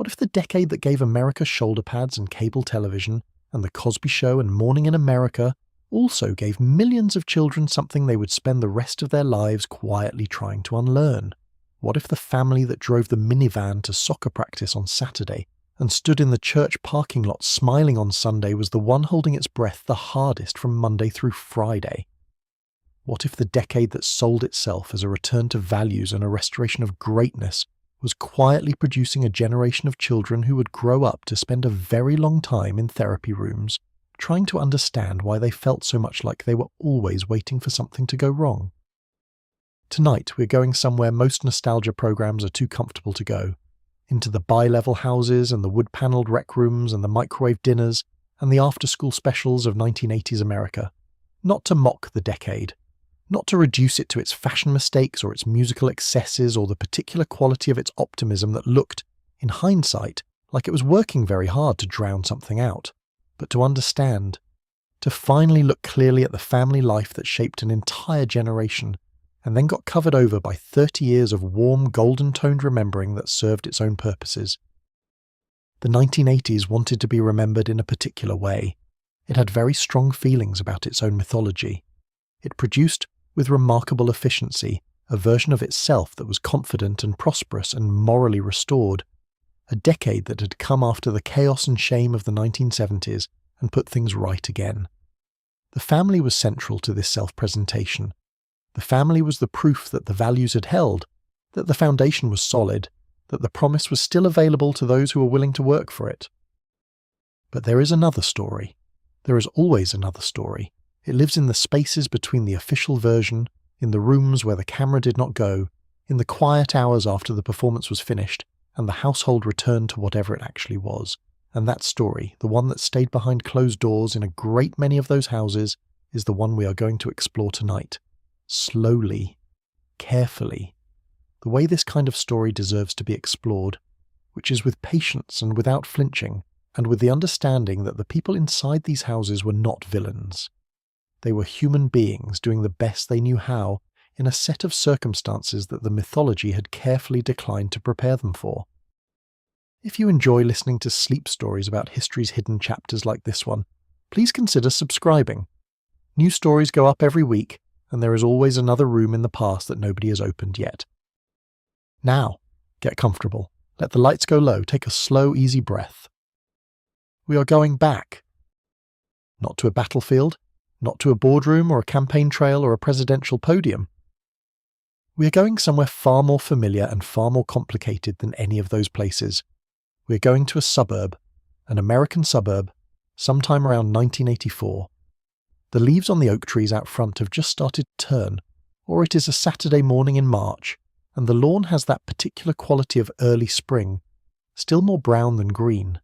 What if the decade that gave America shoulder pads and cable television, and The Cosby Show and Morning in America, also gave millions of children something they would spend the rest of their lives quietly trying to unlearn? What if the family that drove the minivan to soccer practice on Saturday and stood in the church parking lot smiling on Sunday was the one holding its breath the hardest from Monday through Friday? What if the decade that sold itself as a return to values and a restoration of greatness was quietly producing a generation of children who would grow up to spend a very long time in therapy rooms, trying to understand why they felt so much like they were always waiting for something to go wrong? Tonight we're going somewhere most nostalgia programs are too comfortable to go, into the bi-level houses and the wood-panelled rec rooms and the microwave dinners and the after-school specials of 1980s America. Not to mock the decade, not to reduce it to its fashion mistakes or its musical excesses or the particular quality of its optimism that looked, in hindsight, like it was working very hard to drown something out, but to understand, to finally look clearly at the family life that shaped an entire generation and then got covered over by 30 years of warm, golden-toned remembering that served its own purposes. The 1980s wanted to be remembered in a particular way. It had very strong feelings about its own mythology. It produced, with remarkable efficiency, a version of itself that was confident and prosperous and morally restored, a decade that had come after the chaos and shame of the 1970s and put things right again. The family was central to this self-presentation. The family was the proof that the values had held, that the foundation was solid, that the promise was still available to those who were willing to work for it. But there is another story. There is always another story. It lives in the spaces between the official version, in the rooms where the camera did not go, in the quiet hours after the performance was finished, and the household returned to whatever it actually was. And that story, the one that stayed behind closed doors in a great many of those houses, is the one we are going to explore tonight. Slowly, carefully, the way this kind of story deserves to be explored, which is with patience and without flinching, and with the understanding that the people inside these houses were not villains. They were human beings doing the best they knew how in a set of circumstances that the mythology had carefully declined to prepare them for. If you enjoy listening to sleep stories about history's hidden chapters like this one, please consider subscribing. New stories go up every week, and there is always another room in the past that nobody has opened yet. Now, get comfortable. Let the lights go low. Take a slow, easy breath. We are going back. Not to a battlefield, not to a boardroom or a campaign trail or a presidential podium. We are going somewhere far more familiar and far more complicated than any of those places. We are going to a suburb, an American suburb, sometime around 1984. The leaves on the oak trees out front have just started to turn, or it is a Saturday morning in March, and the lawn has that particular quality of early spring, still more brown than green,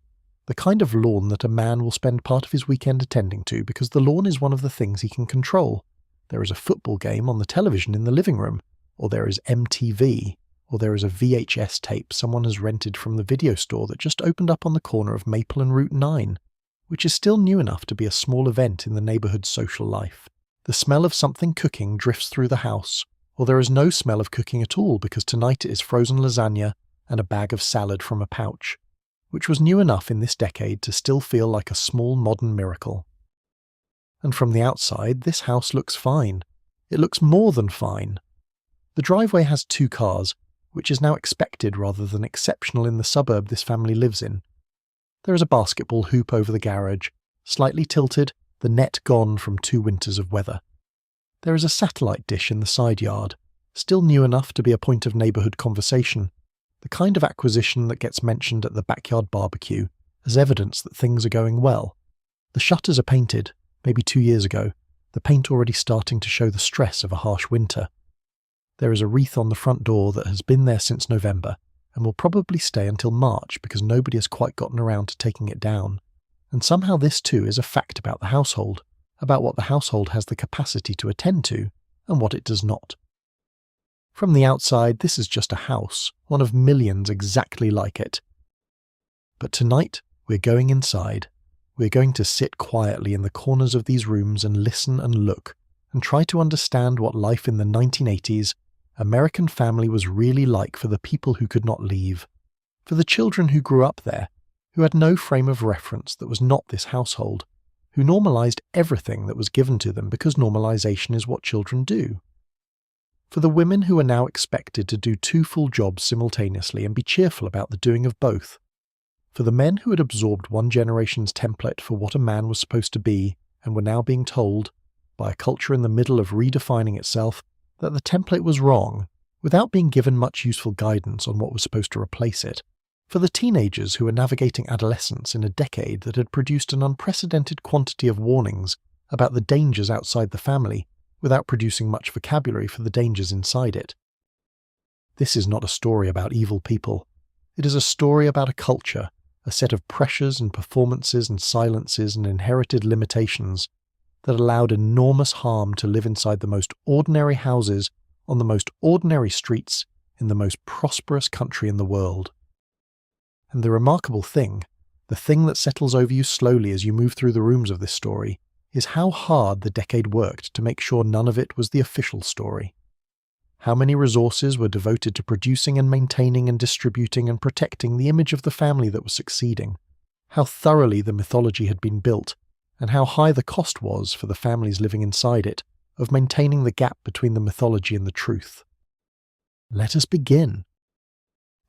the kind of lawn that a man will spend part of his weekend attending to because the lawn is one of the things he can control. There is a football game on the television in the living room, or there is MTV, or there is a VHS tape someone has rented from the video store that just opened up on the corner of Maple and Route 9. Which is still new enough to be a small event in the neighbourhood's social life. The smell of something cooking drifts through the house, or there is no smell of cooking at all because tonight it is frozen lasagna and a bag of salad from a pouch, which was new enough in this decade to still feel like a small modern miracle. And from the outside, this house looks fine. It looks more than fine. The driveway has 2 cars, which is now expected rather than exceptional in the suburb this family lives in. There is a basketball hoop over the garage, slightly tilted, the net gone from 2 winters of weather. There is a satellite dish in the side yard, still new enough to be a point of neighbourhood conversation, the kind of acquisition that gets mentioned at the backyard barbecue as evidence that things are going well. The shutters are painted, maybe 2 years ago, the paint already starting to show the stress of a harsh winter. There is a wreath on the front door that has been there since November, and will probably stay until March because nobody has quite gotten around to taking it down. And somehow this too is a fact about the household, about what the household has the capacity to attend to, and what it does not. From the outside, this is just a house, one of millions exactly like it. But tonight, we're going inside. We're going to sit quietly in the corners of these rooms and listen and look, and try to understand what life in the 1980s American family was really like for the people who could not leave. For the children who grew up there, who had no frame of reference that was not this household, who normalized everything that was given to them because normalization is what children do. For the women who are now expected to do 2 full jobs simultaneously and be cheerful about the doing of both. For the men who had absorbed one generation's template for what a man was supposed to be and were now being told, by a culture in the middle of redefining itself, that the template was wrong, without being given much useful guidance on what was supposed to replace it. For the teenagers who were navigating adolescence in a decade that had produced an unprecedented quantity of warnings about the dangers outside the family, without producing much vocabulary for the dangers inside it. This is not a story about evil people. It is a story about a culture, a set of pressures and performances and silences and inherited limitations that allowed enormous harm to live inside the most ordinary houses on the most ordinary streets in the most prosperous country in the world. And the remarkable thing, the thing that settles over you slowly as you move through the rooms of this story, is how hard the decade worked to make sure none of it was the official story. How many resources were devoted to producing and maintaining and distributing and protecting the image of the family that was succeeding. How thoroughly the mythology had been built, and how high the cost was for the families living inside it of maintaining the gap between the mythology and the truth. Let us begin.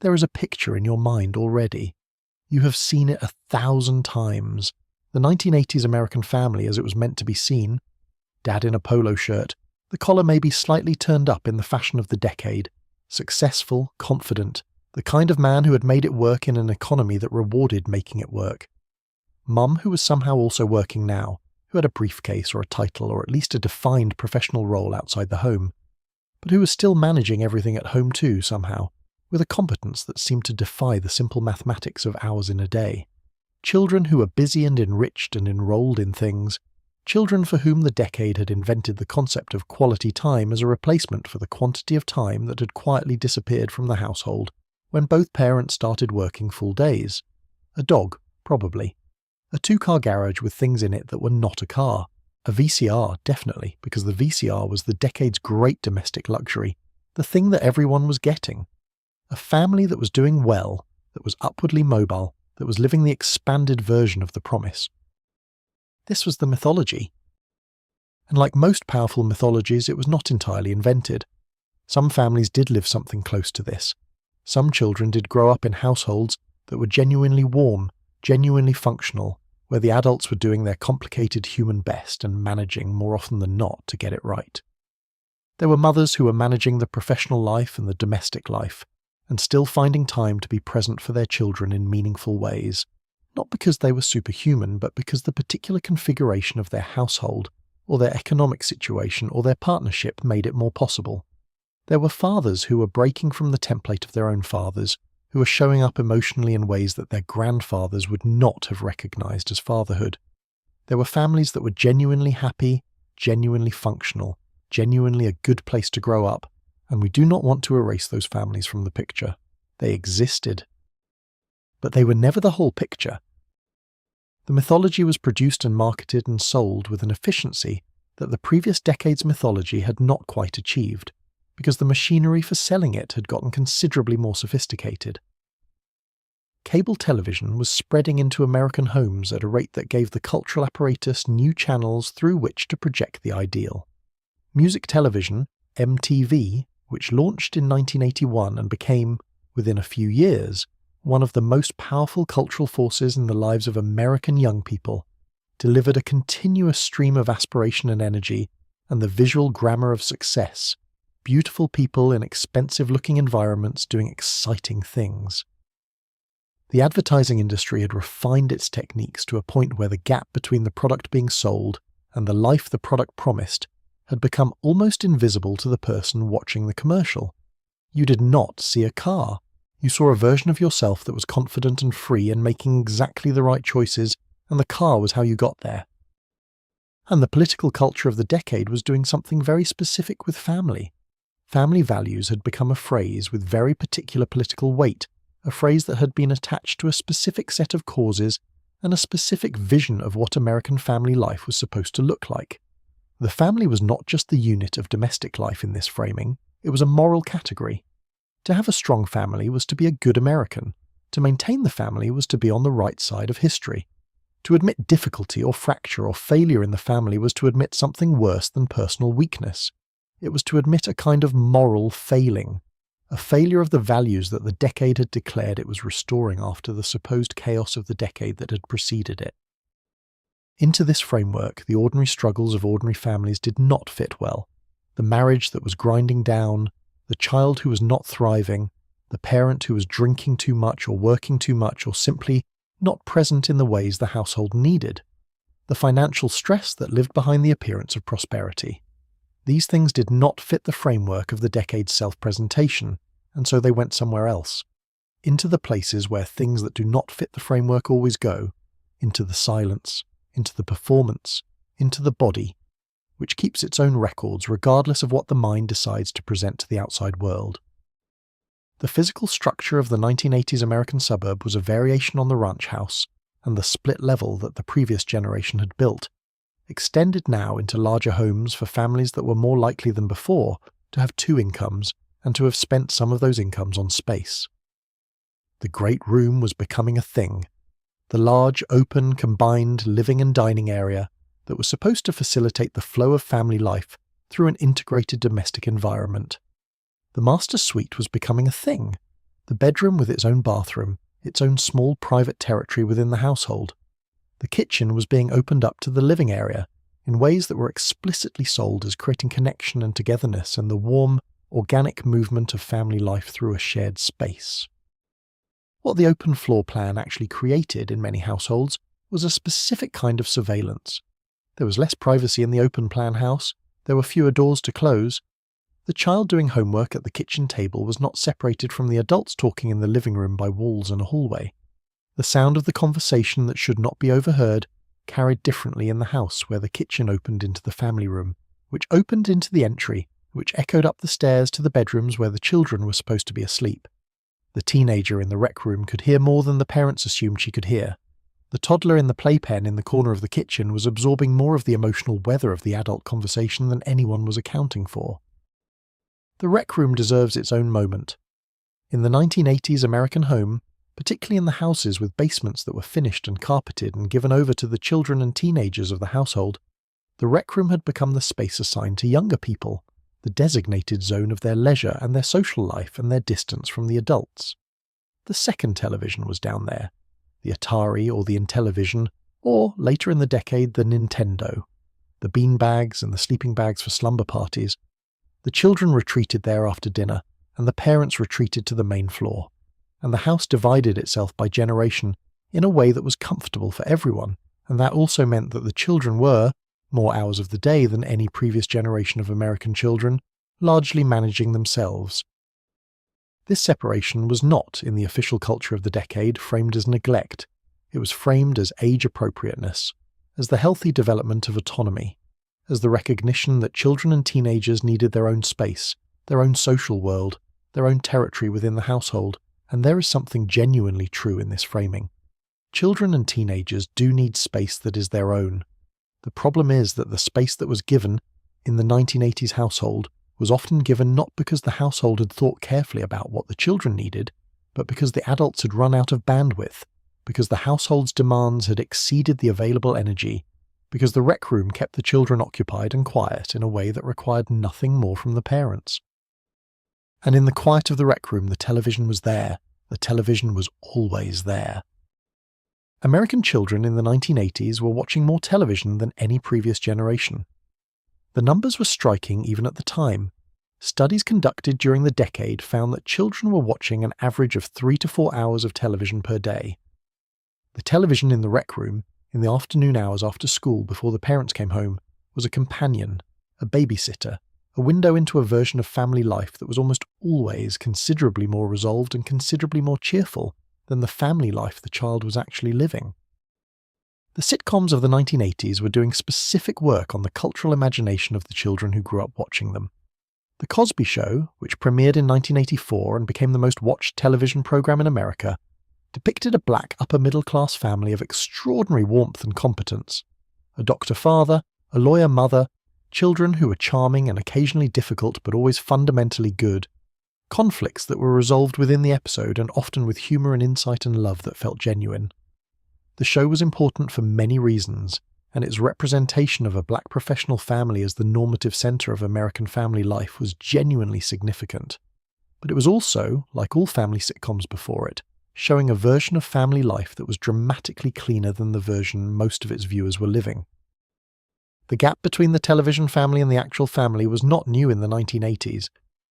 There is a picture in your mind already. You have seen it 1,000 times. The 1980s American family as it was meant to be seen. Dad in a polo shirt, the collar maybe slightly turned up in the fashion of the decade. Successful, confident, the kind of man who had made it work in an economy that rewarded making it work. Mum who was somehow also working now, who had a briefcase or a title or at least a defined professional role outside the home, but who was still managing everything at home too somehow, with a competence that seemed to defy the simple mathematics of hours in a day. Children who were busy and enriched and enrolled in things. Children for whom the decade had invented the concept of quality time as a replacement for the quantity of time that had quietly disappeared from the household when both parents started working full days. A dog, probably. A 2-car garage with things in it that were not a car. A VCR, definitely, because the VCR was the decade's great domestic luxury, the thing that everyone was getting. A family that was doing well, that was upwardly mobile, that was living the expanded version of the promise. This was the mythology. And like most powerful mythologies, it was not entirely invented. Some families did live something close to this. Some children did grow up in households that were genuinely warm, genuinely functional, where the adults were doing their complicated human best and managing more often than not to get it right. There were mothers who were managing the professional life and the domestic life, and still finding time to be present for their children in meaningful ways, not because they were superhuman, but because the particular configuration of their household, or their economic situation, or their partnership made it more possible. There were fathers who were breaking from the template of their own fathers, who were showing up emotionally in ways that their grandfathers would not have recognized as fatherhood. There were families that were genuinely happy, genuinely functional, genuinely a good place to grow up, and we do not want to erase those families from the picture. They existed. But they were never the whole picture. The mythology was produced and marketed and sold with an efficiency that the previous decade's mythology had not quite achieved, because the machinery for selling it had gotten considerably more sophisticated. Cable television was spreading into American homes at a rate that gave the cultural apparatus new channels through which to project the ideal. Music television, MTV, which launched in 1981 and became, within a few years, one of the most powerful cultural forces in the lives of American young people, delivered a continuous stream of aspiration and energy and the visual grammar of success, beautiful people in expensive-looking environments doing exciting things. The advertising industry had refined its techniques to a point where the gap between the product being sold and the life the product promised had become almost invisible to the person watching the commercial. You did not see a car. You saw a version of yourself that was confident and free and making exactly the right choices, and the car was how you got there. And the political culture of the decade was doing something very specific with family. Family values had become a phrase with very particular political weight, a phrase that had been attached to a specific set of causes and a specific vision of what American family life was supposed to look like. The family was not just the unit of domestic life in this framing, it was a moral category. To have a strong family was to be a good American, To maintain the family was to be on the right side of history. To admit difficulty or fracture or failure in the family was to admit something worse than personal weakness. It was to admit a kind of moral failing, a failure of the values that the decade had declared it was restoring after the supposed chaos of the decade that had preceded it. Into this framework, the ordinary struggles of ordinary families did not fit well. The marriage that was grinding down, the child who was not thriving, the parent who was drinking too much or working too much or simply not present in the ways the household needed, the financial stress that lived behind the appearance of prosperity. These things did not fit the framework of the decade's self-presentation, and so they went somewhere else, into the places where things that do not fit the framework always go, into the silence, into the performance, into the body, which keeps its own records regardless of what the mind decides to present to the outside world. The physical structure of the 1980s American suburb was a variation on the ranch house and the split level that the previous generation had built, extended now into larger homes for families that were more likely than before to have two incomes and to have spent some of those incomes on space. The great room was becoming a thing, the large, open, combined living and dining area that was supposed to facilitate the flow of family life through an integrated domestic environment. The master suite was becoming a thing, the bedroom with its own bathroom, its own small private territory within the household. The kitchen was being opened up to the living area in ways that were explicitly sold as creating connection and togetherness and the warm, organic movement of family life through a shared space. What the open floor plan actually created in many households was a specific kind of surveillance. There was less privacy in the open plan house, there were fewer doors to close. The child doing homework at the kitchen table was not separated from the adults talking in the living room by walls and a hallway. The sound of the conversation that should not be overheard carried differently in the house where the kitchen opened into the family room, which opened into the entry, which echoed up the stairs to the bedrooms where the children were supposed to be asleep. The teenager in the rec room could hear more than the parents assumed she could hear. The toddler in the playpen in the corner of the kitchen was absorbing more of the emotional weather of the adult conversation than anyone was accounting for. The rec room deserves its own moment. In the 1980s American home, particularly in the houses with basements that were finished and carpeted and given over to the children and teenagers of the household, the rec room had become the space assigned to younger people, the designated zone of their leisure and their social life and their distance from the adults. The second television was down there, the Atari or the Intellivision, or, later in the decade, the Nintendo, the beanbags and the sleeping bags for slumber parties. The children retreated there after dinner, and the parents retreated to the main floor, and the house divided itself by generation in a way that was comfortable for everyone, and that also meant that the children were, more hours of the day than any previous generation of American children, largely managing themselves. This separation was not, in the official culture of the decade, framed as neglect. It was framed as age appropriateness, as the healthy development of autonomy, as the recognition that children and teenagers needed their own space, their own social world, their own territory within the household, and there is something genuinely true in this framing. Children and teenagers do need space that is their own. The problem is that the space that was given in the 1980s household was often given not because the household had thought carefully about what the children needed, but because the adults had run out of bandwidth, because the household's demands had exceeded the available energy, because the rec room kept the children occupied and quiet in a way that required nothing more from the parents. And in the quiet of the rec room, the television was there. The television was always there. American children in the 1980s were watching more television than any previous generation. The numbers were striking even at the time. Studies conducted during the decade found that children were watching an average of 3 to 4 hours of television per day. The television in the rec room, in the afternoon hours after school before the parents came home, was a companion, a babysitter, a window into a version of family life that was almost always considerably more resolved and considerably more cheerful than the family life the child was actually living. The sitcoms of the 1980s were doing specific work on the cultural imagination of the children who grew up watching them. The Cosby Show, which premiered in 1984 and became the most watched television program in America, depicted a black upper-middle-class family of extraordinary warmth and competence. A doctor father, a lawyer mother, children who were charming and occasionally difficult but always fundamentally good. conflicts that were resolved within the episode and often with humour and insight and love that felt genuine. The show was important for many reasons, and its representation of a black professional family as the normative centre of American family life was genuinely significant. But it was also, like all family sitcoms before it, showing a version of family life that was dramatically cleaner than the version most of its viewers were living. The gap between the television family and the actual family was not new in the 1980s.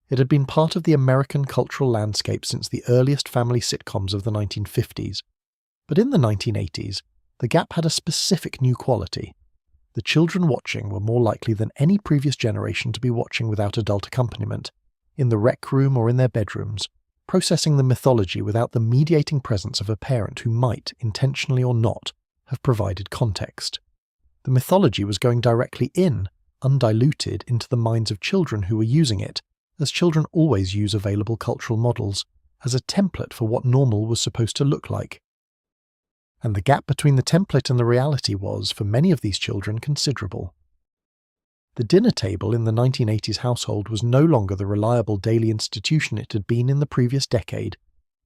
It had been part of the American cultural landscape since the earliest family sitcoms of the 1950s. But in the 1980s, the gap had a specific new quality. The children watching were more likely than any previous generation to be watching without adult accompaniment, in the rec room or in their bedrooms, processing the mythology without the mediating presence of a parent who might, intentionally or not, have provided context. The mythology was going directly in, undiluted, into the minds of children who were using it, as children always use available cultural models, as a template for what normal was supposed to look like. And the gap between the template and the reality was, for many of these children, considerable. The dinner table in the 1980s household was no longer the reliable daily institution it had been in the previous decade.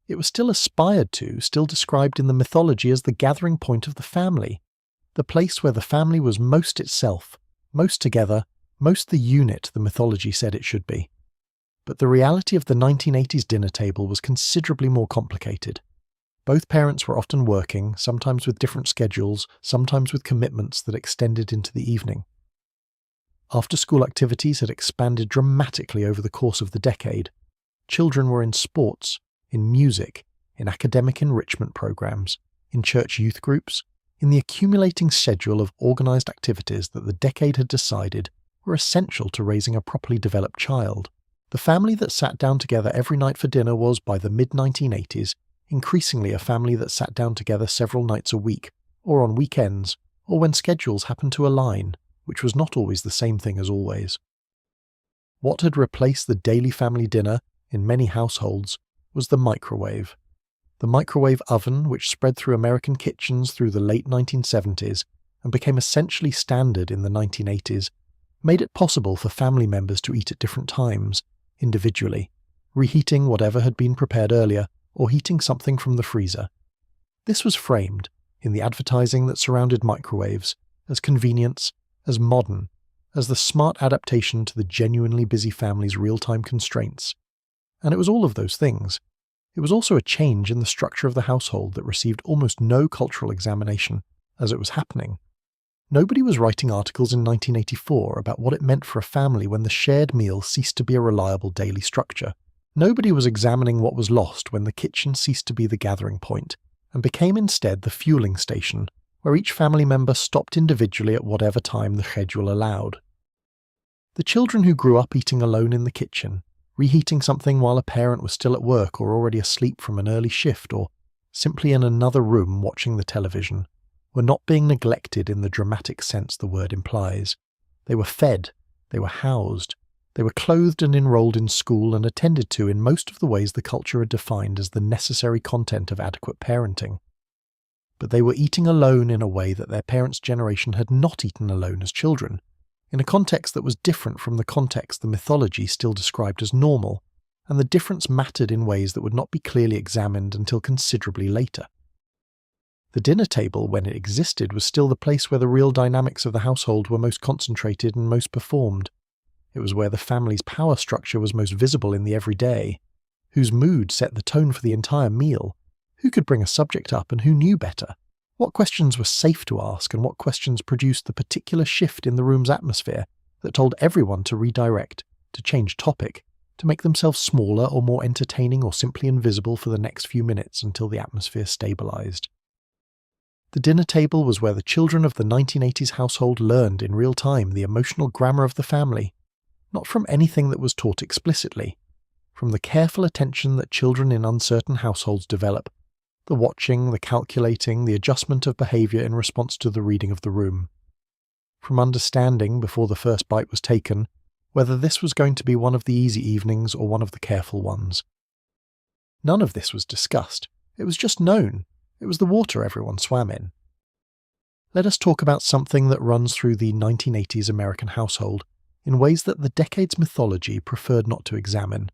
It was still aspired to, still described in the mythology as the gathering point of the family, the place where the family was most itself, most together, most the unit the mythology said it should be. But the reality of the 1980s dinner table was considerably more complicated. Both parents were often working, sometimes with different schedules, sometimes with commitments that extended into the evening. After-school activities had expanded dramatically over the course of the decade. Children were in sports, in music, in academic enrichment programs, in church youth groups, in the accumulating schedule of organised activities that the decade had decided were essential to raising a properly developed child. The family that sat down together every night for dinner was, by the mid-1980s, increasingly a family that sat down together several nights a week, or on weekends, or when schedules happened to align, which was not always the same thing as always. What had replaced the daily family dinner, in many households, was the microwave. The microwave oven, which spread through American kitchens through the late 1970s and became essentially standard in the 1980s, made it possible for family members to eat at different times, individually, reheating whatever had been prepared earlier, or heating something from the freezer. This was framed, in the advertising that surrounded microwaves, as convenience, as modern, as the smart adaptation to the genuinely busy family's real-time constraints. And it was all of those things. It was also a change in the structure of the household that received almost no cultural examination as it was happening. Nobody was writing articles in 1984 about what it meant for a family when the shared meal ceased to be a reliable daily structure. Nobody was examining what was lost when the kitchen ceased to be the gathering point, and became instead the fueling station, where each family member stopped individually at whatever time the schedule allowed. The children who grew up eating alone in the kitchen, reheating something while a parent was still at work or already asleep from an early shift, or simply in another room watching the television, were not being neglected in the dramatic sense the word implies. They were fed, they were housed, they were clothed and enrolled in school and attended to in most of the ways the culture had defined as the necessary content of adequate parenting. But they were eating alone in a way that their parents' generation had not eaten alone as children, in a context that was different from the context the mythology still described as normal, and the difference mattered in ways that would not be clearly examined until considerably later. The dinner table, when it existed, was still the place where the real dynamics of the household were most concentrated and most performed. It was where the family's power structure was most visible in the everyday, whose mood set the tone for the entire meal, who could bring a subject up and who knew better, what questions were safe to ask and what questions produced the particular shift in the room's atmosphere that told everyone to redirect, to change topic, to make themselves smaller or more entertaining or simply invisible for the next few minutes until the atmosphere stabilized. The dinner table was where the children of the 1980s household learned in real time the emotional grammar of the family, not from anything that was taught explicitly, from the careful attention that children in uncertain households develop, the watching, the calculating, the adjustment of behaviour in response to the reading of the room. From understanding, before the first bite was taken, whether this was going to be one of the easy evenings or one of the careful ones. None of this was discussed. It was just known. It was the water everyone swam in. Let us talk about something that runs through the 1980s American household in ways that the decade's mythology preferred not to examine.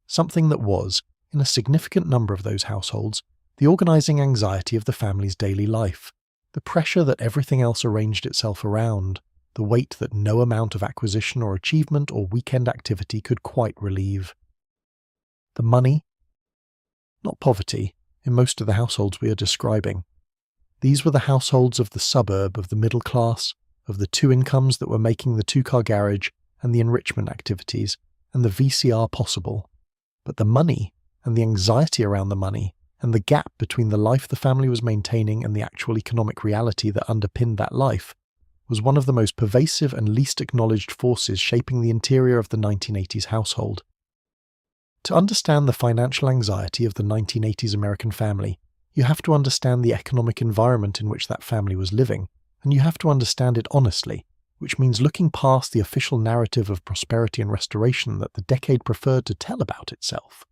something that was, in a significant number of those households, the organising anxiety of the family's daily life, the pressure that everything else arranged itself around, the weight that no amount of acquisition or achievement or weekend activity could quite relieve. The money, not poverty, in most of the households we are describing. These were the households of the suburb, of the middle class, of the two incomes that were making the two-car garage and the enrichment activities, and the VCR possible. But the money, and the anxiety around the money, and the gap between the life the family was maintaining and the actual economic reality that underpinned that life, was one of the most pervasive and least acknowledged forces shaping the interior of the 1980s household. To understand the financial anxiety of the 1980s American family, you have to understand the economic environment in which that family was living, and you have to understand it honestly, which means looking past the official narrative of prosperity and restoration that the decade preferred to tell about itself.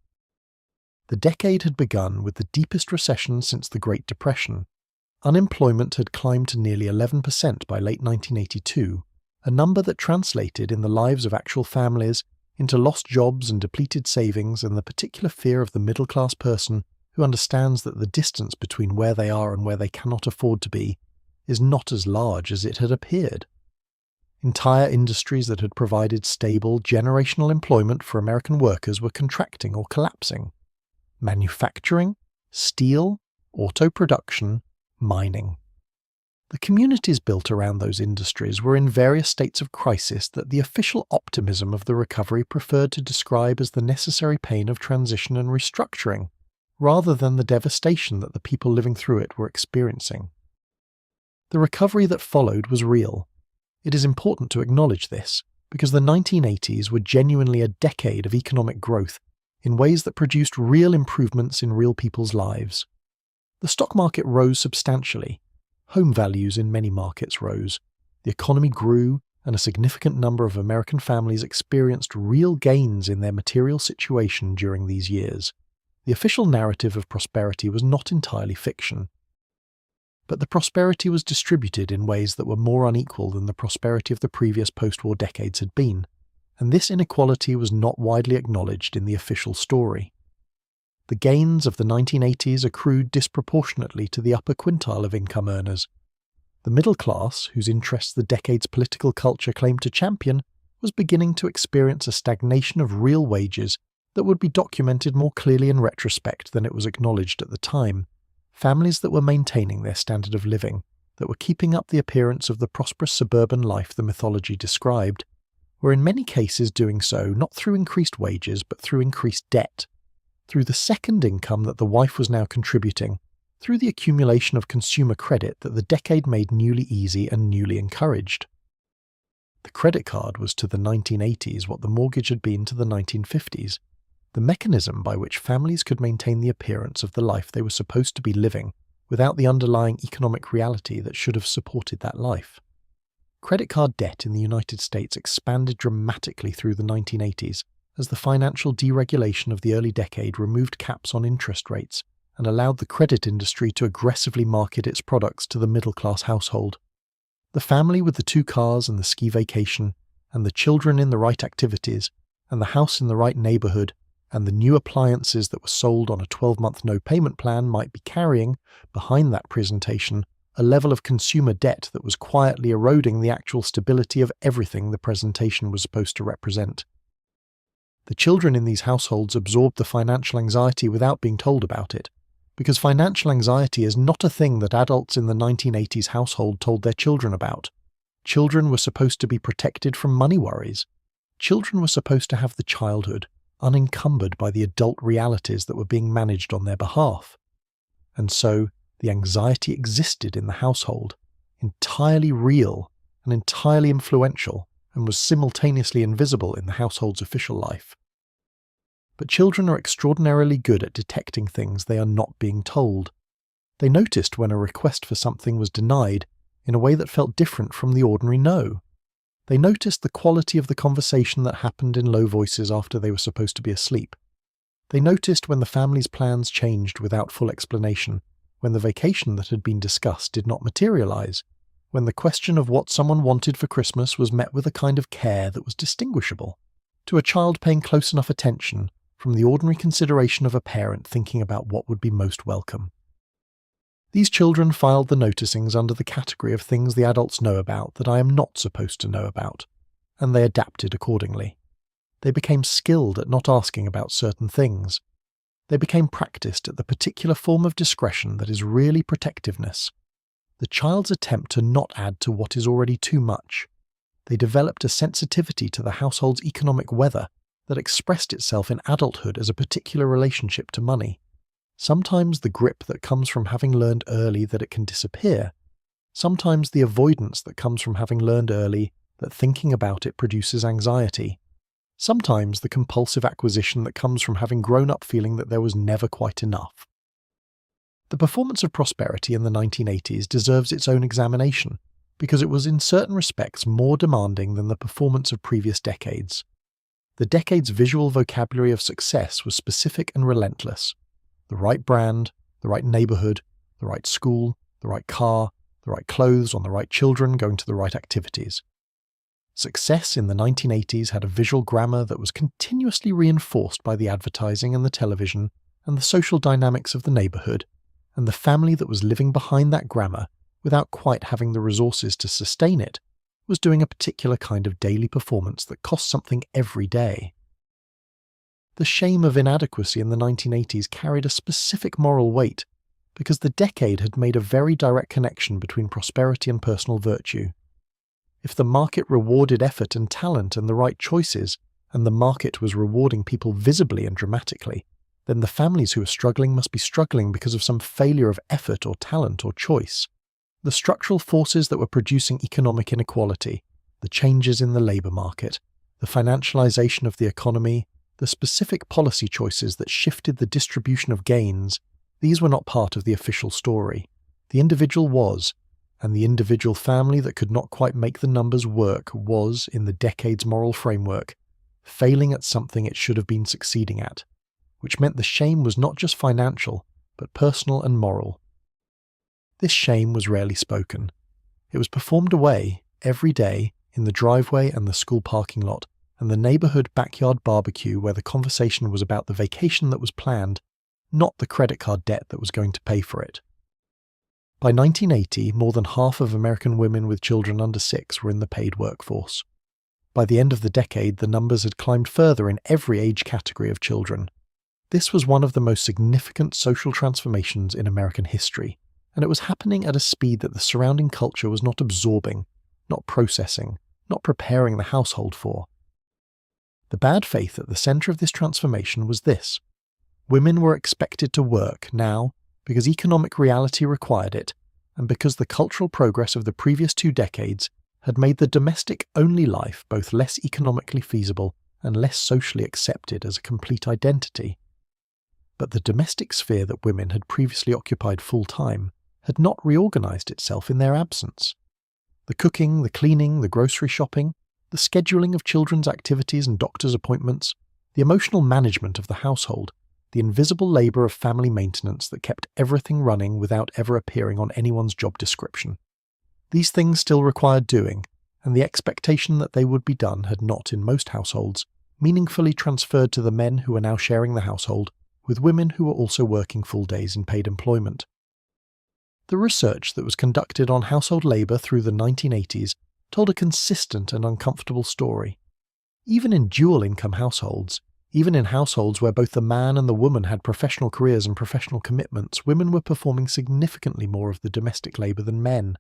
The decade had begun with the deepest recession since the Great Depression. Unemployment had climbed to nearly 11% by late 1982, a number that translated in the lives of actual families into lost jobs and depleted savings and the particular fear of the middle-class person who understands that the distance between where they are and where they cannot afford to be is not as large as it had appeared. Entire industries that had provided stable, generational employment for American workers were contracting or collapsing. Manufacturing, steel, auto production, mining. The communities built around those industries were in various states of crisis that the official optimism of the recovery preferred to describe as the necessary pain of transition and restructuring, rather than the devastation that the people living through it were experiencing. The recovery that followed was real. It is important to acknowledge this, because the 1980s were genuinely a decade of economic growth in ways that produced real improvements in real people's lives. The stock market rose substantially. Home values in many markets rose. The economy grew, and a significant number of American families experienced real gains in their material situation during these years. The official narrative of prosperity was not entirely fiction. But the prosperity was distributed in ways that were more unequal than the prosperity of the previous post-war decades had been, and this inequality was not widely acknowledged in the official story. The gains of the 1980s accrued disproportionately to the upper quintile of income earners. The middle class, whose interests the decade's political culture claimed to champion, was beginning to experience a stagnation of real wages that would be documented more clearly in retrospect than it was acknowledged at the time. Families that were maintaining their standard of living, that were keeping up the appearance of the prosperous suburban life the mythology described, were in many cases doing so not through increased wages but through increased debt, through the second income that the wife was now contributing, through the accumulation of consumer credit that the decade made newly easy and newly encouraged. The credit card was to the 1980s what the mortgage had been to the 1950s, the mechanism by which families could maintain the appearance of the life they were supposed to be living without the underlying economic reality that should have supported that life. Credit card debt in the United States expanded dramatically through the 1980s as the financial deregulation of the early decade removed caps on interest rates and allowed the credit industry to aggressively market its products to the middle-class household. The family with the 2 cars and the ski vacation, and the children in the right activities, and the house in the right neighborhood, and the new appliances that were sold on a 12-month no-payment plan might be carrying, behind that presentation, a level of consumer debt that was quietly eroding the actual stability of everything the presentation was supposed to represent. The children in these households absorbed the financial anxiety without being told about it, because financial anxiety is not a thing that adults in the 1980s household told their children about. Children were supposed to be protected from money worries. Children were supposed to have the childhood, unencumbered by the adult realities that were being managed on their behalf. And so, the anxiety existed in the household, entirely real and entirely influential, and was simultaneously invisible in the household's official life. But children are extraordinarily good at detecting things they are not being told. They noticed when a request for something was denied in a way that felt different from the ordinary no. They noticed the quality of the conversation that happened in low voices after they were supposed to be asleep. They noticed when the family's plans changed without full explanation, when the vacation that had been discussed did not materialize, when the question of what someone wanted for Christmas was met with a kind of care that was distinguishable. To a child paying close enough attention, from the ordinary consideration of a parent thinking about what would be most welcome. These children filed the noticings under the category of things the adults know about that I am not supposed to know about, and they adapted accordingly. They became skilled at not asking about certain things. They became practiced at the particular form of discretion that is really protectiveness, the child's attempt to not add to what is already too much. They developed a sensitivity to the household's economic weather that expressed itself in adulthood as a particular relationship to money. Sometimes the grip that comes from having learned early that it can disappear, sometimes the avoidance that comes from having learned early that thinking about it produces anxiety, sometimes the compulsive acquisition that comes from having grown up feeling that there was never quite enough. The performance of prosperity in the 1980s deserves its own examination, because it was in certain respects more demanding than the performance of previous decades. The decade's visual vocabulary of success was specific and relentless. The right brand, the right neighborhood, the right school, the right car, the right clothes on the right children going to the right activities. Success in the 1980s had a visual grammar that was continuously reinforced by the advertising and the television and the social dynamics of the neighborhood, and the family that was living behind that grammar without quite having the resources to sustain it was doing a particular kind of daily performance that cost something every day. The shame of inadequacy in the 1980s carried a specific moral weight because the decade had made a very direct connection between prosperity and personal virtue. If the market rewarded effort and talent and the right choices, and the market was rewarding people visibly and dramatically, then the families who are struggling must be struggling because of some failure of effort or talent or choice. The structural forces that were producing economic inequality, the changes in the labour market, the financialisation of the economy, the specific policy choices that shifted the distribution of gains, these were not part of the official story. The individual was, and the individual family that could not quite make the numbers work was, in the decade's moral framework, failing at something it should have been succeeding at, which meant the shame was not just financial, but personal and moral. This shame was rarely spoken. It was performed away, every day, in the driveway and the school parking lot, and the neighbourhood backyard barbecue where the conversation was about the vacation that was planned, not the credit card debt that was going to pay for it. By 1980, more than half of American women with children under 6 were in the paid workforce. By the end of the decade, the numbers had climbed further in every age category of children. This was one of the most significant social transformations in American history, and it was happening at a speed that the surrounding culture was not absorbing, not processing, not preparing the household for. The bad faith at the centre of this transformation was this: women were expected to work now because economic reality required it, and because the cultural progress of the previous 2 decades had made the domestic-only life both less economically feasible and less socially accepted as a complete identity. But the domestic sphere that women had previously occupied full-time had not reorganised itself in their absence. The cooking, the cleaning, the grocery shopping, the scheduling of children's activities and doctor's appointments, the emotional management of the household, the invisible labour of family maintenance that kept everything running without ever appearing on anyone's job description. These things still required doing, and the expectation that they would be done had not, in most households, meaningfully transferred to the men who were now sharing the household with women who were also working full days in paid employment. The research that was conducted on household labour through the 1980s told a consistent and uncomfortable story. Even in dual-income households, even in households where both the man and the woman had professional careers and professional commitments, women were performing significantly more of the domestic labour than men.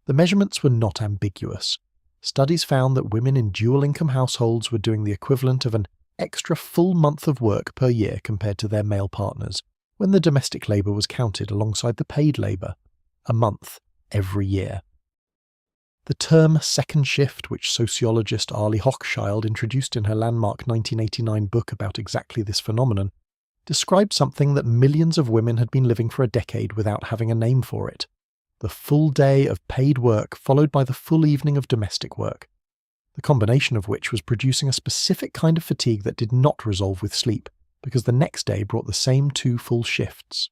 The measurements were not ambiguous. Studies found that women in dual-income households were doing the equivalent of an extra full month of work per year compared to their male partners, when the domestic labour was counted alongside the paid labour, a month every year. The term second shift, which sociologist Arlie Hochschild introduced in her landmark 1989 book about exactly this phenomenon, described something that millions of women had been living for a decade without having a name for it: the full day of paid work followed by the full evening of domestic work, the combination of which was producing a specific kind of fatigue that did not resolve with sleep, because the next day brought the same 2 full shifts.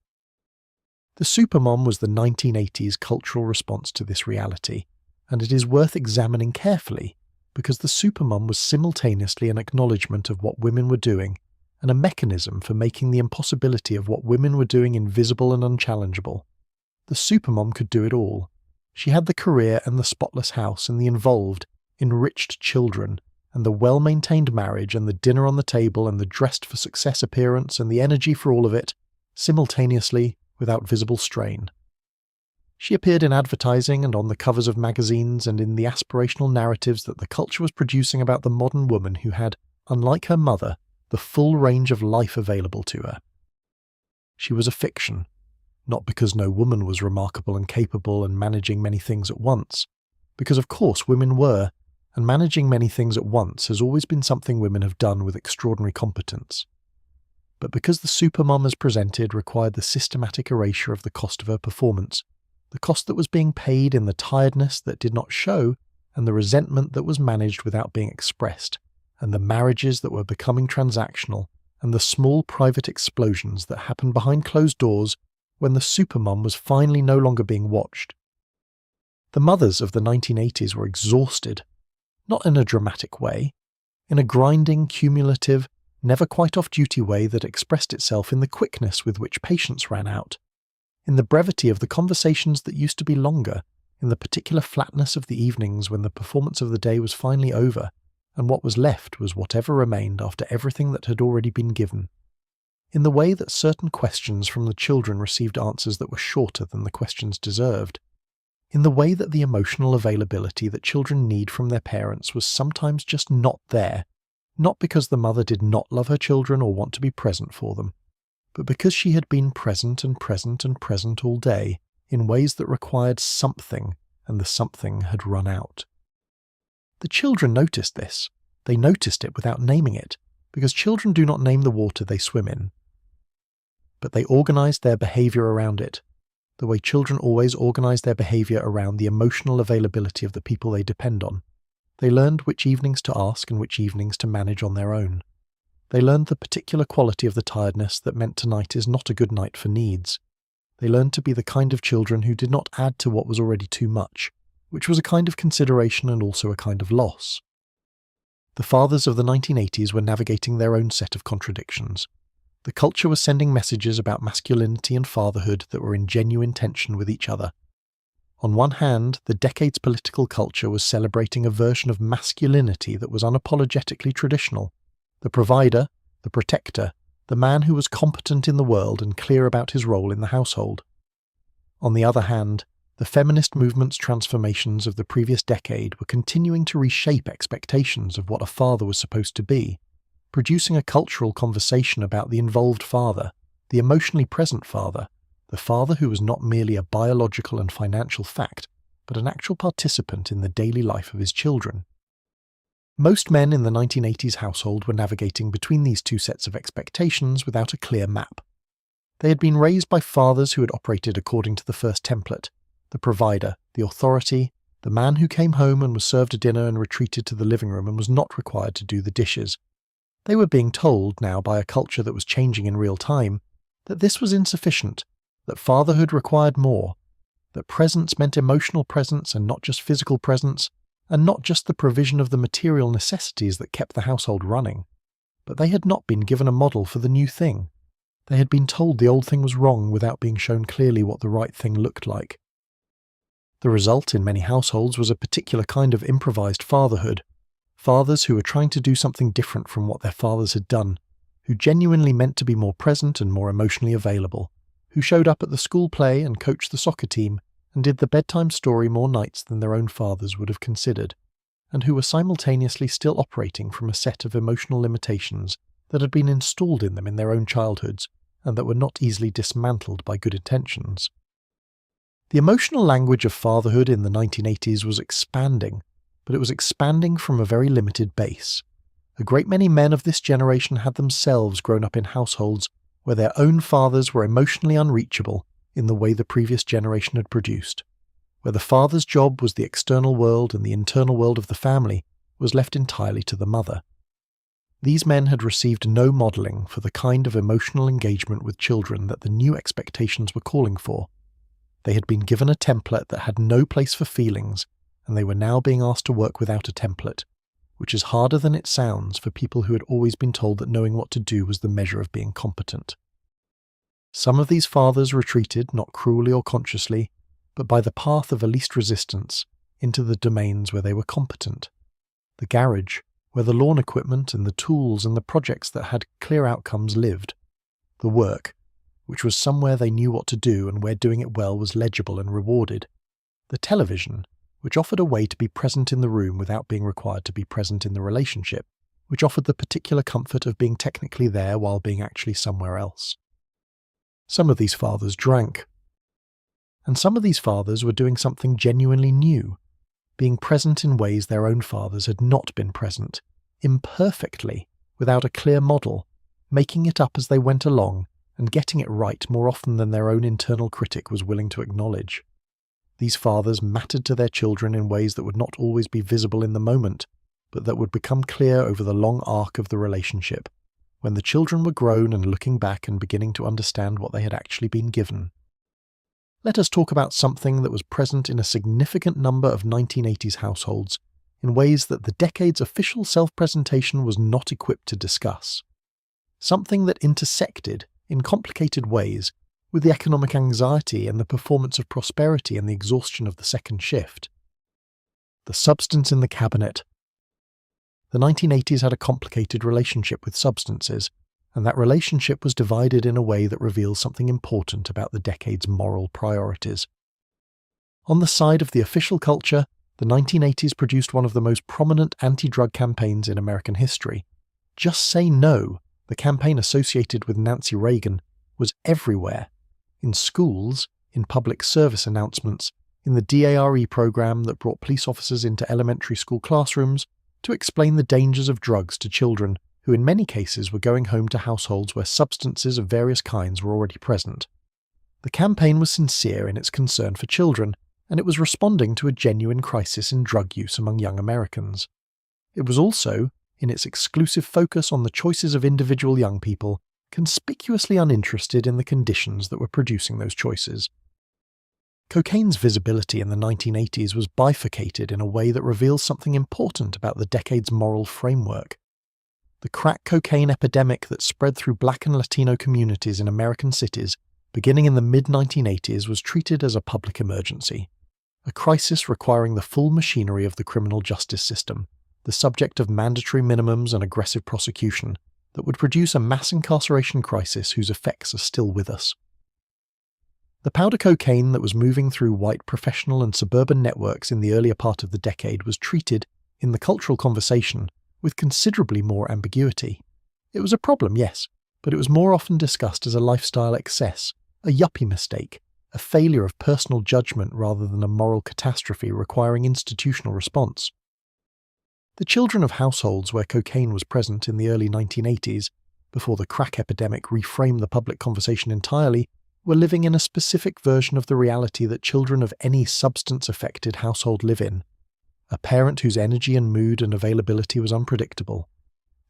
The supermom was the 1980s cultural response to this reality, and it is worth examining carefully, because the supermom was simultaneously an acknowledgement of what women were doing and a mechanism for making the impossibility of what women were doing invisible and unchallengeable. The supermom could do it all. She had the career and the spotless house and the involved, enriched children, and the well-maintained marriage and the dinner on the table and the dressed-for-success appearance and the energy for all of it, simultaneously, without visible strain. She appeared in advertising and on the covers of magazines and in the aspirational narratives that the culture was producing about the modern woman who had, unlike her mother, the full range of life available to her. She was a fiction, not because no woman was remarkable and capable and managing many things at once, because of course women were, and managing many things at once has always been something women have done with extraordinary competence. But because the supermom as presented required the systematic erasure of the cost of her performance, the cost that was being paid in the tiredness that did not show, and the resentment that was managed without being expressed, and the marriages that were becoming transactional, and the small private explosions that happened behind closed doors when the supermom was finally no longer being watched. The mothers of the 1980s were exhausted, not in a dramatic way, in a grinding, cumulative, never quite off-duty way that expressed itself in the quickness with which patience ran out, in the brevity of the conversations that used to be longer, in the particular flatness of the evenings when the performance of the day was finally over, and what was left was whatever remained after everything that had already been given, in the way that certain questions from the children received answers that were shorter than the questions deserved, in the way that the emotional availability that children need from their parents was sometimes just not there, not because the mother did not love her children or want to be present for them, but because she had been present and present and present all day in ways that required something, and the something had run out. The children noticed this. They noticed it without naming it, because children do not name the water they swim in. But they organized their behavior around it, the way children always organize their behavior around the emotional availability of the people they depend on. They learned which evenings to ask and which evenings to manage on their own. They learned the particular quality of the tiredness that meant tonight is not a good night for needs. They learned to be the kind of children who did not add to what was already too much, which was a kind of consideration and also a kind of loss. The fathers of the 1980s were navigating their own set of contradictions. The culture was sending messages about masculinity and fatherhood that were in genuine tension with each other. On one hand, the decade's political culture was celebrating a version of masculinity that was unapologetically traditional. The provider, the protector, the man who was competent in the world and clear about his role in the household. On the other hand, the feminist movement's transformations of the previous decade were continuing to reshape expectations of what a father was supposed to be, producing a cultural conversation about the involved father, the emotionally present father, the father who was not merely a biological and financial fact, but an actual participant in the daily life of his children. Most men in the 1980s household were navigating between these two sets of expectations without a clear map. They had been raised by fathers who had operated according to the first template, the provider, the authority, the man who came home and was served a dinner and retreated to the living room and was not required to do the dishes. They were being told now by a culture that was changing in real time that this was insufficient, that fatherhood required more, that presence meant emotional presence and not just physical presence, and not just the provision of the material necessities that kept the household running. But they had not been given a model for the new thing. They had been told the old thing was wrong without being shown clearly what the right thing looked like. The result in many households was a particular kind of improvised fatherhood. Fathers who were trying to do something different from what their fathers had done, who genuinely meant to be more present and more emotionally available, who showed up at the school play and coached the soccer team and did the bedtime story more nights than their own fathers would have considered, and who were simultaneously still operating from a set of emotional limitations that had been installed in them in their own childhoods and that were not easily dismantled by good intentions. The emotional language of fatherhood in the 1980s was expanding, but it was expanding from a very limited base. A great many men of this generation had themselves grown up in households where their own fathers were emotionally unreachable in the way the previous generation had produced, where the father's job was the external world and the internal world of the family was left entirely to the mother. These men had received no modelling for the kind of emotional engagement with children that the new expectations were calling for. They had been given a template that had no place for feelings, and they were now being asked to work without a template, which is harder than it sounds for people who had always been told that knowing what to do was the measure of being competent. Some of these fathers retreated, not cruelly or consciously, but by the path of least resistance, into the domains where they were competent. The garage, where the lawn equipment and the tools and the projects that had clear outcomes lived. The work, which was somewhere they knew what to do and where doing it well was legible and rewarded. The television, which offered a way to be present in the room without being required to be present in the relationship, which offered the particular comfort of being technically there while being actually somewhere else. Some of these fathers drank. And some of these fathers were doing something genuinely new, being present in ways their own fathers had not been present, imperfectly, without a clear model, making it up as they went along and getting it right more often than their own internal critic was willing to acknowledge. These fathers mattered to their children in ways that would not always be visible in the moment, but that would become clear over the long arc of the relationship, when the children were grown and looking back and beginning to understand what they had actually been given. Let us talk about something that was present in a significant number of 1980s households, in ways that the decade's official self-presentation was not equipped to discuss. Something that intersected, in complicated ways, with the economic anxiety and the performance of prosperity and the exhaustion of the second shift. The substance in the cabinet. The 1980s had a complicated relationship with substances, and that relationship was divided in a way that reveals something important about the decade's moral priorities. On the side of the official culture, the 1980s produced one of the most prominent anti-drug campaigns in American history. Just Say No, the campaign associated with Nancy Reagan, was everywhere. In schools, in public service announcements, in the DARE program that brought police officers into elementary school classrooms to explain the dangers of drugs to children who in many cases were going home to households where substances of various kinds were already present. The campaign was sincere in its concern for children, and it was responding to a genuine crisis in drug use among young Americans. It was also, in its exclusive focus on the choices of individual young people, conspicuously uninterested in the conditions that were producing those choices. Cocaine's visibility in the 1980s was bifurcated in a way that reveals something important about the decade's moral framework. The crack cocaine epidemic that spread through Black and Latino communities in American cities beginning in the mid-1980s was treated as a public emergency, a crisis requiring the full machinery of the criminal justice system, the subject of mandatory minimums and aggressive prosecution, that would produce a mass incarceration crisis whose effects are still with us. The powder cocaine that was moving through white professional and suburban networks in the earlier part of the decade was treated, in the cultural conversation, with considerably more ambiguity. It was a problem, yes, but it was more often discussed as a lifestyle excess, a yuppie mistake, a failure of personal judgment rather than a moral catastrophe requiring institutional response. The children of households where cocaine was present in the early 1980s, before the crack epidemic reframed the public conversation entirely, were living in a specific version of the reality that children of any substance-affected household live in. A parent whose energy and mood and availability was unpredictable.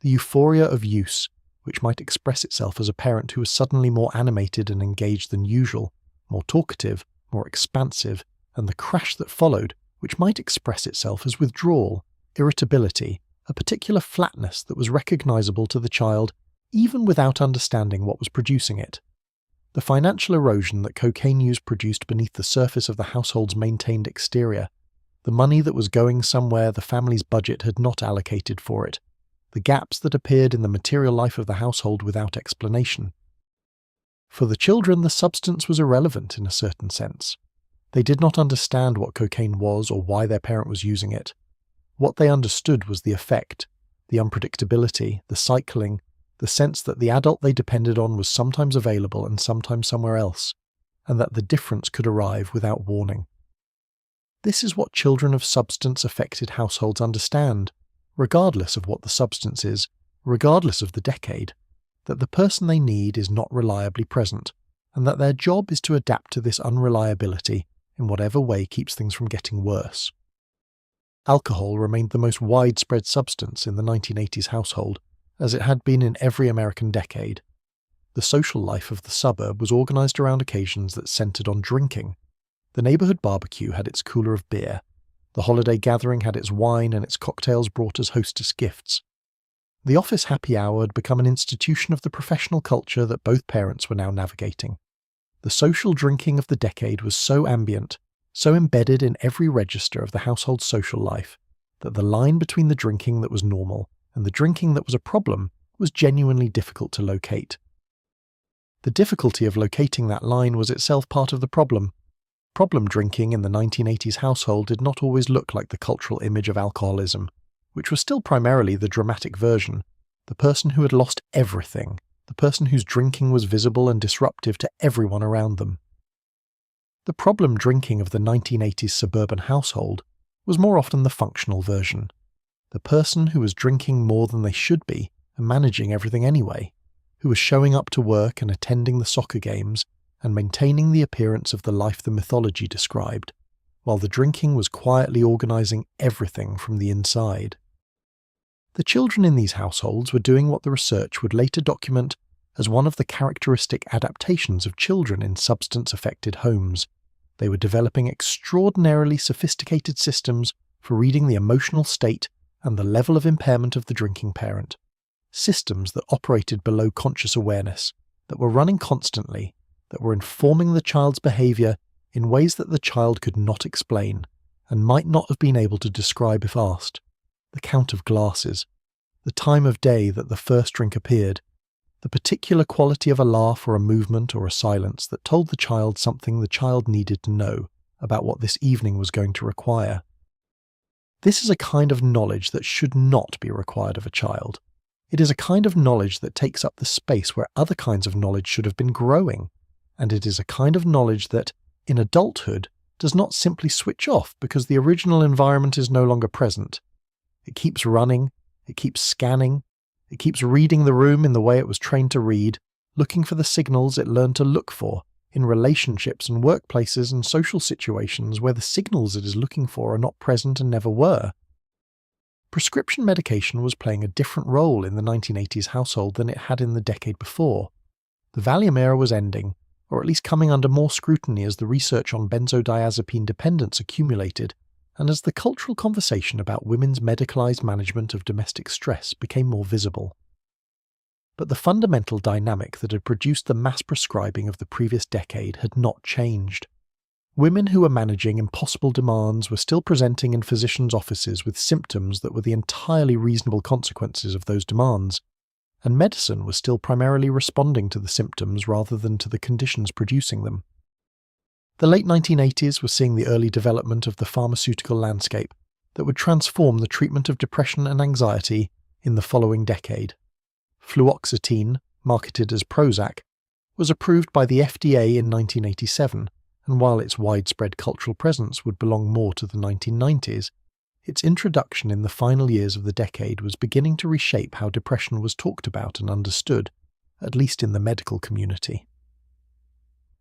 The euphoria of use, which might express itself as a parent who was suddenly more animated and engaged than usual, more talkative, more expansive, and the crash that followed, which might express itself as withdrawal, irritability, a particular flatness that was recognizable to the child even without understanding what was producing it. The financial erosion that cocaine use produced beneath the surface of the household's maintained exterior, the money that was going somewhere the family's budget had not allocated for it, the gaps that appeared in the material life of the household without explanation. For the children, the substance was irrelevant in a certain sense. They did not understand what cocaine was or why their parent was using it. What they understood was the effect, the unpredictability, the cycling, the sense that the adult they depended on was sometimes available and sometimes somewhere else, and that the difference could arrive without warning. This is what children of substance-affected households understand, regardless of what the substance is, regardless of the decade, that the person they need is not reliably present, and that their job is to adapt to this unreliability in whatever way keeps things from getting worse. Alcohol remained the most widespread substance in the 1980s household, as it had been in every American decade. The social life of the suburb was organized around occasions that centered on drinking. The neighborhood barbecue had its cooler of beer. The holiday gathering had its wine and its cocktails brought as hostess gifts. The office happy hour had become an institution of the professional culture that both parents were now navigating. The social drinking of the decade was so ambient, so embedded in every register of the household's social life, that the line between the drinking that was normal and the drinking that was a problem was genuinely difficult to locate. The difficulty of locating that line was itself part of the problem. Problem drinking in the 1980s household did not always look like the cultural image of alcoholism, which was still primarily the dramatic version, the person who had lost everything, the person whose drinking was visible and disruptive to everyone around them. The problem drinking of the 1980s suburban household was more often the functional version, the person who was drinking more than they should be and managing everything anyway, who was showing up to work and attending the soccer games and maintaining the appearance of the life the mythology described, while the drinking was quietly organising everything from the inside. The children in these households were doing what the research would later document as one of the characteristic adaptations of children in substance-affected homes. They were developing extraordinarily sophisticated systems for reading the emotional state and the level of impairment of the drinking parent. Systems that operated below conscious awareness, that were running constantly, that were informing the child's behaviour in ways that the child could not explain and might not have been able to describe if asked. The count of glasses, the time of day that the first drink appeared, the particular quality of a laugh or a movement or a silence that told the child something the child needed to know about what this evening was going to require. This is a kind of knowledge that should not be required of a child. It is a kind of knowledge that takes up the space where other kinds of knowledge should have been growing, and it is a kind of knowledge that, in adulthood, does not simply switch off because the original environment is no longer present. It keeps running, it keeps scanning, it keeps reading the room in the way it was trained to read, looking for the signals it learned to look for in relationships and workplaces and social situations where the signals it is looking for are not present and never were. Prescription medication was playing a different role in the 1980s household than it had in the decade before. The Valium era was ending, or at least coming under more scrutiny as the research on benzodiazepine dependence accumulated, and as the cultural conversation about women's medicalized management of domestic stress became more visible. But the fundamental dynamic that had produced the mass prescribing of the previous decade had not changed. Women who were managing impossible demands were still presenting in physicians' offices with symptoms that were the entirely reasonable consequences of those demands, and medicine was still primarily responding to the symptoms rather than to the conditions producing them. The late 1980s were seeing the early development of the pharmaceutical landscape that would transform the treatment of depression and anxiety in the following decade. Fluoxetine, marketed as Prozac, was approved by the FDA in 1987, and while its widespread cultural presence would belong more to the 1990s, its introduction in the final years of the decade was beginning to reshape how depression was talked about and understood, at least in the medical community.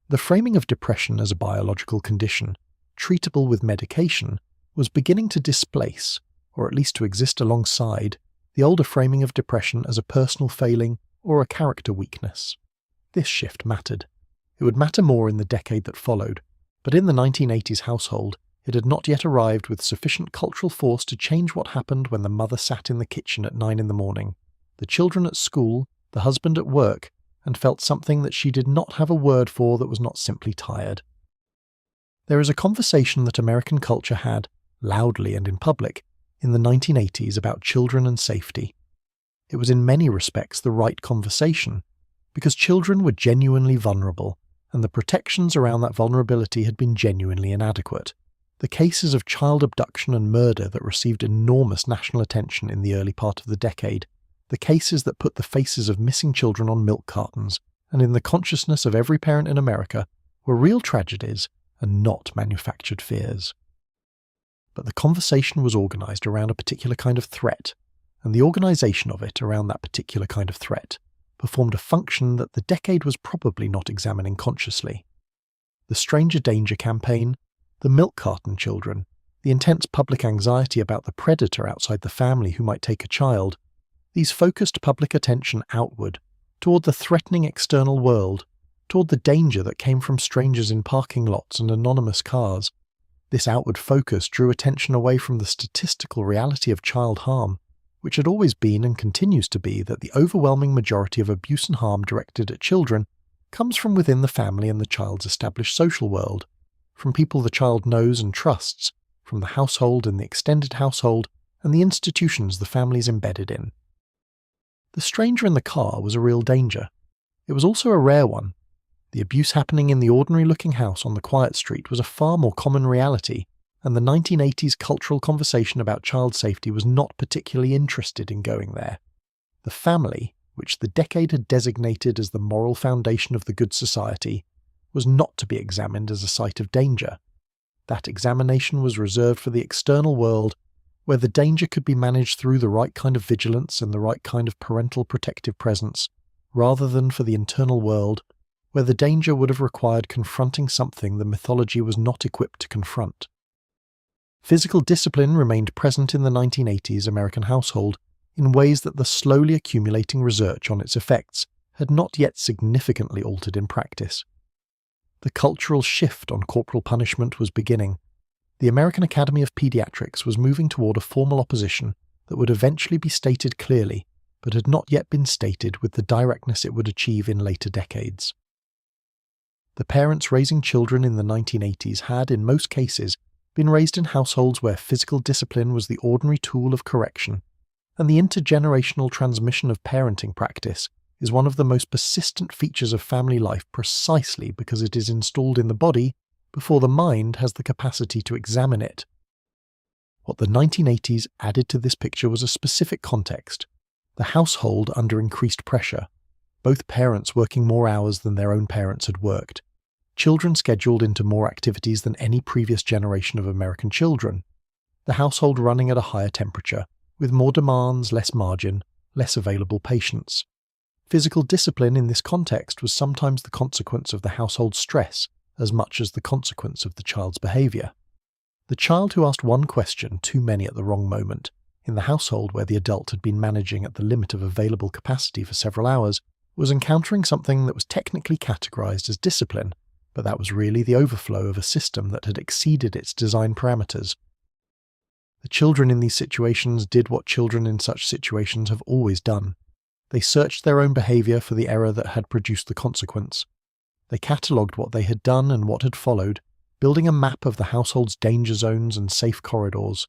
The framing of depression as a biological condition, treatable with medication, was beginning to displace, or at least to exist alongside, the older framing of depression as a personal failing or a character weakness. This shift mattered. It would matter more in the decade that followed, but in the 1980s household, it had not yet arrived with sufficient cultural force to change what happened when the mother sat in the kitchen at 9 a.m, the children at school, the husband at work, and felt something that she did not have a word for that was not simply tired. There is a conversation that American culture had, loudly and in public, in the 1980s about children and safety. It was in many respects the right conversation, because children were genuinely vulnerable, and the protections around that vulnerability had been genuinely inadequate. The cases of child abduction and murder that received enormous national attention in the early part of the decade, the cases that put the faces of missing children on milk cartons, and in the consciousness of every parent in America, were real tragedies and not manufactured fears. But the conversation was organised around a particular kind of threat, and the organisation of it around that particular kind of threat performed a function that the decade was probably not examining consciously. The stranger danger campaign, the milk carton children, the intense public anxiety about the predator outside the family who might take a child, these focused public attention outward, toward the threatening external world, toward the danger that came from strangers in parking lots and anonymous cars. This outward focus drew attention away from the statistical reality of child harm, which had always been and continues to be that the overwhelming majority of abuse and harm directed at children comes from within the family and the child's established social world, from people the child knows and trusts, from the household and the extended household, and the institutions the family is embedded in. The stranger in the car was a real danger. It was also a rare one. The abuse happening in the ordinary-looking house on the quiet street was a far more common reality, and the 1980s cultural conversation about child safety was not particularly interested in going there. The family, which the decade had designated as the moral foundation of the good society, was not to be examined as a site of danger. That examination was reserved for the external world, where the danger could be managed through the right kind of vigilance and the right kind of parental protective presence, rather than for the internal world, where the danger would have required confronting something the mythology was not equipped to confront. Physical discipline remained present in the 1980s American household in ways that the slowly accumulating research on its effects had not yet significantly altered in practice. The cultural shift on corporal punishment was beginning. The American Academy of Pediatrics was moving toward a formal opposition that would eventually be stated clearly, but had not yet been stated with the directness it would achieve in later decades. The parents raising children in the 1980s had, in most cases, been raised in households where physical discipline was the ordinary tool of correction, and the intergenerational transmission of parenting practice is one of the most persistent features of family life precisely because it is installed in the body before the mind has the capacity to examine it. What the 1980s added to this picture was a specific context, the household under increased pressure, both parents working more hours than their own parents had worked, children scheduled into more activities than any previous generation of American children, the household running at a higher temperature, with more demands, less margin, less available patience. Physical discipline in this context was sometimes the consequence of the household stress as much as the consequence of the child's behaviour. The child who asked one question too many at the wrong moment, in the household where the adult had been managing at the limit of available capacity for several hours, was encountering something that was technically categorised as discipline, but that was really the overflow of a system that had exceeded its design parameters. The children in these situations did what children in such situations have always done. They searched their own behaviour for the error that had produced the consequence. They catalogued what they had done and what had followed, building a map of the household's danger zones and safe corridors.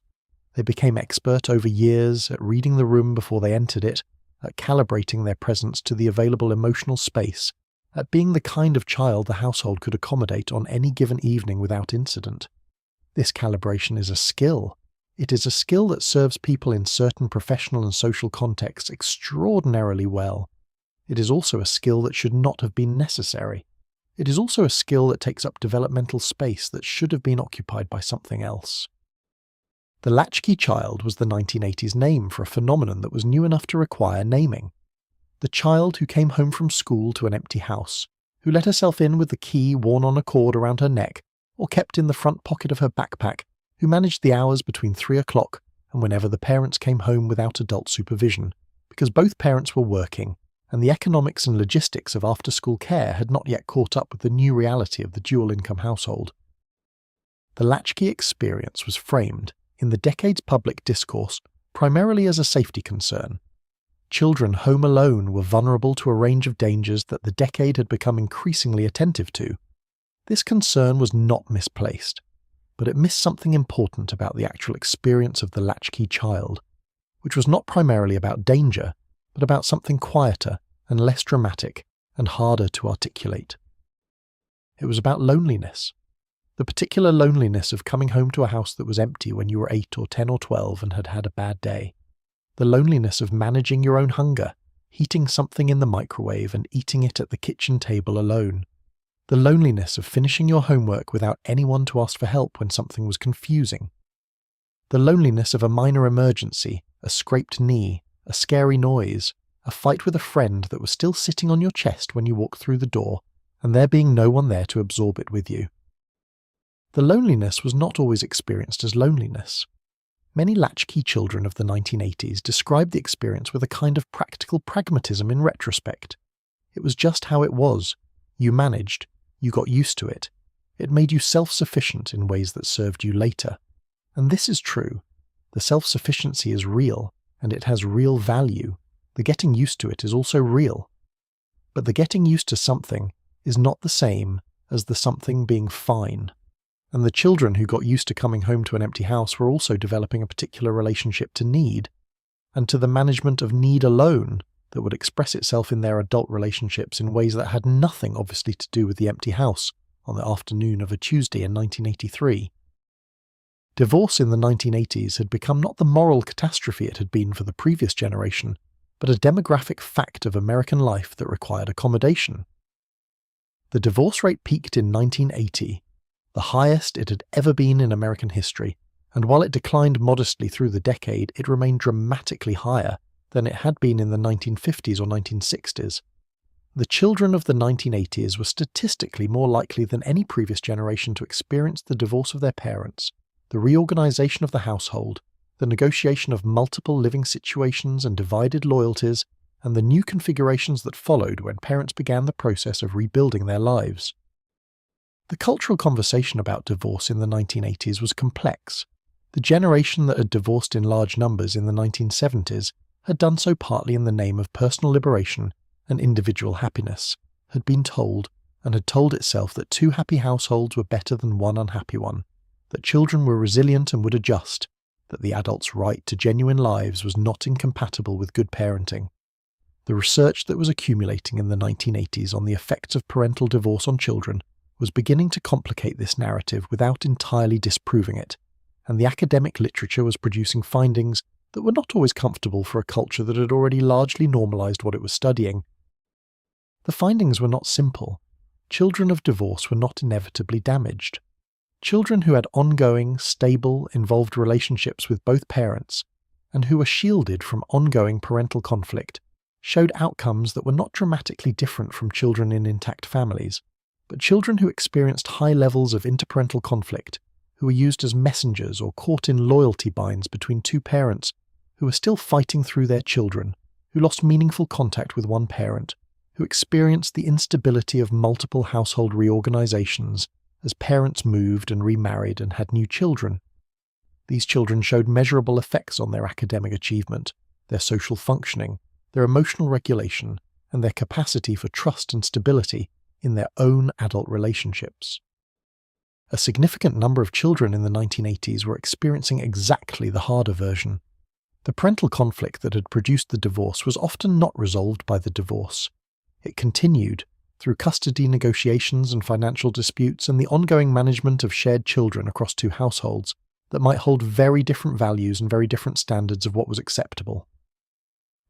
They became expert over years at reading the room before they entered it, at calibrating their presence to the available emotional space, at being the kind of child the household could accommodate on any given evening without incident. This calibration is a skill. It is a skill that serves people in certain professional and social contexts extraordinarily well. It is also a skill that should not have been necessary. It is also a skill that takes up developmental space that should have been occupied by something else. The latchkey child was the 1980s name for a phenomenon that was new enough to require naming. The child who came home from school to an empty house, who let herself in with the key worn on a cord around her neck or kept in the front pocket of her backpack, who managed the hours between 3 o'clock and whenever the parents came home without adult supervision, because both parents were working, and the economics and logistics of after-school care had not yet caught up with the new reality of the dual-income household. The latchkey experience was framed, in the decade's public discourse, primarily as a safety concern. Children home alone were vulnerable to a range of dangers that the decade had become increasingly attentive to. This concern was not misplaced, but it missed something important about the actual experience of the latchkey child, which was not primarily about danger, but about something quieter and less dramatic and harder to articulate. It was about loneliness. The particular loneliness of coming home to a house that was empty when you were 8 or 10 or 12 and had had a bad day. The loneliness of managing your own hunger, heating something in the microwave and eating it at the kitchen table alone. The loneliness of finishing your homework without anyone to ask for help when something was confusing. The loneliness of a minor emergency, a scraped knee, a scary noise, a fight with a friend that was still sitting on your chest when you walked through the door, and there being no one there to absorb it with you. The loneliness was not always experienced as loneliness. Many latchkey children of the 1980s described the experience with a kind of practical pragmatism in retrospect. It was just how it was. You managed. You got used to it. It made you self-sufficient in ways that served you later. And this is true. The self-sufficiency is real, and it has real value. The getting used to it is also real. But the getting used to something is not the same as the something being fine. And the children who got used to coming home to an empty house were also developing a particular relationship to need, and to the management of need alone that would express itself in their adult relationships in ways that had nothing obviously to do with the empty house on the afternoon of a Tuesday in 1983. Divorce in the 1980s had become not the moral catastrophe it had been for the previous generation, but a demographic fact of American life that required accommodation. The divorce rate peaked in 1980, the highest it had ever been in American history, and while it declined modestly through the decade, it remained dramatically higher than it had been in the 1950s or 1960s. The children of the 1980s were statistically more likely than any previous generation to experience the divorce of their parents, the reorganization of the household, the negotiation of multiple living situations and divided loyalties, and the new configurations that followed when parents began the process of rebuilding their lives. The cultural conversation about divorce in the 1980s was complex. The generation that had divorced in large numbers in the 1970s had done so partly in the name of personal liberation and individual happiness, had been told, and had told itself that 2 happy households were better than 1 unhappy one, that children were resilient and would adjust, that the adult's right to genuine lives was not incompatible with good parenting. The research that was accumulating in the 1980s on the effects of parental divorce on children was beginning to complicate this narrative without entirely disproving it, and the academic literature was producing findings that were not always comfortable for a culture that had already largely normalized what it was studying. The findings were not simple. Children of divorce were not inevitably damaged. Children who had ongoing, stable, involved relationships with both parents, and who were shielded from ongoing parental conflict, showed outcomes that were not dramatically different from children in intact families, but children who experienced high levels of interparental conflict, who were used as messengers or caught in loyalty binds between 2 parents, who were still fighting through their children, who lost meaningful contact with one parent, who experienced the instability of multiple household reorganizations as parents moved and remarried and had new children. These children showed measurable effects on their academic achievement, their social functioning, their emotional regulation, and their capacity for trust and stability in their own adult relationships. A significant number of children in the 1980s were experiencing exactly the harder version. The parental conflict that had produced the divorce was often not resolved by the divorce. It continued through custody negotiations and financial disputes and the ongoing management of shared children across 2 households that might hold very different values and very different standards of what was acceptable.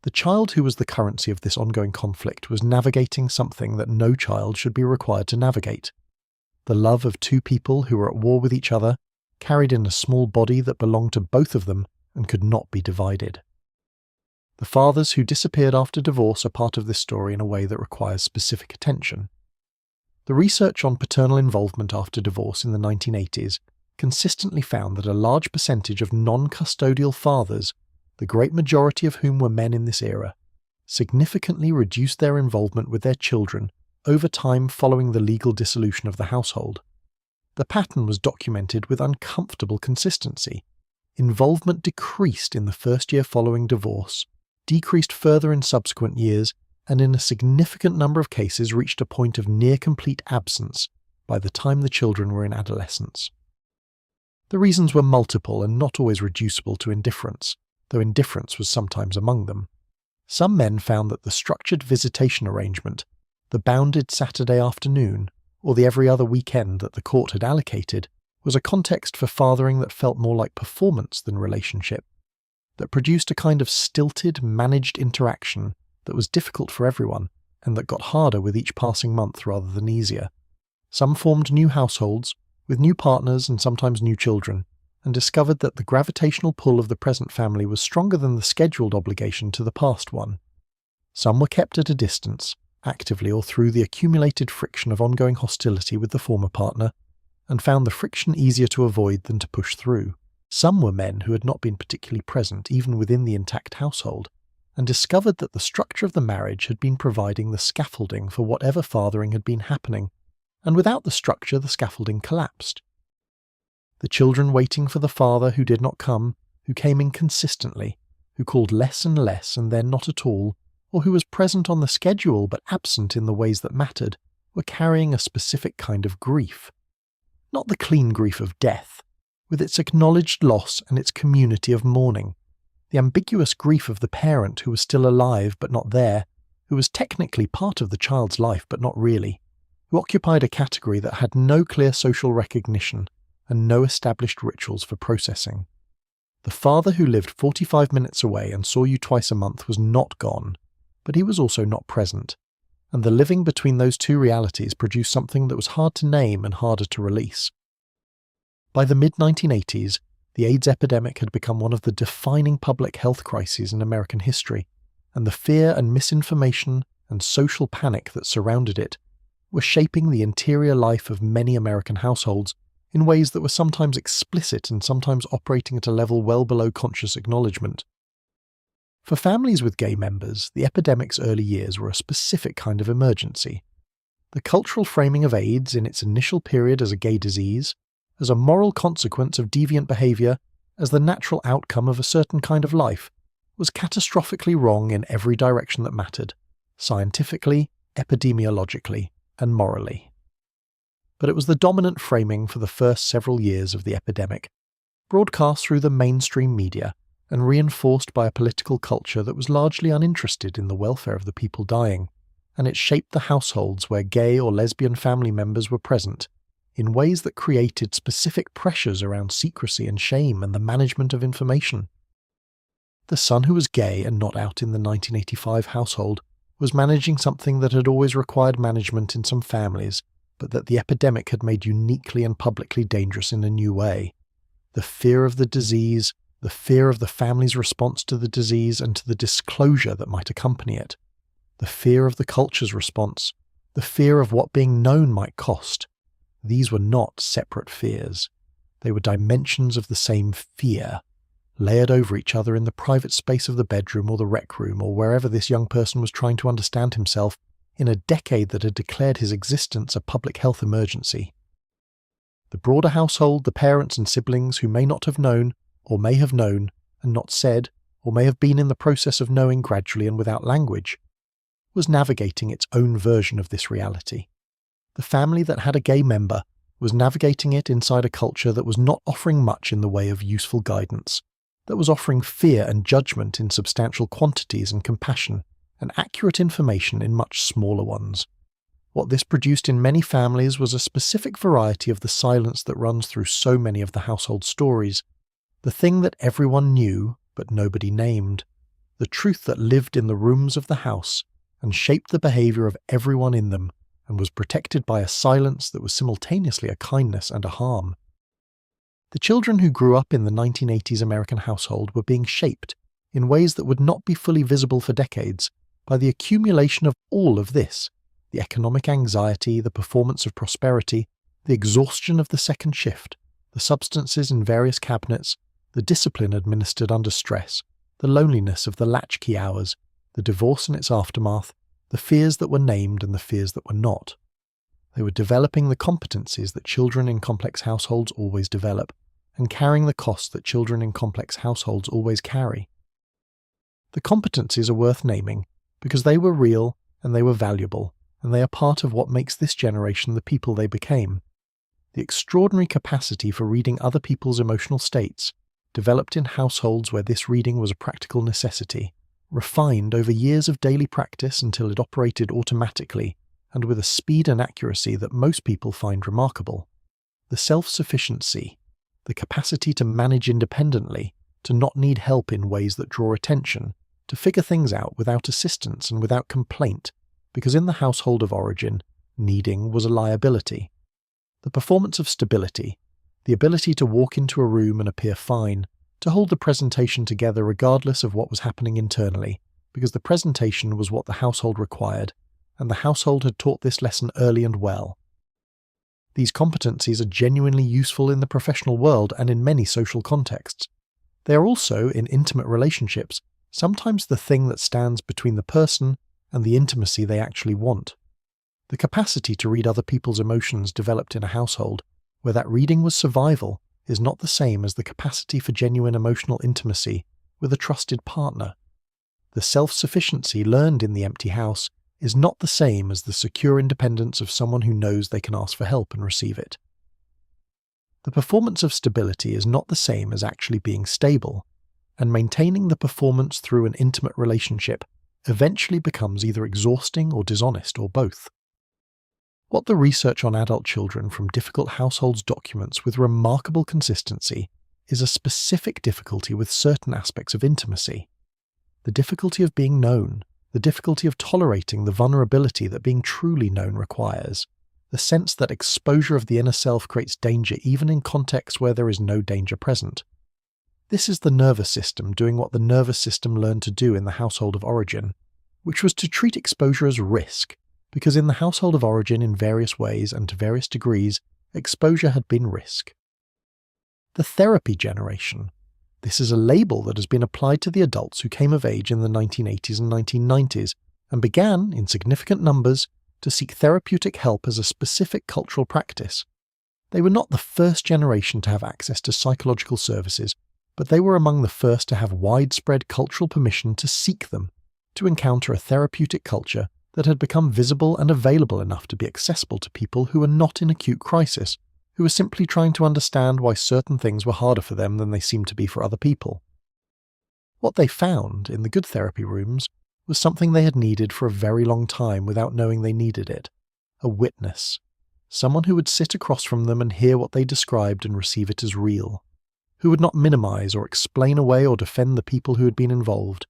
The child who was the currency of this ongoing conflict was navigating something that no child should be required to navigate. The love of 2 people who were at war with each other, carried in a small body that belonged to both of them and could not be divided. The fathers who disappeared after divorce are part of this story in a way that requires specific attention. The research on paternal involvement after divorce in the 1980s consistently found that a large percentage of non-custodial fathers, the great majority of whom were men in this era, significantly reduced their involvement with their children over time following the legal dissolution of the household. The pattern was documented with uncomfortable consistency. Involvement decreased in the first year following divorce, decreased further in subsequent years, and in a significant number of cases reached a point of near-complete absence by the time the children were in adolescence. The reasons were multiple and not always reducible to indifference, though indifference was sometimes among them. Some men found that the structured visitation arrangement, the bounded Saturday afternoon, or the every other weekend that the court had allocated, was a context for fathering that felt more like performance than relationship, that produced a kind of stilted, managed interaction that was difficult for everyone, and that got harder with each passing month rather than easier. Some formed new households, with new partners and sometimes new children, and discovered that the gravitational pull of the present family was stronger than the scheduled obligation to the past one. Some were kept at a distance, actively or through the accumulated friction of ongoing hostility with the former partner, and found the friction easier to avoid than to push through. Some were men who had not been particularly present even within the intact household, and discovered that the structure of the marriage had been providing the scaffolding for whatever fathering had been happening, and without the structure the scaffolding collapsed. The children waiting for the father who did not come, who came inconsistently, who called less and less and then not at all, or who was present on the schedule but absent in the ways that mattered, were carrying a specific kind of grief. Not the clean grief of death, with its acknowledged loss and its community of mourning. The ambiguous grief of the parent who was still alive but not there, who was technically part of the child's life but not really, who occupied a category that had no clear social recognition and no established rituals for processing. The father who lived 45 minutes away and saw you twice a month was not gone, but he was also not present, and the living between those two realities produced something that was hard to name and harder to release. By the mid-1980s, the AIDS epidemic had become one of the defining public health crises in American history, and the fear and misinformation and social panic that surrounded it were shaping the interior life of many American households in ways that were sometimes explicit and sometimes operating at a level well below conscious acknowledgement. For families with gay members, the epidemic's early years were a specific kind of emergency. The cultural framing of AIDS in its initial period as a gay disease, as a moral consequence of deviant behaviour, as the natural outcome of a certain kind of life, was catastrophically wrong in every direction that mattered, scientifically, epidemiologically, and morally. But it was the dominant framing for the first several years of the epidemic, broadcast through the mainstream media and reinforced by a political culture that was largely uninterested in the welfare of the people dying, and it shaped the households where gay or lesbian family members were present, in ways that created specific pressures around secrecy and shame and the management of information. The son who was gay and not out in the 1985 household was managing something that had always required management in some families, but that the epidemic had made uniquely and publicly dangerous in a new way. The fear of the disease, the fear of the family's response to the disease and to the disclosure that might accompany it, the fear of the culture's response, the fear of what being known might cost. These were not separate fears. They were dimensions of the same fear, layered over each other in the private space of the bedroom or the rec room or wherever this young person was trying to understand himself in a decade that had declared his existence a public health emergency. The broader household, the parents and siblings who may not have known, or may have known, and not said, or may have been in the process of knowing gradually and without language, was navigating its own version of this reality. The family that had a gay member was navigating it inside a culture that was not offering much in the way of useful guidance, that was offering fear and judgment in substantial quantities and compassion, and accurate information in much smaller ones. What this produced in many families was a specific variety of the silence that runs through so many of the household stories, the thing that everyone knew but nobody named, the truth that lived in the rooms of the house and shaped the behaviour of everyone in them and was protected by a silence that was simultaneously a kindness and a harm. The children who grew up in the 1980s American household were being shaped in ways that would not be fully visible for decades by the accumulation of all of this: the economic anxiety, the performance of prosperity, the exhaustion of the second shift, the substances in various cabinets, the discipline administered under stress, the loneliness of the latchkey hours, the divorce and its aftermath, the fears that were named and the fears that were not. They were developing the competencies that children in complex households always develop, and carrying the costs that children in complex households always carry. The competencies are worth naming because they were real and they were valuable, and they are part of what makes this generation the people they became. The extraordinary capacity for reading other people's emotional states, developed in households where this reading was a practical necessity, refined over years of daily practice until it operated automatically and with a speed and accuracy that most people find remarkable. The self-sufficiency, the capacity to manage independently, to not need help in ways that draw attention, to figure things out without assistance and without complaint, because in the household of origin, needing was a liability. The performance of stability, the ability to walk into a room and appear fine, to hold the presentation together regardless of what was happening internally, because the presentation was what the household required, and the household had taught this lesson early and well. These competencies are genuinely useful in the professional world and in many social contexts. They are also, in intimate relationships, sometimes the thing that stands between the person and the intimacy they actually want. The capacity to read other people's emotions developed in a household where that reading was survival is not the same as the capacity for genuine emotional intimacy with a trusted partner. The self-sufficiency learned in the empty house is not the same as the secure independence of someone who knows they can ask for help and receive it. The performance of stability is not the same as actually being stable, and maintaining the performance through an intimate relationship eventually becomes either exhausting or dishonest or both. What the research on adult children from difficult households documents with remarkable consistency is a specific difficulty with certain aspects of intimacy. The difficulty of being known, the difficulty of tolerating the vulnerability that being truly known requires, the sense that exposure of the inner self creates danger even in contexts where there is no danger present. This is the nervous system doing what the nervous system learned to do in the household of origin, which was to treat exposure as risk, because in the household of origin in various ways and to various degrees, exposure had been risk. The therapy generation. This is a label that has been applied to the adults who came of age in the 1980s and 1990s and began, in significant numbers, to seek therapeutic help as a specific cultural practice. They were not the first generation to have access to psychological services, but they were among the first to have widespread cultural permission to seek them, to encounter a therapeutic culture that had become visible and available enough to be accessible to people who were not in acute crisis, who were simply trying to understand why certain things were harder for them than they seemed to be for other people. What they found in the good therapy rooms was something they had needed for a very long time without knowing they needed it: a witness, someone who would sit across from them and hear what they described and receive it as real, who would not minimize or explain away or defend the people who had been involved,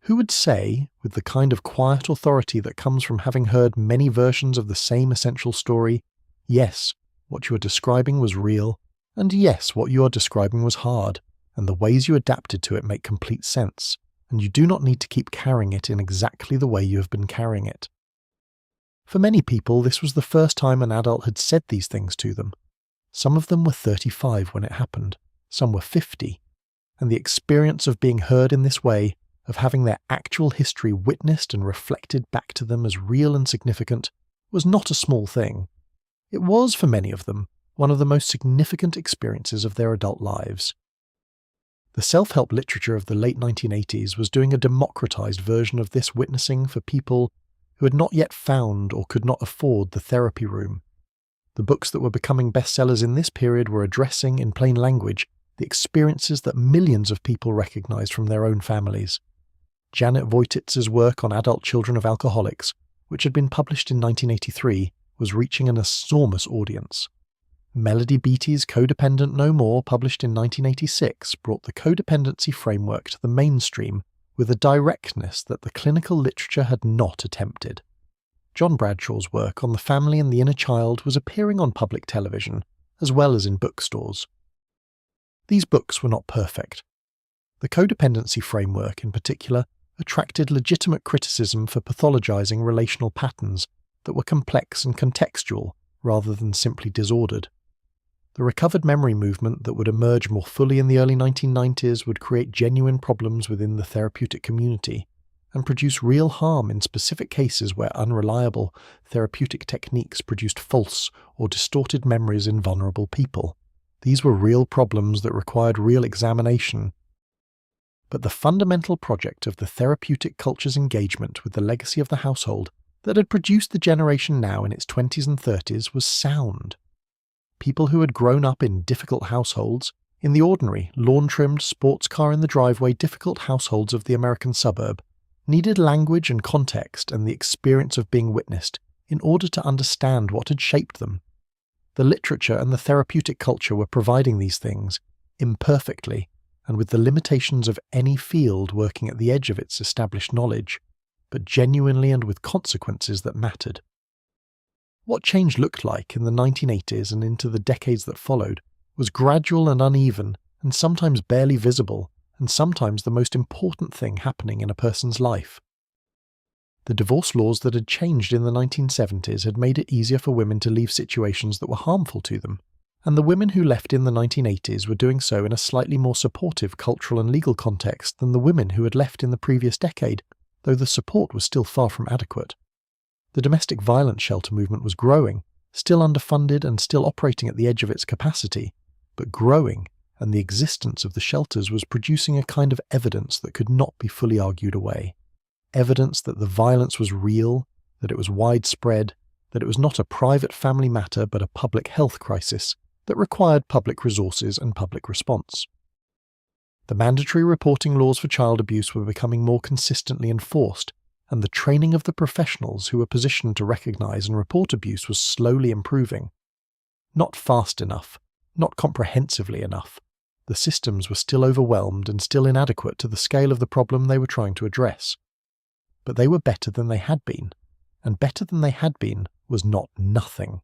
who would say, with the kind of quiet authority that comes from having heard many versions of the same essential story, yes, what you are describing was real, and yes, what you are describing was hard, and the ways you adapted to it make complete sense, and you do not need to keep carrying it in exactly the way you have been carrying it. For many people, this was the first time an adult had said these things to them. Some of them were 35 when it happened, some were 50, and the experience of being heard in this way, of having their actual history witnessed and reflected back to them as real and significant, was not a small thing. It was, for many of them, one of the most significant experiences of their adult lives. The self-help literature of the late 1980s was doing a democratized version of this witnessing for people who had not yet found or could not afford the therapy room. The books that were becoming bestsellers in this period were addressing, in plain language, the experiences that millions of people recognized from their own families. Janet Voititz's work on adult children of alcoholics, which had been published in 1983, was reaching an enormous audience. Melody Beattie's Codependent No More, published in 1986, brought the codependency framework to the mainstream with a directness that the clinical literature had not attempted. John Bradshaw's work on the family and the inner child was appearing on public television, as well as in bookstores. These books were not perfect. The codependency framework, in particular, attracted legitimate criticism for pathologizing relational patterns that were complex and contextual rather than simply disordered. The recovered memory movement that would emerge more fully in the early 1990s would create genuine problems within the therapeutic community and produce real harm in specific cases where unreliable therapeutic techniques produced false or distorted memories in vulnerable people. These were real problems that required real examination. But the fundamental project of the therapeutic culture's engagement with the legacy of the household that had produced the generation now in its 20s and 30s was sound. People who had grown up in difficult households, in the ordinary, lawn-trimmed, sports car in the driveway difficult households of the American suburb, needed language and context and the experience of being witnessed in order to understand what had shaped them. The literature and the therapeutic culture were providing these things, imperfectly, and with the limitations of any field working at the edge of its established knowledge, but genuinely and with consequences that mattered. What change looked like in the 1980s and into the decades that followed was gradual and uneven, and sometimes barely visible, and sometimes the most important thing happening in a person's life. The divorce laws that had changed in the 1970s had made it easier for women to leave situations that were harmful to them, and the women who left in the 1980s were doing so in a slightly more supportive cultural and legal context than the women who had left in the previous decade, though the support was still far from adequate. The domestic violence shelter movement was growing, still underfunded and still operating at the edge of its capacity, but growing, and the existence of the shelters was producing a kind of evidence that could not be fully argued away. Evidence that the violence was real, that it was widespread, that it was not a private family matter but a public health crisis that required public resources and public response. The mandatory reporting laws for child abuse were becoming more consistently enforced, and the training of the professionals who were positioned to recognize and report abuse was slowly improving. Not fast enough, not comprehensively enough. The systems were still overwhelmed and still inadequate to the scale of the problem they were trying to address. But they were better than they had been, and better than they had been was not nothing.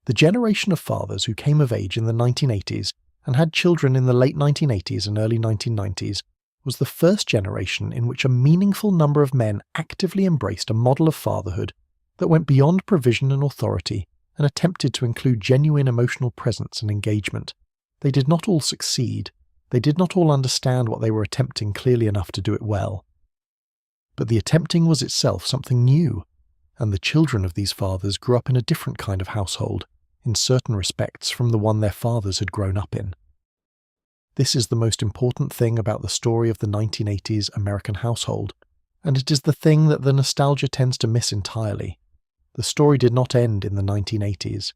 The generation of fathers who came of age in the 1980s and had children in the late 1980s and early 1990s was the first generation in which a meaningful number of men actively embraced a model of fatherhood that went beyond provision and authority and attempted to include genuine emotional presence and engagement. They did not all succeed. They did not all understand what they were attempting clearly enough to do it well. But the attempting was itself something new, and the children of these fathers grew up in a different kind of household, in certain respects from the one their fathers had grown up in. This is the most important thing about the story of the 1980s American household, and it is the thing that the nostalgia tends to miss entirely. The story did not end in the 1980s.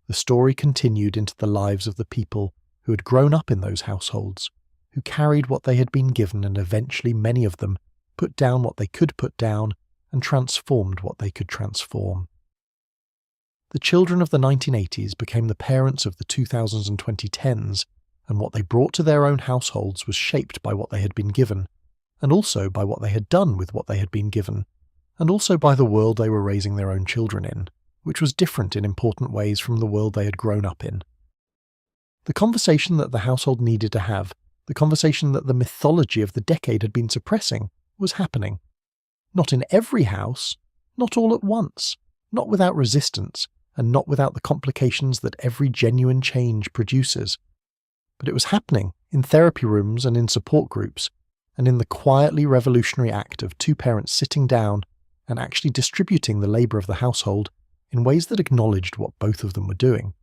The story continued into the lives of the people who had grown up in those households, who carried what they had been given and eventually many of them put down what they could put down and transformed what they could transform. The children of the 1980s became the parents of the 2000s and 2010s, and what they brought to their own households was shaped by what they had been given, and also by what they had done with what they had been given, and also by the world they were raising their own children in, which was different in important ways from the world they had grown up in. The conversation that the household needed to have, the conversation that the mythology of the decade had been suppressing, was happening. Not in every house, not all at once, not without resistance, and not without the complications that every genuine change produces. But it was happening in therapy rooms and in support groups, and in the quietly revolutionary act of two parents sitting down and actually distributing the labour of the household in ways that acknowledged what both of them were doing.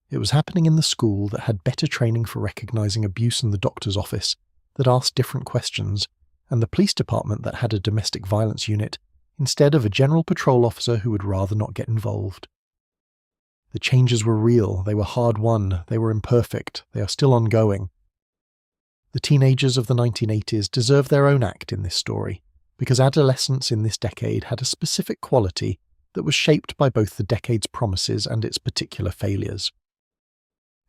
It was happening in the school that had better training for recognising abuse in the doctor's office, that asked different questions, and the police department that had a domestic violence unit instead of a general patrol officer who would rather not get involved. The changes were real, they were hard-won, they were imperfect, they are still ongoing. The teenagers of the 1980s deserve their own act in this story, because adolescence in this decade had a specific quality that was shaped by both the decade's promises and its particular failures.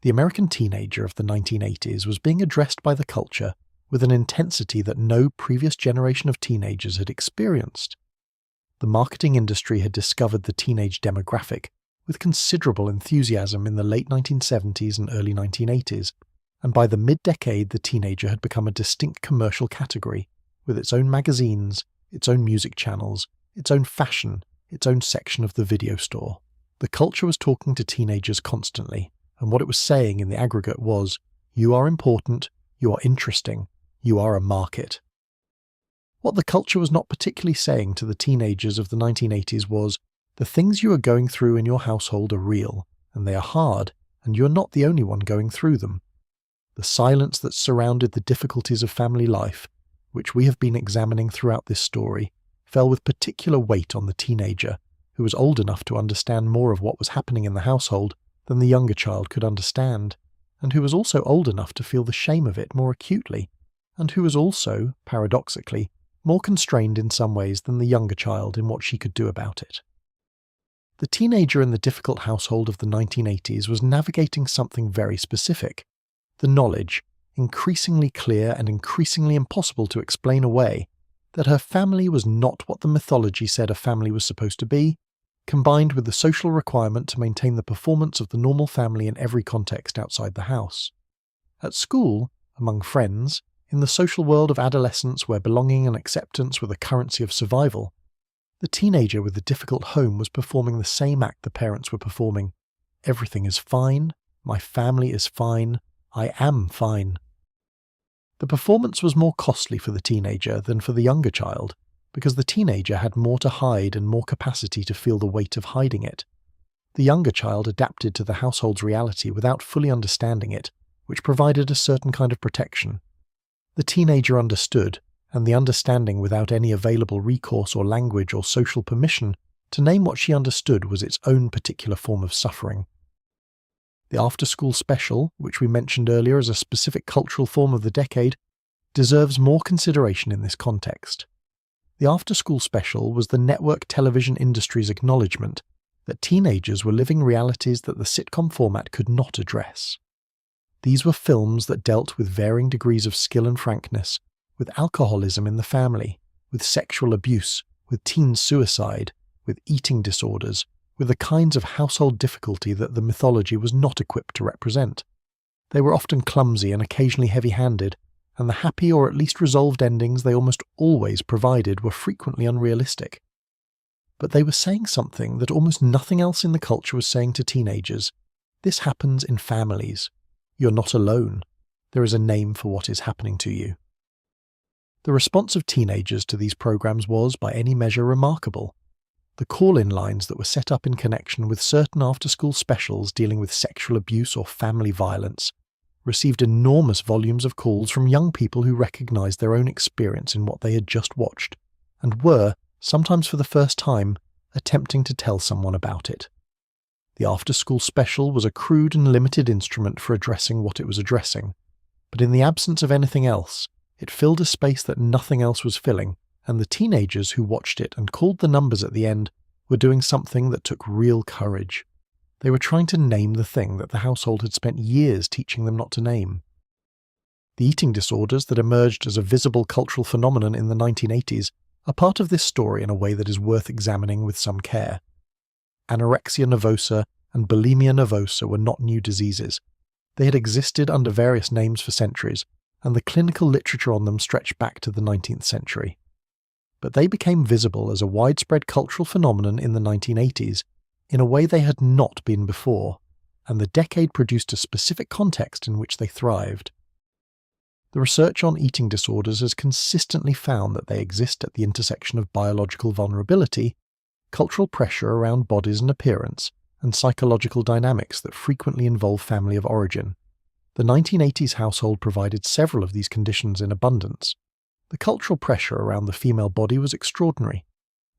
The American teenager of the 1980s was being addressed by the culture with an intensity that no previous generation of teenagers had experienced. The marketing industry had discovered the teenage demographic with considerable enthusiasm in the late 1970s and early 1980s, and by the mid-decade the teenager had become a distinct commercial category, with its own magazines, its own music channels, its own fashion, its own section of the video store. The culture was talking to teenagers constantly, and what it was saying in the aggregate was, you are important, you are interesting, you are a market. What the culture was not particularly saying to the teenagers of the 1980s was, the things you are going through in your household are real, and they are hard, and you are not the only one going through them. The silence that surrounded the difficulties of family life, which we have been examining throughout this story, fell with particular weight on the teenager, who was old enough to understand more of what was happening in the household than the younger child could understand, and who was also old enough to feel the shame of it more acutely, and who was also, paradoxically, more constrained in some ways than the younger child in what she could do about it. The teenager in the difficult household of the 1980s was navigating something very specific, the knowledge, increasingly clear and increasingly impossible to explain away, that her family was not what the mythology said a family was supposed to be, combined with the social requirement to maintain the performance of the normal family in every context outside the house. At school, among friends, in the social world of adolescence where belonging and acceptance were the currency of survival, the teenager with the difficult home was performing the same act the parents were performing. Everything is fine, my family is fine, I am fine. The performance was more costly for the teenager than for the younger child, because the teenager had more to hide and more capacity to feel the weight of hiding it. The younger child adapted to the household's reality without fully understanding it, which provided a certain kind of protection. The teenager understood, and the understanding without any available recourse or language or social permission to name what she understood was its own particular form of suffering. The Afterschool special, which we mentioned earlier as a specific cultural form of the decade, deserves more consideration in this context. The Afterschool special was the network television industry's acknowledgement that teenagers were living realities that the sitcom format could not address. These were films that dealt with varying degrees of skill and frankness, with alcoholism in the family, with sexual abuse, with teen suicide, with eating disorders, with the kinds of household difficulty that the mythology was not equipped to represent. They were often clumsy and occasionally heavy-handed, and the happy or at least resolved endings they almost always provided were frequently unrealistic. But they were saying something that almost nothing else in the culture was saying to teenagers. This happens in families. You're not alone. There is a name for what is happening to you. The response of teenagers to these programs was, by any measure, remarkable. The call-in lines that were set up in connection with certain after-school specials dealing with sexual abuse or family violence received enormous volumes of calls from young people who recognized their own experience in what they had just watched, and were, sometimes for the first time, attempting to tell someone about it. The after-school special was a crude and limited instrument for addressing what it was addressing, but in the absence of anything else, it filled a space that nothing else was filling, and the teenagers who watched it and called the numbers at the end were doing something that took real courage. They were trying to name the thing that the household had spent years teaching them not to name. The eating disorders that emerged as a visible cultural phenomenon in the 1980s are part of this story in a way that is worth examining with some care. Anorexia nervosa and bulimia nervosa were not new diseases. They had existed under various names for centuries, and the clinical literature on them stretched back to the 19th century. But they became visible as a widespread cultural phenomenon in the 1980s, in a way they had not been before, and the decade produced a specific context in which they thrived. The research on eating disorders has consistently found that they exist at the intersection of biological vulnerability, cultural pressure around bodies and appearance, and psychological dynamics that frequently involve family of origin. The 1980s household provided several of these conditions in abundance. The cultural pressure around the female body was extraordinary.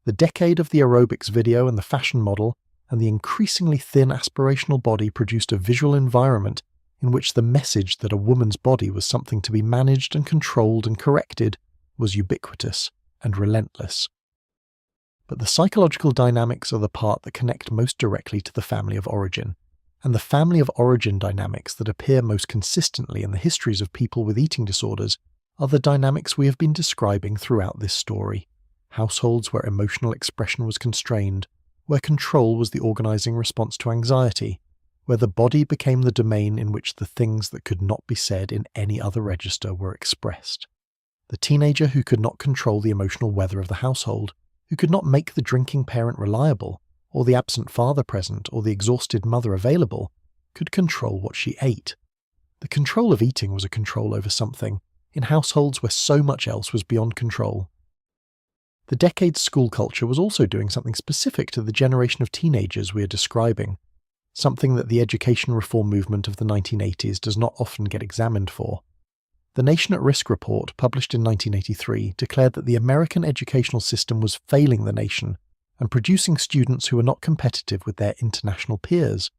The decade of the aerobics video and the fashion model and the increasingly thin aspirational body produced a visual environment in which the message that a woman's body was something to be managed and controlled and corrected was ubiquitous and relentless. But the psychological dynamics are the part that connect most directly to the family of origin, and the family of origin dynamics that appear most consistently in the histories of people with eating disorders are the dynamics we have been describing throughout this story. Households where emotional expression was constrained, where control was the organizing response to anxiety, where the body became the domain in which the things that could not be said in any other register were expressed. The teenager who could not control the emotional weather of the household, who could not make the drinking parent reliable, or the absent father present, or the exhausted mother available, could control what she ate. The control of eating was a control over something, in households where so much else was beyond control. The decade's school culture was also doing something specific to the generation of teenagers we are describing, something that the education reform movement of the 1980s does not often get examined for. The Nation at Risk report, published in 1983, declared that the American educational system was failing the nation and producing students who were not competitive with their international peers.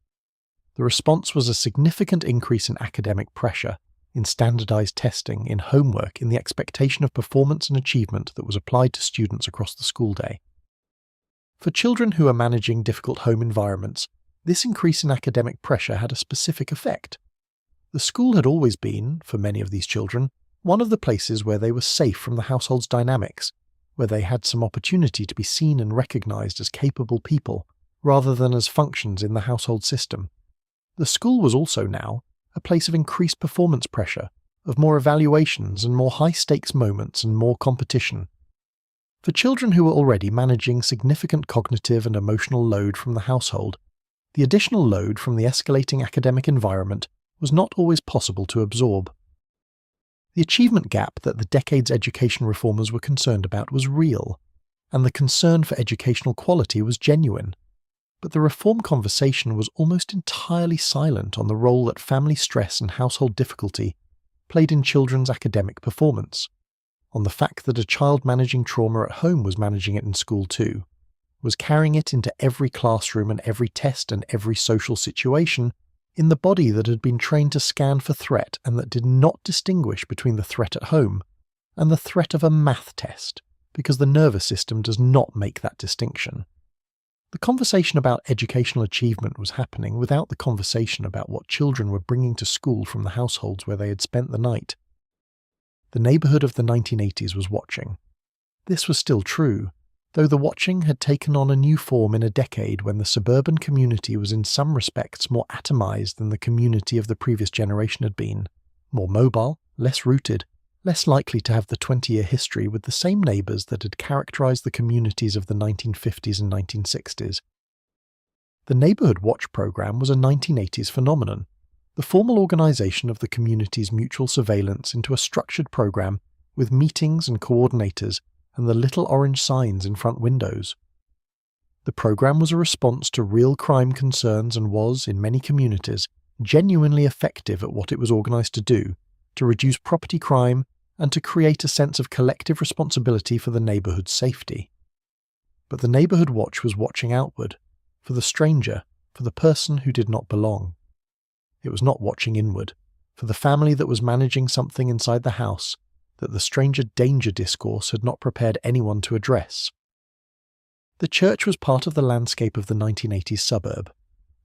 The response was a significant increase in academic pressure, in standardized testing, in homework, in the expectation of performance and achievement that was applied to students across the school day. For children who are managing difficult home environments, this increase in academic pressure had a specific effect. The school had always been, for many of these children, one of the places where they were safe from the household's dynamics, where they had some opportunity to be seen and recognized as capable people, rather than as functions in the household system. The school was also now a place of increased performance pressure, of more evaluations and more high-stakes moments and more competition. For children who were already managing significant cognitive and emotional load from the household, the additional load from the escalating academic environment was not always possible to absorb. The achievement gap that the decade's education reformers were concerned about was real. and the concern for educational quality was genuine. But the reform conversation was almost entirely silent on the role that family stress and household difficulty played in children's academic performance, on the fact that a child managing trauma at home was managing it in school too, was carrying it into every classroom and every test and every social situation in the body that had been trained to scan for threat and that did not distinguish between the threat at home and the threat of a math test, because the nervous system does not make that distinction. The conversation about educational achievement was happening without the conversation about what children were bringing to school from the households where they had spent the night. The neighbourhood of the 1980s was watching. This was still true, though the watching had taken on a new form in a decade when the suburban community was in some respects more atomised than the community of the previous generation had been, more mobile, less rooted, less likely to have the 20-year history with the same neighbours that had characterised the communities of the 1950s and 1960s. The Neighbourhood Watch programme was a 1980s phenomenon, the formal organisation of the community's mutual surveillance into a structured programme with meetings and coordinators and the little orange signs in front windows. The programme was a response to real crime concerns and was, in many communities, genuinely effective at what it was organised to do, to reduce property crime and to create a sense of collective responsibility for the neighbourhood's safety. But the Neighbourhood Watch was watching outward, for the stranger, for the person who did not belong. It was not watching inward, for the family that was managing something inside the house that the stranger danger discourse had not prepared anyone to address. The church was part of the landscape of the 1980s suburb,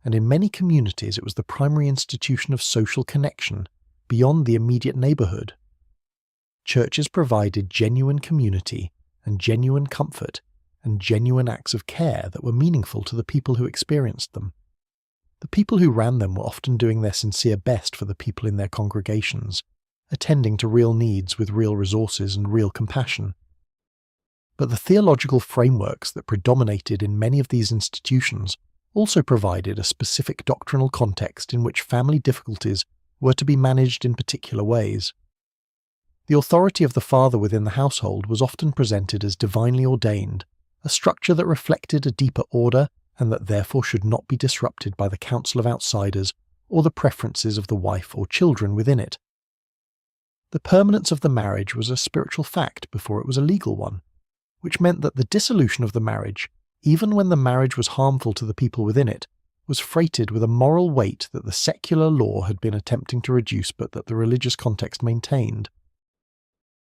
and in many communities it was the primary institution of social connection, beyond the immediate neighbourhood. Churches provided genuine community and genuine comfort and genuine acts of care that were meaningful to the people who experienced them. The people who ran them were often doing their sincere best for the people in their congregations, attending to real needs with real resources and real compassion. But the theological frameworks that predominated in many of these institutions also provided a specific doctrinal context in which family difficulties were to be managed in particular ways. The authority of the father within the household was often presented as divinely ordained, a structure that reflected a deeper order and that therefore should not be disrupted by the counsel of outsiders or the preferences of the wife or children within it. The permanence of the marriage was a spiritual fact before it was a legal one, which meant that the dissolution of the marriage, even when the marriage was harmful to the people within it, was freighted with a moral weight that the secular law had been attempting to reduce but that the religious context maintained.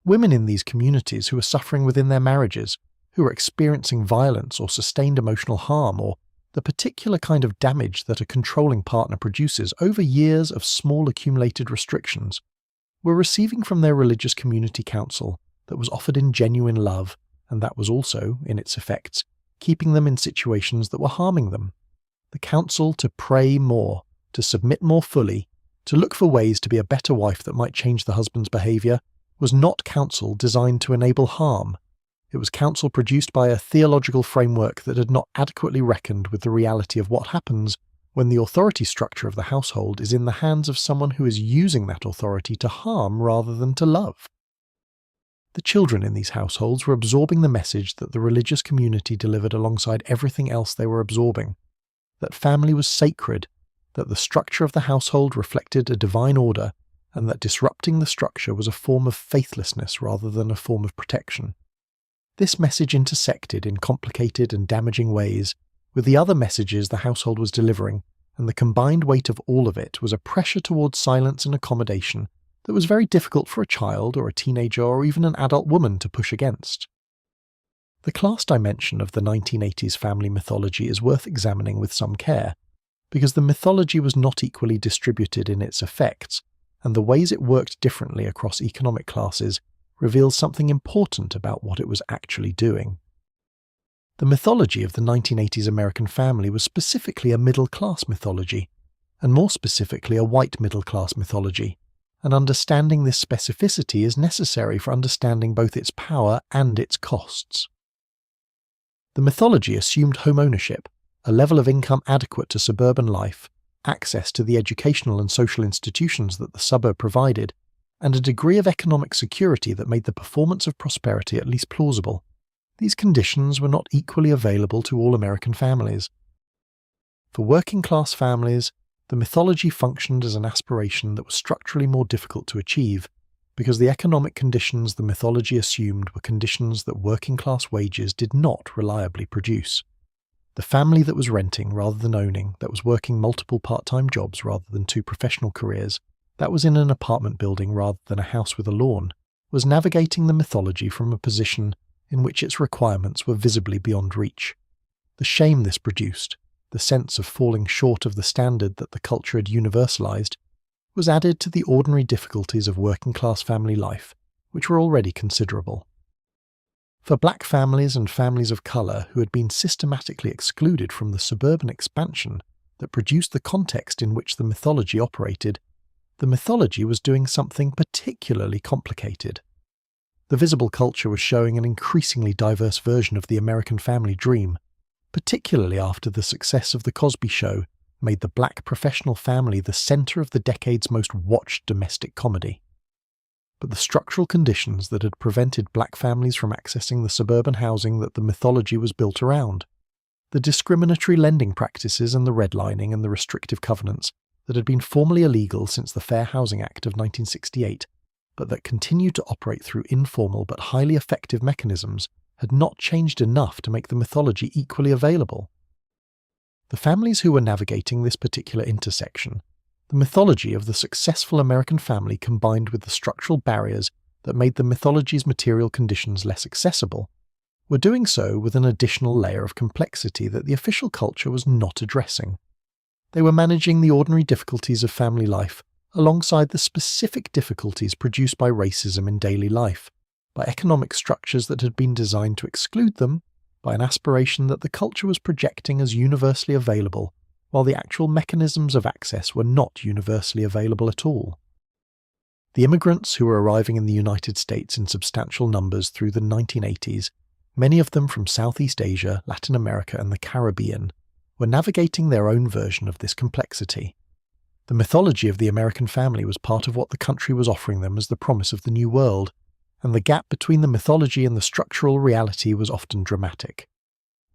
Women in these communities who were suffering within their marriages, who were experiencing violence or sustained emotional harm or the particular kind of damage that a controlling partner produces over years of small accumulated restrictions, were receiving from their religious community counsel that was offered in genuine love and that was also, in its effects, keeping them in situations that were harming them. The counsel to pray more, to submit more fully, to look for ways to be a better wife that might change the husband's behaviour, was not counsel designed to enable harm. It was counsel produced by a theological framework that had not adequately reckoned with the reality of what happens when the authority structure of the household is in the hands of someone who is using that authority to harm rather than to love. The children in these households were absorbing the message that the religious community delivered alongside everything else they were absorbing, that family was sacred, that the structure of the household reflected a divine order, and that disrupting the structure was a form of faithlessness rather than a form of protection. This message intersected in complicated and damaging ways with the other messages the household was delivering, and the combined weight of all of it was a pressure towards silence and accommodation that was very difficult for a child or a teenager or even an adult woman to push against. The class dimension of the 1980s family mythology is worth examining with some care, because the mythology was not equally distributed in its effects, and the ways it worked differently across economic classes reveals something important about what it was actually doing. The mythology of the 1980s American family was specifically a middle-class mythology, and more specifically a white middle-class mythology, and understanding this specificity is necessary for understanding both its power and its costs. The mythology assumed home ownership, a level of income adequate to suburban life, access to the educational and social institutions that the suburb provided, and a degree of economic security that made the performance of prosperity at least plausible. these conditions were not equally available to all American families. For working-class families, the mythology functioned as an aspiration that was structurally more difficult to achieve, because the economic conditions the mythology assumed were conditions that working-class wages did not reliably produce. The family that was renting rather than owning, that was working multiple part-time jobs rather than 2 professional careers, that was in an apartment building rather than a house with a lawn, was navigating the mythology from a position in which its requirements were visibly beyond reach. The shame this produced, the sense of falling short of the standard that the culture had universalized, was added to the ordinary difficulties of working-class family life, which were already considerable. For black families and families of colour who had been systematically excluded from the suburban expansion that produced the context in which the mythology operated, the mythology was doing something particularly complicated. The visible culture was showing an increasingly diverse version of the American family dream, particularly after the success of The Cosby Show made the black professional family the centre of the decade's most watched domestic comedy. But the structural conditions that had prevented black families from accessing the suburban housing that the mythology was built around, the discriminatory lending practices and the redlining and the restrictive covenants that had been formally illegal since the Fair Housing Act of 1968, but that continued to operate through informal but highly effective mechanisms, had not changed enough to make the mythology equally available. The families who were navigating this particular intersection, the mythology of the successful American family combined with the structural barriers that made the mythology's material conditions less accessible, were doing so with an additional layer of complexity that the official culture was not addressing. They were managing the ordinary difficulties of family life alongside the specific difficulties produced by racism in daily life, by economic structures that had been designed to exclude them, by an aspiration that the culture was projecting as universally available, while the actual mechanisms of access were not universally available at all. The immigrants who were arriving in the United States in substantial numbers through the 1980s, many of them from Southeast Asia, Latin America and the Caribbean, were navigating their own version of this complexity. The mythology of the American family was part of what the country was offering them as the promise of the New World, and the gap between the mythology and the structural reality was often dramatic.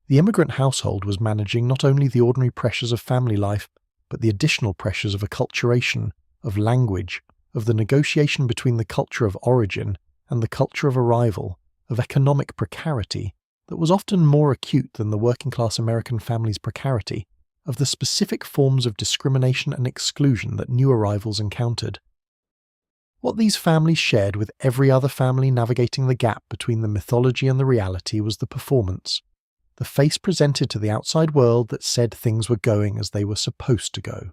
The immigrant household was managing not only the ordinary pressures of family life, but the additional pressures of acculturation, of language, of the negotiation between the culture of origin and the culture of arrival, of economic precarity, that was often more acute than the working-class American family's precarity, of the specific forms of discrimination and exclusion that new arrivals encountered. What these families shared with every other family navigating the gap between the mythology and the reality was the performance, the face presented to the outside world that said things were going as they were supposed to go,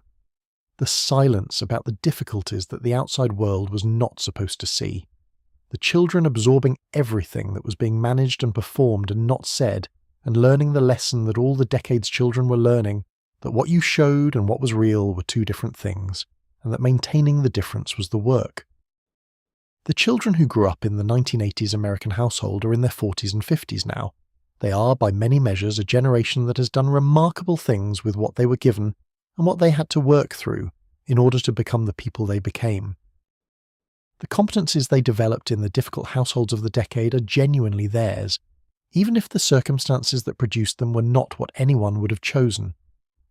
the silence about the difficulties that the outside world was not supposed to see, the children absorbing everything that was being managed and performed and not said, and learning the lesson that all the decades children were learning, that what you showed and what was real were 2 different things, and that maintaining the difference was the work. The children who grew up in the 1980s American household are in their 40s and 50s now. They are, by many measures, a generation that has done remarkable things with what they were given and what they had to work through in order to become the people they became. The competencies they developed in the difficult households of the decade are genuinely theirs, even if the circumstances that produced them were not what anyone would have chosen.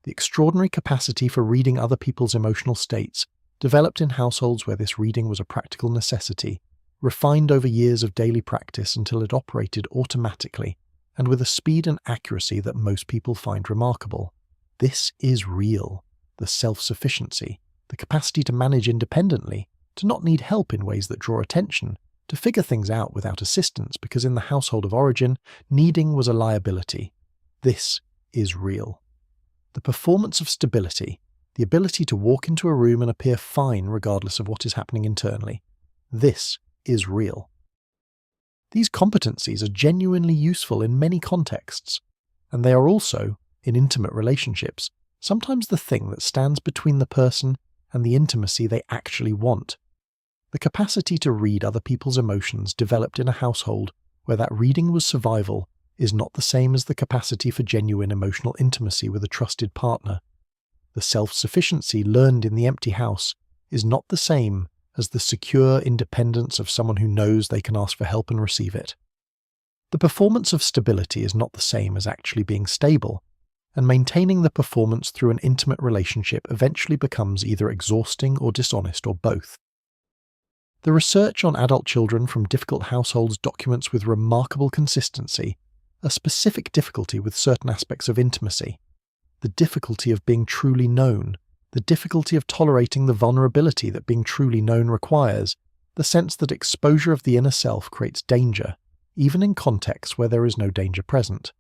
The extraordinary capacity for reading other people's emotional states, developed in households where this reading was a practical necessity, refined over years of daily practice until it operated automatically and with a speed and accuracy that most people find remarkable. This is real. The self-sufficiency, the capacity to manage independently, to not need help in ways that draw attention, to figure things out without assistance because in the household of origin, needing was a liability. This is real. The performance of stability, the ability to walk into a room and appear fine regardless of what is happening internally. This is real. These competencies are genuinely useful in many contexts, and they are also, in intimate relationships, sometimes the thing that stands between the person and the intimacy they actually want. The capacity to read other people's emotions developed in a household where that reading was survival is not the same as the capacity for genuine emotional intimacy with a trusted partner. The self-sufficiency learned in the empty house is not the same as the secure independence of someone who knows they can ask for help and receive it. The performance of stability is not the same as actually being stable, and maintaining the performance through an intimate relationship eventually becomes either exhausting or dishonest or both. The research on adult children from difficult households documents with remarkable consistency a specific difficulty with certain aspects of intimacy, the difficulty of being truly known, the difficulty of tolerating the vulnerability that being truly known requires, the sense that exposure of the inner self creates danger, even in contexts where there is no danger present.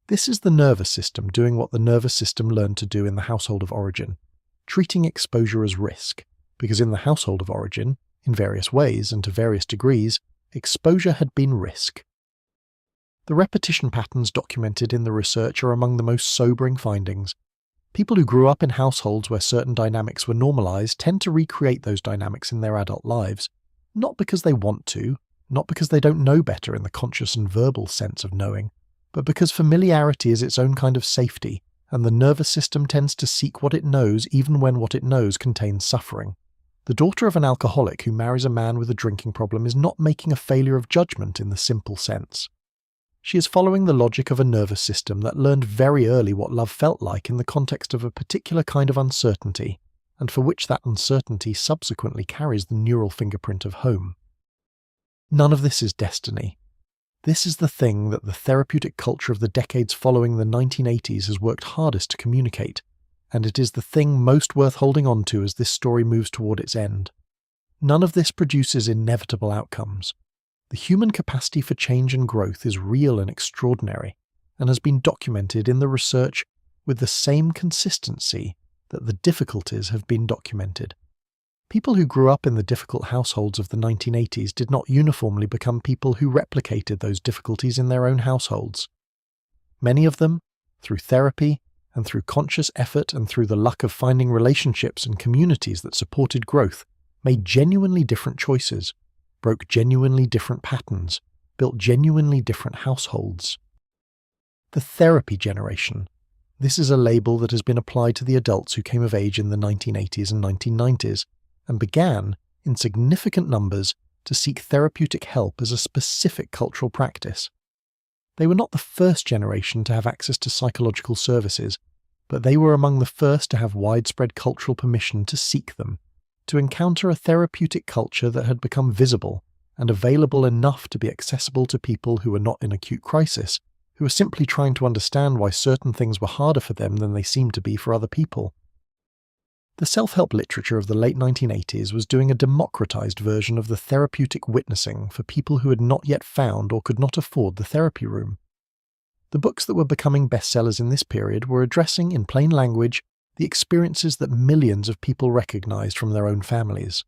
This is the nervous system doing what the nervous system learned to do in the household of origin, treating exposure as risk, because in the household of origin, in various ways and to various degrees, exposure had been risk. The repetition patterns documented in the research are among the most sobering findings. People who grew up in households where certain dynamics were normalized tend to recreate those dynamics in their adult lives, not because they want to, not because they don't know better in the conscious and verbal sense of knowing, but because familiarity is its own kind of safety, and the nervous system tends to seek what it knows even when what it knows contains suffering. The daughter of an alcoholic who marries a man with a drinking problem is not making a failure of judgment in the simple sense. She is following the logic of a nervous system that learned very early what love felt like in the context of a particular kind of uncertainty, and for which that uncertainty subsequently carries the neural fingerprint of home. None of this is destiny. This is the thing that the therapeutic culture of the decades following the 1980s has worked hardest to communicate, and it is the thing most worth holding on to as this story moves toward its end. None of this produces inevitable outcomes. The human capacity for change and growth is real and extraordinary, and has been documented in the research with the same consistency that the difficulties have been documented. People who grew up in the difficult households of the 1980s did not uniformly become people who replicated those difficulties in their own households. Many of them, through therapy and through conscious effort and through the luck of finding relationships and communities that supported growth, made genuinely different choices, broke genuinely different patterns, built genuinely different households. The therapy generation. This is a label that has been applied to the adults who came of age in the 1980s and 1990s, and began, in significant numbers, to seek therapeutic help as a specific cultural practice. They were not the first generation to have access to psychological services, but they were among the first to have widespread cultural permission to seek them, to encounter a therapeutic culture that had become visible and available enough to be accessible to people who were not in acute crisis, who were simply trying to understand why certain things were harder for them than they seemed to be for other people. The self-help literature of the late 1980s was doing a democratized version of the therapeutic witnessing for people who had not yet found or could not afford the therapy room. The books that were becoming bestsellers in this period were addressing, in plain language, the experiences that millions of people recognized from their own families.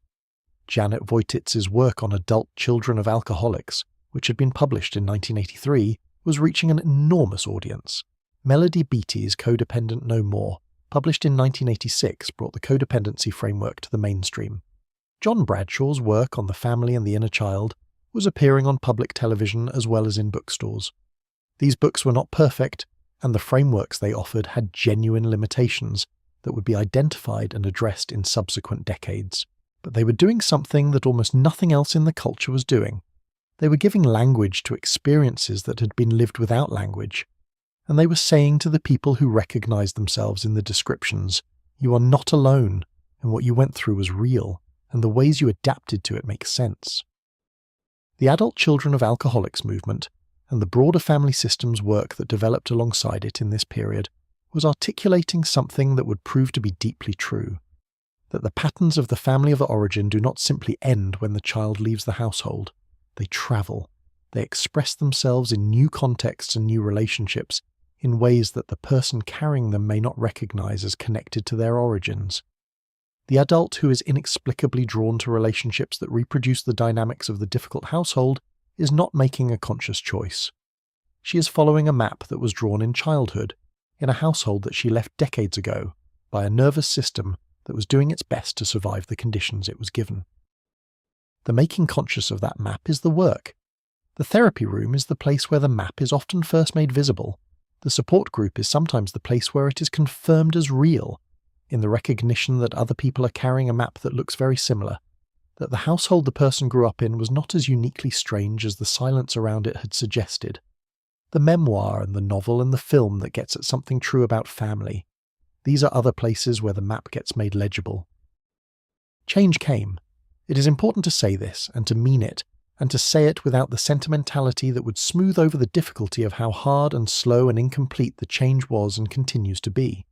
Janet Voititz's work on adult children of alcoholics, which had been published in 1983, was reaching an enormous audience. Melody Beattie's Codependent No More, published in 1986, brought the codependency framework to the mainstream. John Bradshaw's work on the family and the inner child was appearing on public television as well as in bookstores. These books were not perfect, and the frameworks they offered had genuine limitations that would be identified and addressed in subsequent decades. But they were doing something that almost nothing else in the culture was doing. They were giving language to experiences that had been lived without language. And they were saying to the people who recognized themselves in the descriptions, "You are not alone, and what you went through was real, and the ways you adapted to it make sense." The Adult Children of Alcoholics movement, and the broader family systems work that developed alongside it in this period, was articulating something that would prove to be deeply true, that the patterns of the family of origin do not simply end when the child leaves the household. They travel. They express themselves in new contexts and new relationships, in ways that the person carrying them may not recognize as connected to their origins. The adult who is inexplicably drawn to relationships that reproduce the dynamics of the difficult household is not making a conscious choice. She is following a map that was drawn in childhood, in a household that she left decades ago, by a nervous system that was doing its best to survive the conditions it was given. The making conscious of that map is the work. The therapy room is the place where the map is often first made visible. The support group is sometimes the place where it is confirmed as real, in the recognition that other people are carrying a map that looks very similar. that the household the person grew up in was not as uniquely strange as the silence around it had suggested. The memoir and the novel and the film that gets at something true about family. These are other places where the map gets made legible. Change came. It is important to say this, and to mean it, and to say it without the sentimentality that would smooth over the difficulty of how hard and slow and incomplete the change was and continues to be.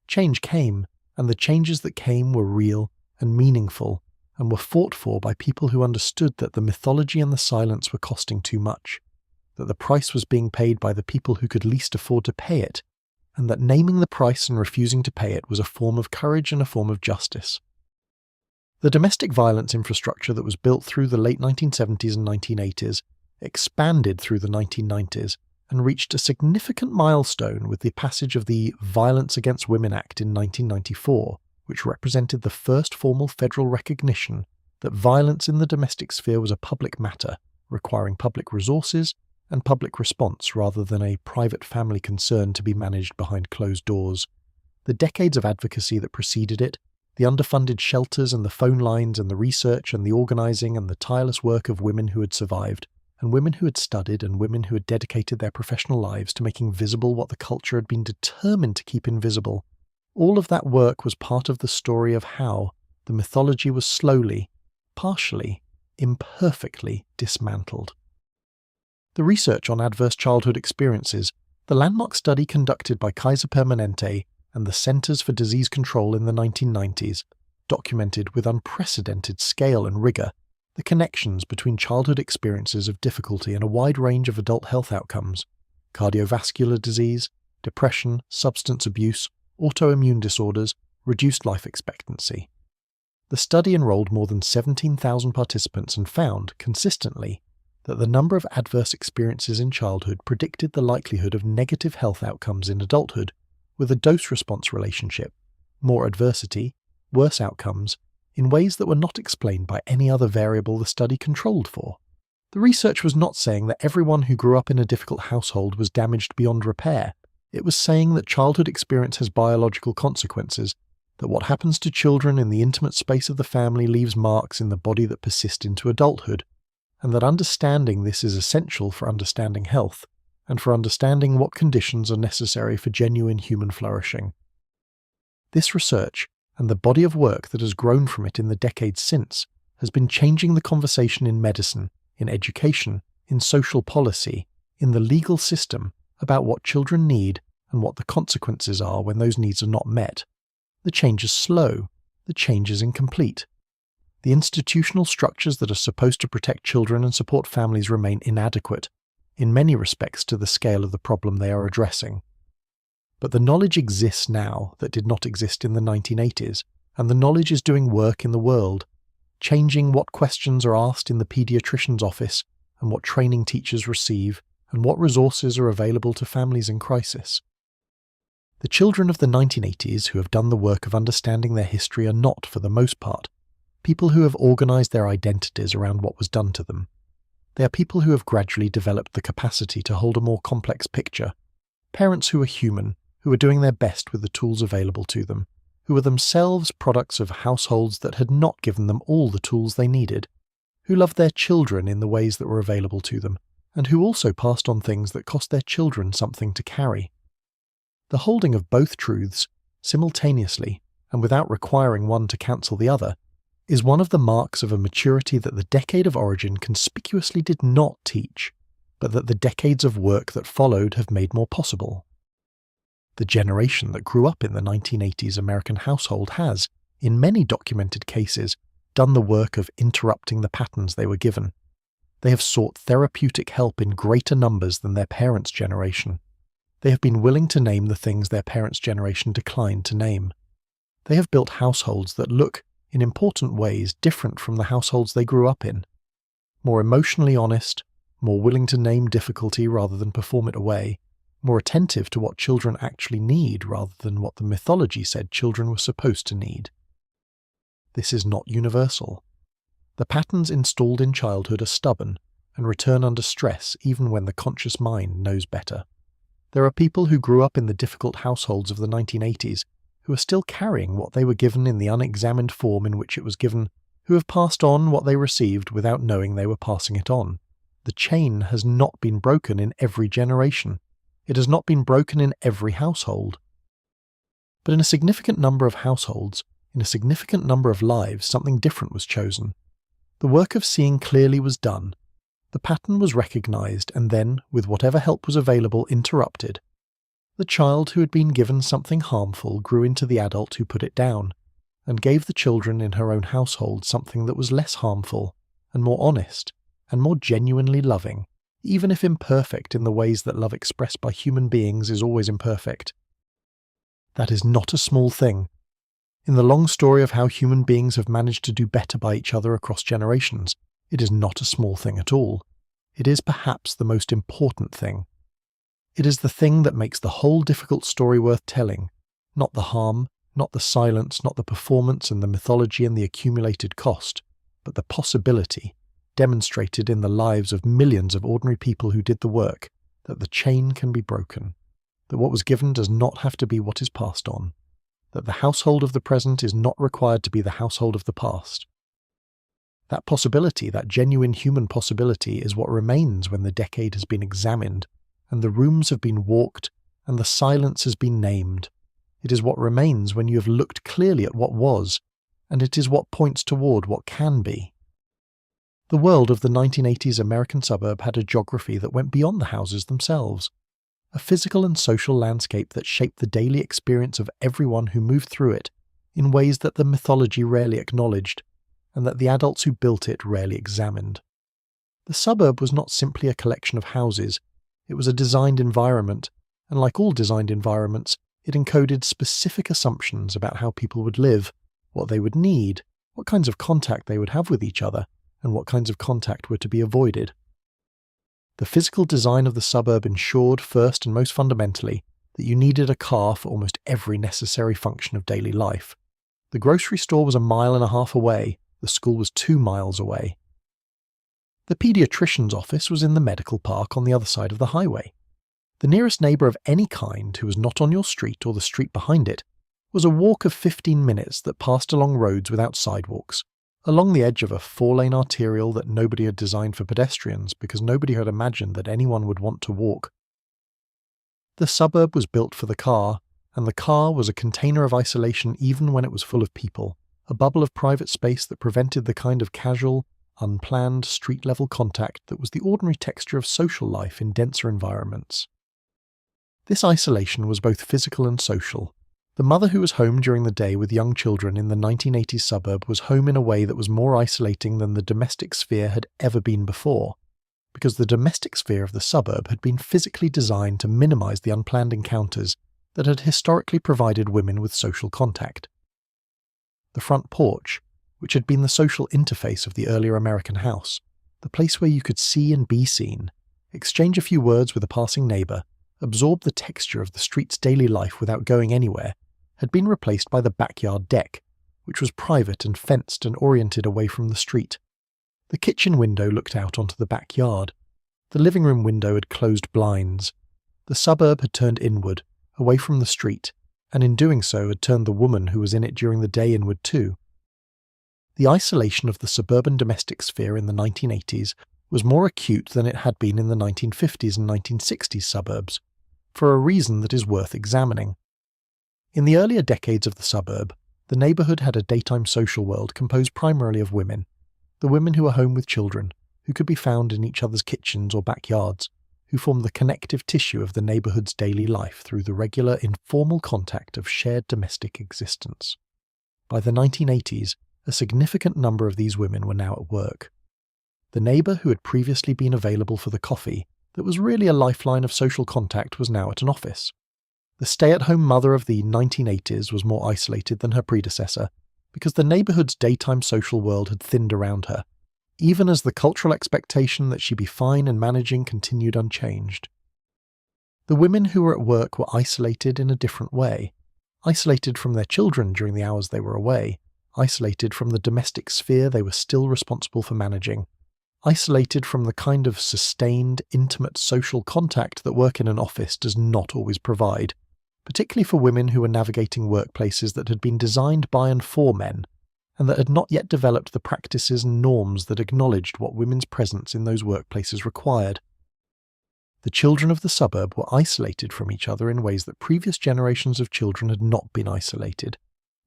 Change came, and the changes that came were real and meaningful, and were fought for by people who understood that the mythology and the silence were costing too much, that the price was being paid by the people who could least afford to pay it, and that naming the price and refusing to pay it was a form of courage and a form of justice. The domestic violence infrastructure that was built through the late 1970s and 1980s expanded through the 1990s and reached a significant milestone with the passage of the Violence Against Women Act in 1994, which represented the first formal federal recognition that violence in the domestic sphere was a public matter, requiring public resources and public response rather than a private family concern to be managed behind closed doors. The decades of advocacy that preceded it, the underfunded shelters and the phone lines and the research and the organising and the tireless work of women who had survived, and women who had studied and women who had dedicated their professional lives to making visible what the culture had been determined to keep invisible, all of that work was part of the story of how the mythology was slowly, partially, imperfectly dismantled. The research on adverse childhood experiences, the landmark study conducted by Kaiser Permanente and the Centers for Disease Control in the 1990s, documented with unprecedented scale and rigour the connections between childhood experiences of difficulty and a wide range of adult health outcomes: cardiovascular disease, depression, substance abuse, autoimmune disorders, reduced life expectancy. The study enrolled more than 17,000 participants and found, consistently, that the number of adverse experiences in childhood predicted the likelihood of negative health outcomes in adulthood, with a dose-response relationship, more adversity, worse outcomes, in ways that were not explained by any other variable the study controlled for. The research was not saying that everyone who grew up in a difficult household was damaged beyond repair. It was saying that childhood experience has biological consequences, that what happens to children in the intimate space of the family leaves marks in the body that persist into adulthood, and that understanding this is essential for understanding health, and for understanding what conditions are necessary for genuine human flourishing. This research, and the body of work that has grown from it in the decades since, has been changing the conversation in medicine, in education, in social policy, in the legal system, about what children need and what the consequences are when those needs are not met. The change is slow. The change is incomplete. The institutional structures that are supposed to protect children and support families remain inadequate, in many respects to the scale of the problem they are addressing. But the knowledge exists now that did not exist in the 1980s, and the knowledge is doing work in the world, changing what questions are asked in the paediatrician's office and what training teachers receive and what resources are available to families in crisis. The children of the 1980s who have done the work of understanding their history are not, for the most part, people who have organised their identities around what was done to them. They are people who have gradually developed the capacity to hold a more complex picture, parents who are human, who are doing their best with the tools available to them, who are themselves products of households that had not given them all the tools they needed, who loved their children in the ways that were available to them, and who also passed on things that cost their children something to carry. The holding of both truths, simultaneously, and without requiring one to cancel the other, is one of the marks of a maturity that the decade of origin conspicuously did not teach, but that the decades of work that followed have made more possible. The generation that grew up in the 1980s American household has, in many documented cases, done the work of interrupting the patterns they were given. They have sought therapeutic help in greater numbers than their parents' generation. They have been willing to name the things their parents' generation declined to name. They have built households that look, in important ways, different from the households they grew up in. More emotionally honest, more willing to name difficulty rather than perform it away, more attentive to what children actually need rather than what the mythology said children were supposed to need. This is not universal. The patterns installed in childhood are stubborn and return under stress even when the conscious mind knows better. There are people who grew up in the difficult households of the 1980s who are still carrying what they were given in the unexamined form in which it was given, who have passed on what they received without knowing they were passing it on. The chain has not been broken in every generation. It has not been broken in every household. But in a significant number of households, in a significant number of lives, something different was chosen. The work of seeing clearly was done. The pattern was recognized and then, with whatever help was available, interrupted. The child who had been given something harmful grew into the adult who put it down, and gave the children in her own household something that was less harmful, and more honest, and more genuinely loving, even if imperfect in the ways that love expressed by human beings is always imperfect. That is not a small thing. In the long story of how human beings have managed to do better by each other across generations, it is not a small thing at all. It is perhaps the most important thing. It is the thing that makes the whole difficult story worth telling, not the harm, not the silence, not the performance and the mythology and the accumulated cost, but the possibility, demonstrated in the lives of millions of ordinary people who did the work, that the chain can be broken, that what was given does not have to be what is passed on, that the household of the present is not required to be the household of the past. That possibility, that genuine human possibility, is what remains when the decade has been examined, and the rooms have been walked, and the silence has been named. It is what remains when you have looked clearly at what was, and it is what points toward what can be. The world of the 1980s American suburb had a geography that went beyond the houses themselves, a physical and social landscape that shaped the daily experience of everyone who moved through it in ways that the mythology rarely acknowledged, and that the adults who built it rarely examined. The suburb was not simply a collection of houses, it was a designed environment, and like all designed environments, it encoded specific assumptions about how people would live, what they would need, what kinds of contact they would have with each other, and what kinds of contact were to be avoided. The physical design of the suburb ensured, first and most fundamentally, that you needed a car for almost every necessary function of daily life. The grocery store was 1.5 miles away, the school was 2 miles away. The paediatrician's office was in the medical park on the other side of the highway. The nearest neighbour of any kind who was not on your street or the street behind it was a walk of 15 minutes that passed along roads without sidewalks, along the edge of a 4-lane arterial that nobody had designed for pedestrians because nobody had imagined that anyone would want to walk. The suburb was built for the car, and the car was a container of isolation even when it was full of people, a bubble of private space that prevented the kind of casual, unplanned, street-level contact that was the ordinary texture of social life in denser environments. This isolation was both physical and social. The mother who was home during the day with young children in the 1980s suburb was home in a way that was more isolating than the domestic sphere had ever been before, because the domestic sphere of the suburb had been physically designed to minimize the unplanned encounters that had historically provided women with social contact. The front porch, which had been the social interface of the earlier American house, the place where you could see and be seen, exchange a few words with a passing neighbour, absorb the texture of the street's daily life without going anywhere, had been replaced by the backyard deck, which was private and fenced and oriented away from the street. The kitchen window looked out onto the backyard. The living room window had closed blinds. The suburb had turned inward, away from the street, and in doing so had turned the woman who was in it during the day inward too. The isolation of the suburban domestic sphere in the 1980s was more acute than it had been in the 1950s and 1960s suburbs, for a reason that is worth examining. In the earlier decades of the suburb, the neighbourhood had a daytime social world composed primarily of women, the women who were home with children, who could be found in each other's kitchens or backyards, who formed the connective tissue of the neighbourhood's daily life through the regular informal contact of shared domestic existence. By the 1980s, a significant number of these women were now at work. The neighbour who had previously been available for the coffee, that was really a lifeline of social contact, was now at an office. The stay-at-home mother of the 1980s was more isolated than her predecessor, because the neighbourhood's daytime social world had thinned around her, even as the cultural expectation that she be fine and managing continued unchanged. The women who were at work were isolated in a different way, isolated from their children during the hours they were away, isolated from the domestic sphere they were still responsible for managing, isolated from the kind of sustained, intimate social contact that work in an office does not always provide, particularly for women who were navigating workplaces that had been designed by and for men, and that had not yet developed the practices and norms that acknowledged what women's presence in those workplaces required. The children of the suburb were isolated from each other in ways that previous generations of children had not been isolated,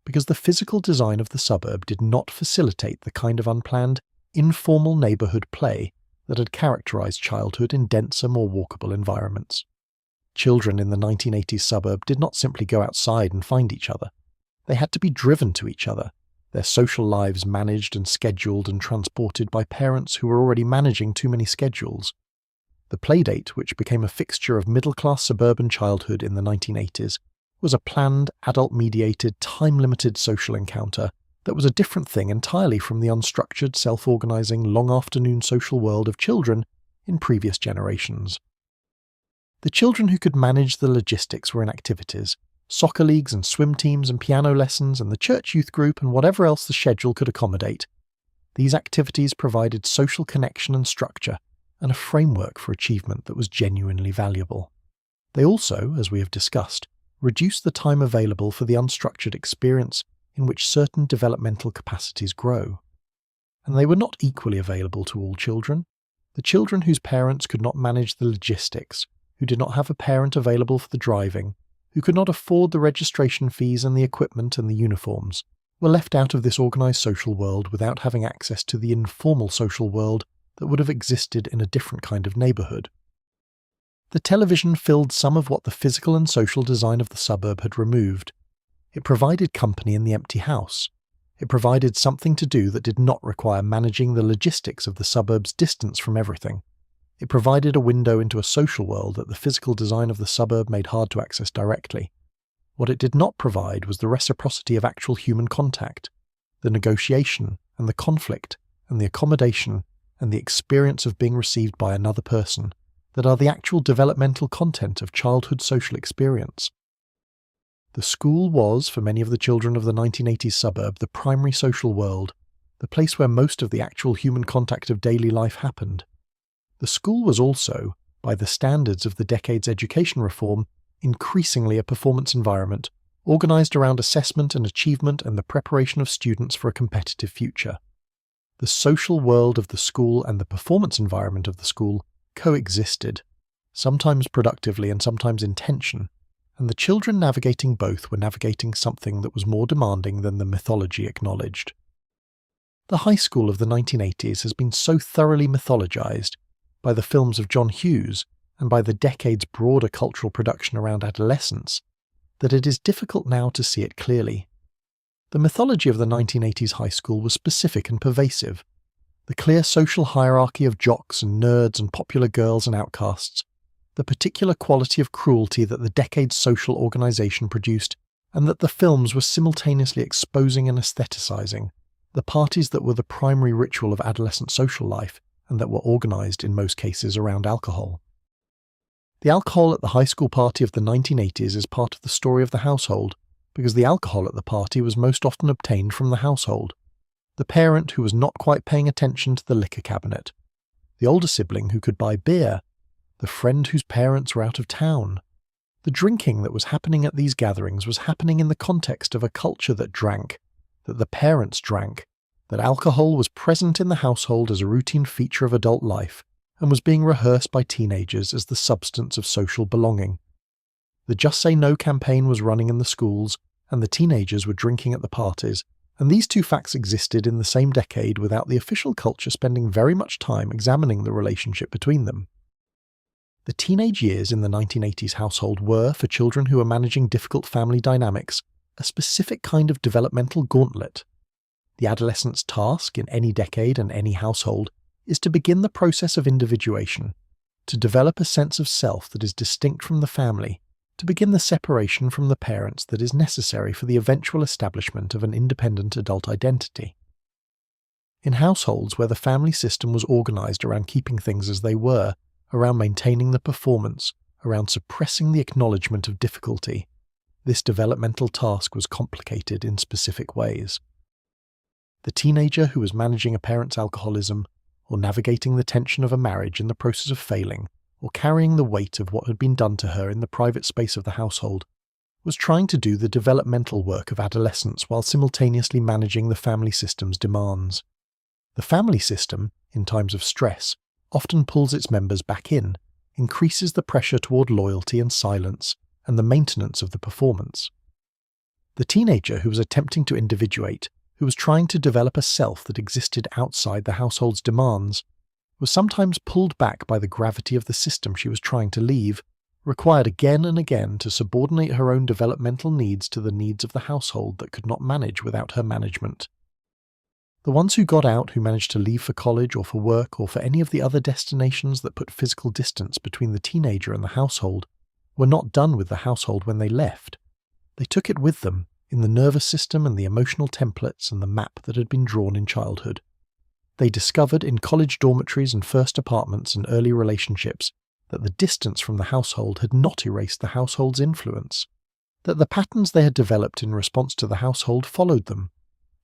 because the physical design of the suburb did not facilitate the kind of unplanned, informal neighbourhood play that had characterised childhood in denser, more walkable environments. Children in the 1980s suburb did not simply go outside and find each other. They had to be driven to each other, their social lives managed and scheduled and transported by parents who were already managing too many schedules. The playdate, which became a fixture of middle-class suburban childhood in the 1980s, was a planned, adult-mediated, time-limited social encounter that was a different thing entirely from the unstructured, self-organising, long-afternoon social world of children in previous generations. The children who could manage the logistics were in activities, soccer leagues and swim teams and piano lessons and the church youth group and whatever else the schedule could accommodate. These activities provided social connection and structure, and a framework for achievement that was genuinely valuable. They also, as we have discussed, reduced the time available for the unstructured experience in which certain developmental capacities grow. And they were not equally available to all children. The children whose parents could not manage the logistics, who did not have a parent available for the driving, who could not afford the registration fees and the equipment and the uniforms, were left out of this organised social world without having access to the informal social world that would have existed in a different kind of neighbourhood. The television filled some of what the physical and social design of the suburb had removed. It provided company in the empty house. It provided something to do that did not require managing the logistics of the suburb's distance from everything. It provided a window into a social world that the physical design of the suburb made hard to access directly. What it did not provide was the reciprocity of actual human contact, the negotiation and the conflict and the accommodation and the experience of being received by another person that are the actual developmental content of childhood social experience. The school was, for many of the children of the 1980s suburb, the primary social world, the place where most of the actual human contact of daily life happened. The school was also, by the standards of the decade's education reform, increasingly a performance environment, organised around assessment and achievement and the preparation of students for a competitive future. The social world of the school and the performance environment of the school coexisted, sometimes productively and sometimes in tension, and the children navigating both were navigating something that was more demanding than the mythology acknowledged. The high school of the 1980s has been so thoroughly mythologized by the films of John Hughes and by the decade's broader cultural production around adolescence that it is difficult now to see it clearly. The mythology of the 1980s high school was specific and pervasive. The clear social hierarchy of jocks and nerds and popular girls and outcasts, the particular quality of cruelty that the decade's social organisation produced, and that the films were simultaneously exposing and aestheticizing, the parties that were the primary ritual of adolescent social life and that were organised in most cases around alcohol. The alcohol at the high school party of the 1980s is part of the story of the household, because the alcohol at the party was most often obtained from the household. The parent who was not quite paying attention to the liquor cabinet, the older sibling who could buy beer, the friend whose parents were out of town. The drinking that was happening at these gatherings was happening in the context of a culture that drank, that the parents drank, that alcohol was present in the household as a routine feature of adult life, and was being rehearsed by teenagers as the substance of social belonging. The Just Say No campaign was running in the schools, and the teenagers were drinking at the parties, and these two facts existed in the same decade without the official culture spending very much time examining the relationship between them. The teenage years in the 1980s household were, for children who were managing difficult family dynamics, a specific kind of developmental gauntlet. The adolescent's task in any decade and any household is to begin the process of individuation, to develop a sense of self that is distinct from the family, to begin the separation from the parents that is necessary for the eventual establishment of an independent adult identity. In households where the family system was organised around keeping things as they were, around maintaining the performance, around suppressing the acknowledgement of difficulty, this developmental task was complicated in specific ways. The teenager who was managing a parent's alcoholism, or navigating the tension of a marriage in the process of failing, or carrying the weight of what had been done to her in the private space of the household, was trying to do the developmental work of adolescence while simultaneously managing the family system's demands. The family system, in times of stress, often pulls its members back in, increases the pressure toward loyalty and silence, and the maintenance of the performance. The teenager who was attempting to individuate, who was trying to develop a self that existed outside the household's demands, was sometimes pulled back by the gravity of the system she was trying to leave, required again and again to subordinate her own developmental needs to the needs of the household that could not manage without her management. The ones who got out, who managed to leave for college or for work or for any of the other destinations that put physical distance between the teenager and the household, were not done with the household when they left. They took it with them, in the nervous system and the emotional templates and the map that had been drawn in childhood. They discovered in college dormitories and first apartments and early relationships that the distance from the household had not erased the household's influence, that the patterns they had developed in response to the household followed them,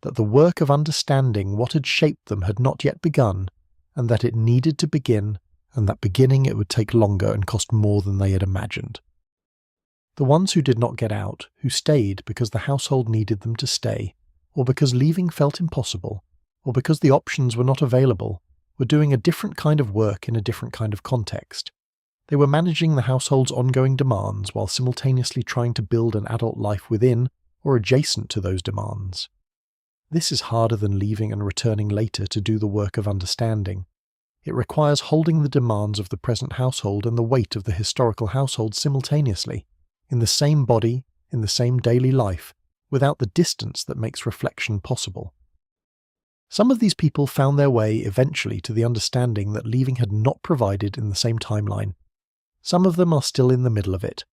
that the work of understanding what had shaped them had not yet begun, and that it needed to begin, and that beginning it would take longer and cost more than they had imagined. The ones who did not get out, who stayed because the household needed them to stay, or because leaving felt impossible, or because the options were not available, were doing a different kind of work in a different kind of context. They were managing the household's ongoing demands while simultaneously trying to build an adult life within or adjacent to those demands. This is harder than leaving and returning later to do the work of understanding. It requires holding the demands of the present household and the weight of the historical household simultaneously, in the same body, in the same daily life, without the distance that makes reflection possible. Some of these people found their way eventually to the understanding that leaving had not provided in the same timeline. Some of them are still in the middle of it.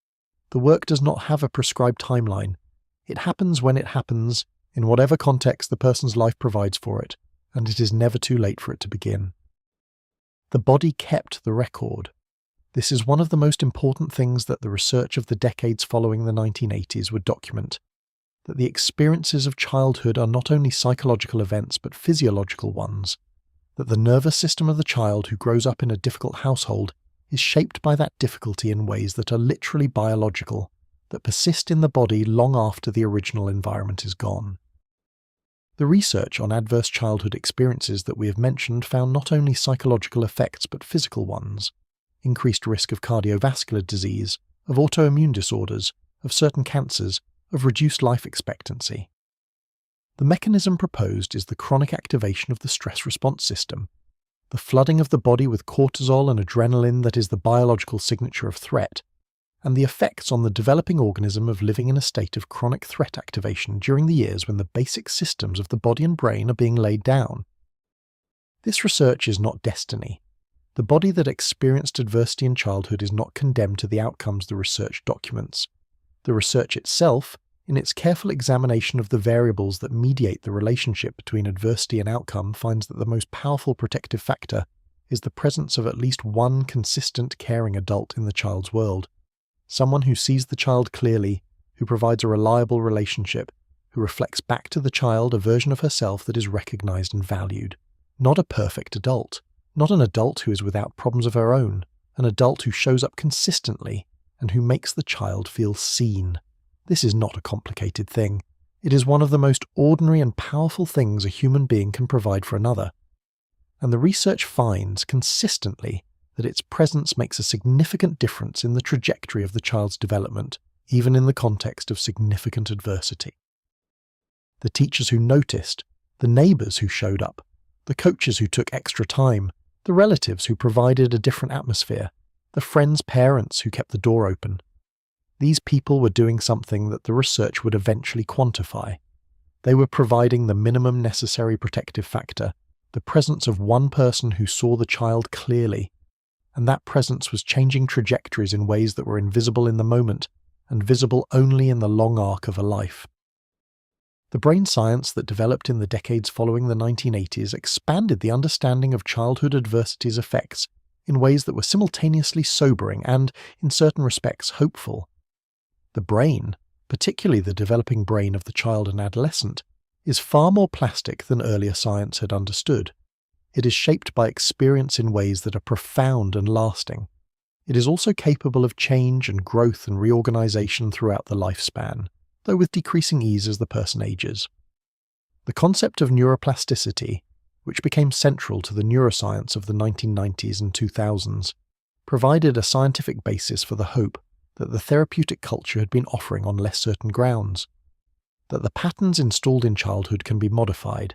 The work does not have a prescribed timeline. It happens when it happens, in whatever context the person's life provides for it, and it is never too late for it to begin. The body kept the record. This is one of the most important things that the research of the decades following the 1980s would document, that the experiences of childhood are not only psychological events but physiological ones, that the nervous system of the child who grows up in a difficult household is shaped by that difficulty in ways that are literally biological, that persist in the body long after the original environment is gone. The research on adverse childhood experiences that we have mentioned found not only psychological effects but physical ones: increased risk of cardiovascular disease, of autoimmune disorders, of certain cancers, of reduced life expectancy. The mechanism proposed is the chronic activation of the stress response system, the flooding of the body with cortisol and adrenaline that is the biological signature of threat, and the effects on the developing organism of living in a state of chronic threat activation during the years when the basic systems of the body and brain are being laid down. This research is not destiny. The body that experienced adversity in childhood is not condemned to the outcomes the research documents. The research itself, in its careful examination of the variables that mediate the relationship between adversity and outcome, finds that the most powerful protective factor is the presence of at least one consistent, caring adult in the child's world. Someone who sees the child clearly, who provides a reliable relationship, who reflects back to the child a version of herself that is recognized and valued. Not a perfect adult. Not an adult who is without problems of her own. An adult who shows up consistently and who makes the child feel seen. This is not a complicated thing. It is one of the most ordinary and powerful things a human being can provide for another. And the research finds consistently that its presence makes a significant difference in the trajectory of the child's development, even in the context of significant adversity. The teachers who noticed, the neighbours who showed up, the coaches who took extra time, the relatives who provided a different atmosphere, the friends' parents who kept the door open. These people were doing something that the research would eventually quantify. They were providing the minimum necessary protective factor, the presence of one person who saw the child clearly, and that presence was changing trajectories in ways that were invisible in the moment and visible only in the long arc of a life. The brain science that developed in the decades following the 1980s expanded the understanding of childhood adversity's effects in ways that were simultaneously sobering and, in certain respects, hopeful. The brain, particularly the developing brain of the child and adolescent, is far more plastic than earlier science had understood. It is shaped by experience in ways that are profound and lasting. It is also capable of change and growth and reorganization throughout the lifespan, though with decreasing ease as the person ages. The concept of neuroplasticity, which became central to the neuroscience of the 1990s and 2000s, provided a scientific basis for the hope that the therapeutic culture had been offering on less certain grounds, that the patterns installed in childhood can be modified,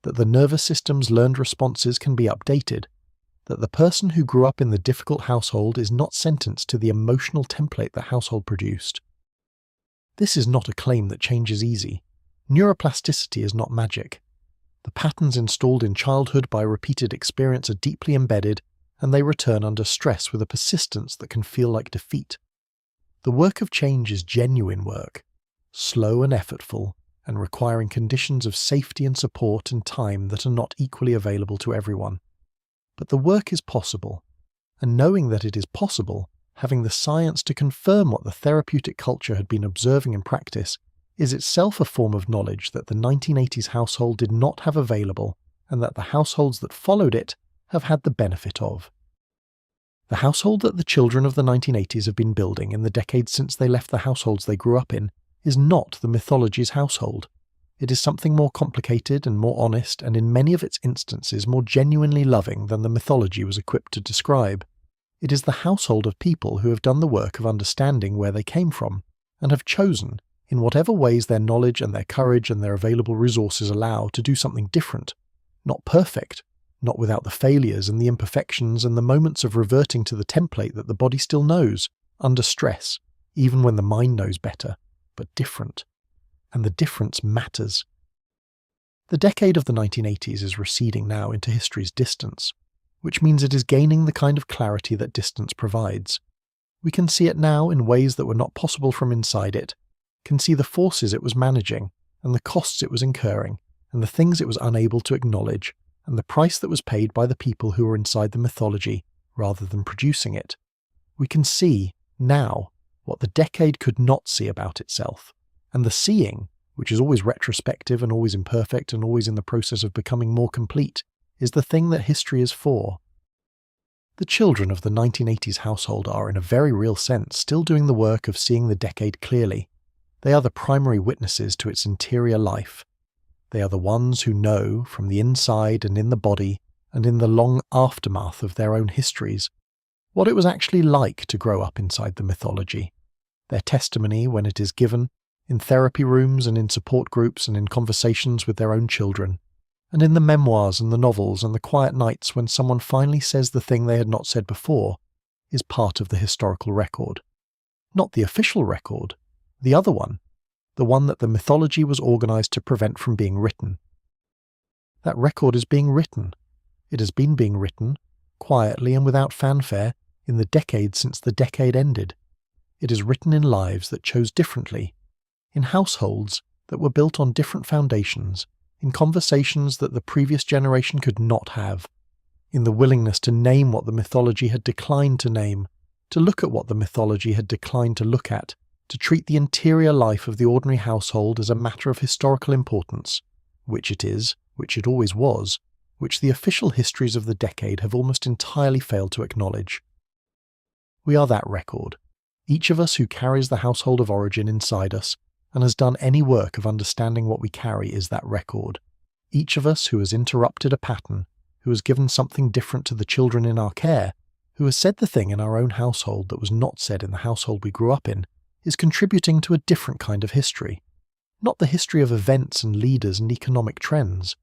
that the nervous system's learned responses can be updated, that the person who grew up in the difficult household is not sentenced to the emotional template the household produced. This is not a claim that change is easy. Neuroplasticity is not magic. The patterns installed in childhood by repeated experience are deeply embedded, and they return under stress with a persistence that can feel like defeat. The work of change is genuine work, slow and effortful, and requiring conditions of safety and support and time that are not equally available to everyone. But the work is possible, and knowing that it is possible, having the science to confirm what the therapeutic culture had been observing in practice, is itself a form of knowledge that the 1980s household did not have available, and that the households that followed it have had the benefit of. The household that the children of the 1980s have been building in the decades since they left the households they grew up in is not the mythology's household. It is something more complicated and more honest, and in many of its instances more genuinely loving than the mythology was equipped to describe. It is the household of people who have done the work of understanding where they came from, and have chosen, in whatever ways their knowledge and their courage and their available resources allow, to do something different. Not perfect, not without the failures and the imperfections and the moments of reverting to the template that the body still knows, under stress, even when the mind knows better, but different. And the difference matters. The decade of the 1980s is receding now into history's distance, which means it is gaining the kind of clarity that distance provides. We can see it now in ways that were not possible from inside it, can see the forces it was managing, and the costs it was incurring, and the things it was unable to acknowledge, and the price that was paid by the people who were inside the mythology, rather than producing it. We can see, now, what the decade could not see about itself. And the seeing, which is always retrospective and always imperfect and always in the process of becoming more complete, is the thing that history is for. The children of the 1980s household are, in a very real sense, still doing the work of seeing the decade clearly. They are the primary witnesses to its interior life. They are the ones who know, from the inside and in the body, and in the long aftermath of their own histories, what it was actually like to grow up inside the mythology. Their testimony, when it is given, in therapy rooms and in support groups and in conversations with their own children, and in the memoirs and the novels and the quiet nights when someone finally says the thing they had not said before, is part of the historical record. Not the official record, the other one, the one that the mythology was organized to prevent from being written. That record is being written. It has been being written, quietly and without fanfare, in the decade since the decade ended. It is written in lives that chose differently, in households that were built on different foundations, in conversations that the previous generation could not have, in the willingness to name what the mythology had declined to name, to look at what the mythology had declined to look at, to treat the interior life of the ordinary household as a matter of historical importance, which it is, which it always was, which the official histories of the decade have almost entirely failed to acknowledge. We are that record, each of us who carries the household of origin inside us, and has done any work of understanding what we carry is that record. Each of us who has interrupted a pattern, who has given something different to the children in our care, who has said the thing in our own household that was not said in the household we grew up in, is contributing to a different kind of history. Not the history of events and leaders and economic trends,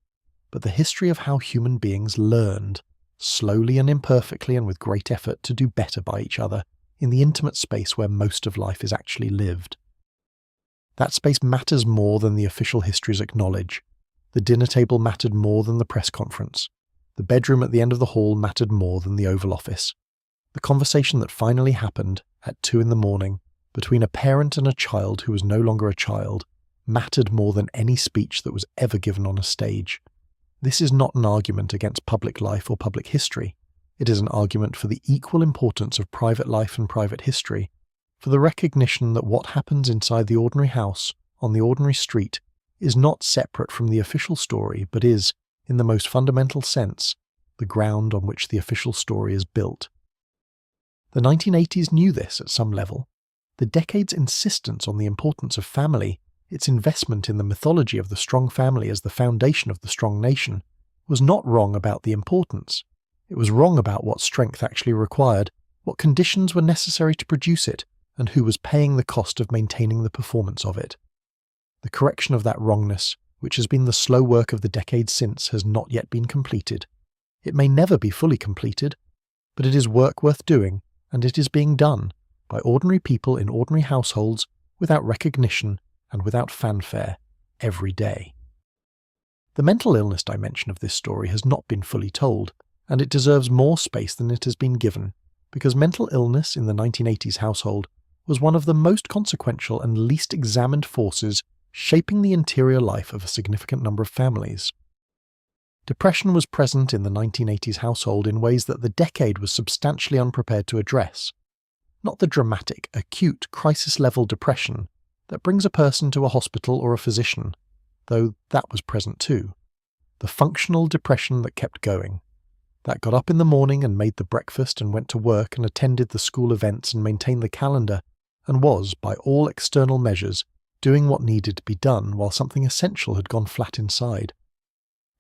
but the history of how human beings learned, slowly and imperfectly and with great effort, to do better by each other in the intimate space where most of life is actually lived. That space matters more than the official histories acknowledge. The dinner table mattered more than the press conference. The bedroom at the end of the hall mattered more than the Oval Office. The conversation that finally happened at 2 a.m. between a parent and a child who was no longer a child mattered more than any speech that was ever given on a stage. This is not an argument against public life or public history. It is an argument for the equal importance of private life and private history, for the recognition that what happens inside the ordinary house, on the ordinary street, is not separate from the official story, but is, in the most fundamental sense, the ground on which the official story is built. The 1980s knew this at some level. The decade's insistence on the importance of family, its investment in the mythology of the strong family as the foundation of the strong nation, was not wrong about the importance. It was wrong about what strength actually required, what conditions were necessary to produce it, and who was paying the cost of maintaining the performance of it. The correction of that wrongness, which has been the slow work of the decades since, has not yet been completed. It may never be fully completed, but it is work worth doing, and it is being done by ordinary people in ordinary households without recognition and without fanfare every day. The mental illness dimension of this story has not been fully told, and it deserves more space than it has been given, because mental illness in the 1980s household was one of the most consequential and least examined forces shaping the interior life of a significant number of families. Depression was present in the 1980s household in ways that the decade was substantially unprepared to address. Not the dramatic, acute, crisis-level depression that brings a person to a hospital or a physician, though that was present too. The functional depression that kept going, that got up in the morning and made the breakfast and went to work and attended the school events and maintained the calendar, and was, by all external measures, doing what needed to be done while something essential had gone flat inside.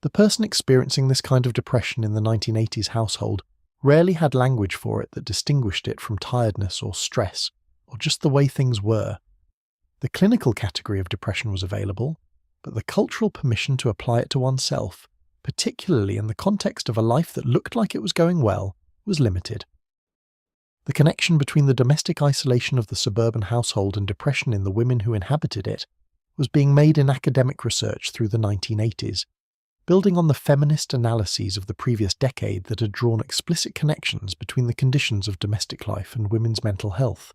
The person experiencing this kind of depression in the 1980s household rarely had language for it that distinguished it from tiredness or stress, or just the way things were. The clinical category of depression was available, but the cultural permission to apply it to oneself, particularly in the context of a life that looked like it was going well, was limited. The connection between the domestic isolation of the suburban household and depression in the women who inhabited it was being made in academic research through the 1980s, building on the feminist analyses of the previous decade that had drawn explicit connections between the conditions of domestic life and women's mental health.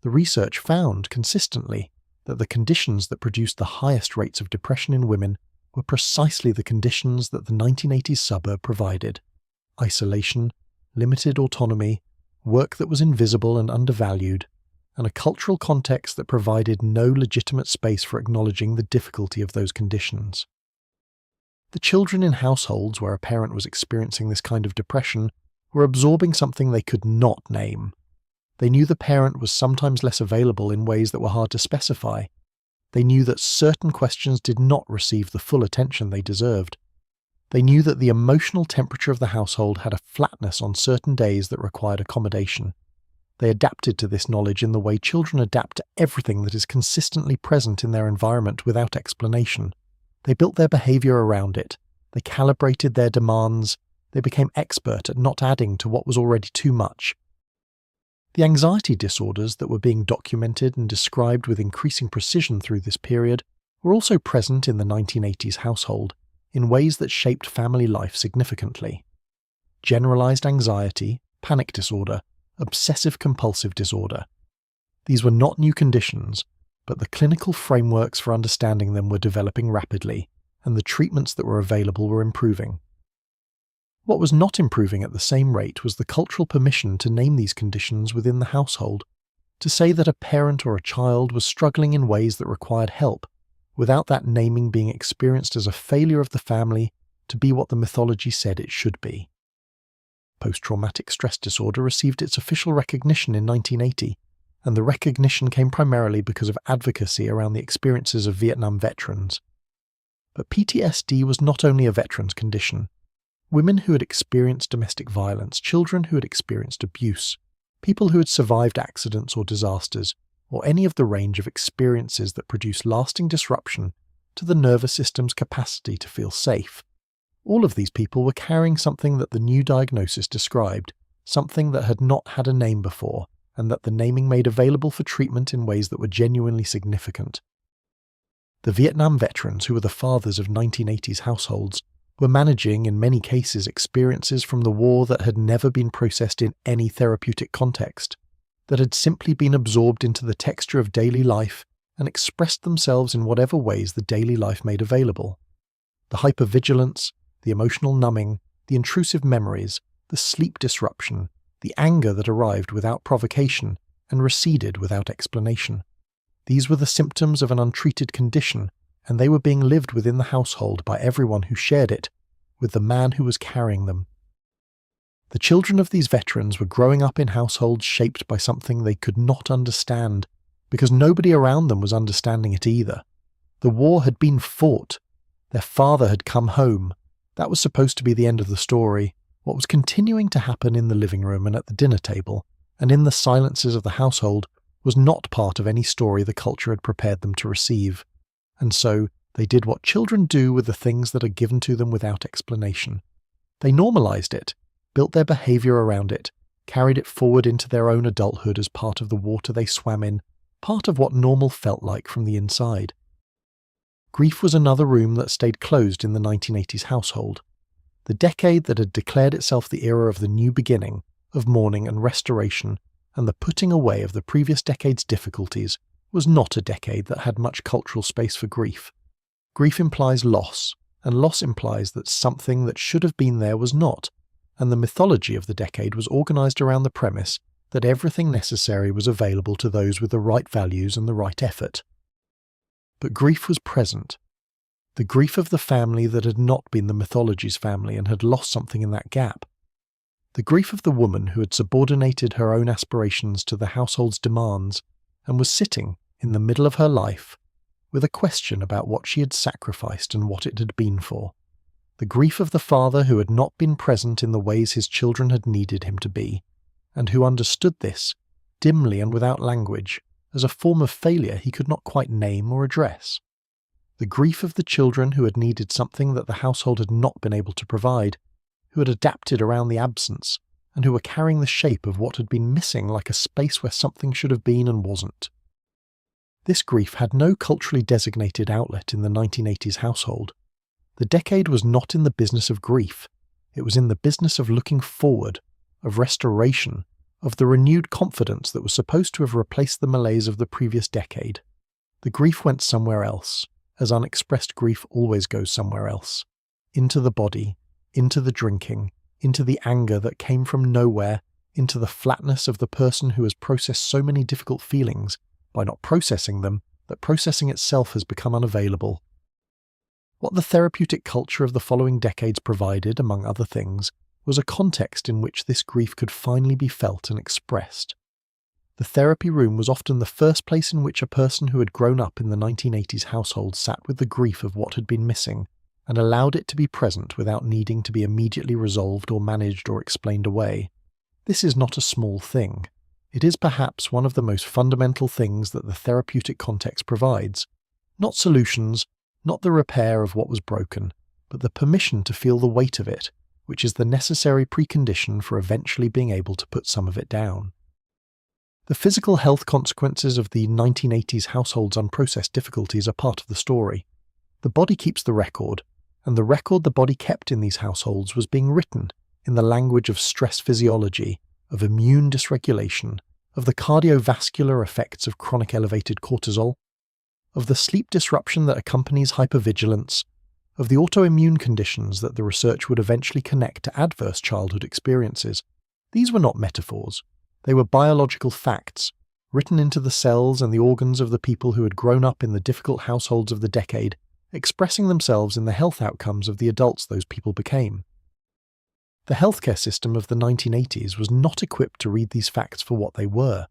The research found consistently that the conditions that produced the highest rates of depression in women were precisely the conditions that the 1980s suburb provided: isolation, limited autonomy, work that was invisible and undervalued, and a cultural context that provided no legitimate space for acknowledging the difficulty of those conditions. The children in households where a parent was experiencing this kind of depression were absorbing something they could not name. They knew the parent was sometimes less available in ways that were hard to specify. They knew that certain questions did not receive the full attention they deserved. They knew that the emotional temperature of the household had a flatness on certain days that required accommodation. They adapted to this knowledge in the way children adapt to everything that is consistently present in their environment without explanation. They built their behavior around it. They calibrated their demands. They became expert at not adding to what was already too much. The anxiety disorders that were being documented and described with increasing precision through this period were also present in the 1980s household in ways that shaped family life significantly. Generalized anxiety, panic disorder, obsessive-compulsive disorder. These were not new conditions, but the clinical frameworks for understanding them were developing rapidly, and the treatments that were available were improving. What was not improving at the same rate was the cultural permission to name these conditions within the household, to say that a parent or a child was struggling in ways that required help, without that naming being experienced as a failure of the family to be what the mythology said it should be. Post-traumatic stress disorder received its official recognition in 1980, and the recognition came primarily because of advocacy around the experiences of Vietnam veterans. But PTSD was not only a veteran's condition. Women who had experienced domestic violence, children who had experienced abuse, people who had survived accidents or disasters, or any of the range of experiences that produce lasting disruption to the nervous system's capacity to feel safe. All of these people were carrying something that the new diagnosis described, something that had not had a name before, and that the naming made available for treatment in ways that were genuinely significant. The Vietnam veterans, who were the fathers of 1980s households, were managing, in many cases, experiences from the war that had never been processed in any therapeutic context, that had simply been absorbed into the texture of daily life and expressed themselves in whatever ways the daily life made available. The hypervigilance, the emotional numbing, the intrusive memories, the sleep disruption, the anger that arrived without provocation and receded without explanation. These were the symptoms of an untreated condition, and they were being lived within the household by everyone who shared it, with the man who was carrying them. The children of these veterans were growing up in households shaped by something they could not understand, because nobody around them was understanding it either. The war had been fought. Their father had come home. That was supposed to be the end of the story. What was continuing to happen in the living room and at the dinner table, and in the silences of the household, was not part of any story the culture had prepared them to receive. And so, they did what children do with the things that are given to them without explanation. They normalized it, built their behavior around it, carried it forward into their own adulthood as part of the water they swam in, part of what normal felt like from the inside. Grief was another room that stayed closed in the 1980s household. The decade that had declared itself the era of the new beginning, of mourning and restoration, and the putting away of the previous decade's difficulties, was not a decade that had much cultural space for grief. Grief implies loss, and loss implies that something that should have been there was not, and the mythology of the decade was organized around the premise that everything necessary was available to those with the right values and the right effort. But grief was present. The grief of the family that had not been the mythology's family and had lost something in that gap. The grief of the woman who had subordinated her own aspirations to the household's demands and was sitting, in the middle of her life, with a question about what she had sacrificed and what it had been for. The grief of the father who had not been present in the ways his children had needed him to be, and who understood this, dimly and without language, as a form of failure he could not quite name or address. The grief of the children who had needed something that the household had not been able to provide, who had adapted around the absence, and who were carrying the shape of what had been missing like a space where something should have been and wasn't. This grief had no culturally designated outlet in the 1980s household. The decade was not in the business of grief. It was in the business of looking forward, of restoration, of the renewed confidence that was supposed to have replaced the malaise of the previous decade. The grief went somewhere else, as unexpressed grief always goes somewhere else. Into the body, into the drinking, into the anger that came from nowhere, into the flatness of the person who has processed so many difficult feelings, by not processing them, that processing itself has become unavailable. What the therapeutic culture of the following decades provided, among other things, was a context in which this grief could finally be felt and expressed. The therapy room was often the first place in which a person who had grown up in the 1980s household sat with the grief of what had been missing, and allowed it to be present without needing to be immediately resolved or managed or explained away. This is not a small thing. It is perhaps one of the most fundamental things that the therapeutic context provides. Not solutions, not the repair of what was broken, but the permission to feel the weight of it, which is the necessary precondition for eventually being able to put some of it down. The physical health consequences of the 1980s household's unprocessed difficulties are part of the story. The body keeps the record, and the record the body kept in these households was being written in the language of stress physiology, of immune dysregulation, of the cardiovascular effects of chronic elevated cortisol, of the sleep disruption that accompanies hypervigilance, of the autoimmune conditions that the research would eventually connect to adverse childhood experiences. These were not metaphors. They were biological facts, written into the cells and the organs of the people who had grown up in the difficult households of the decade, expressing themselves in the health outcomes of the adults those people became. The healthcare system of the 1980s was not equipped to read these facts for what they were.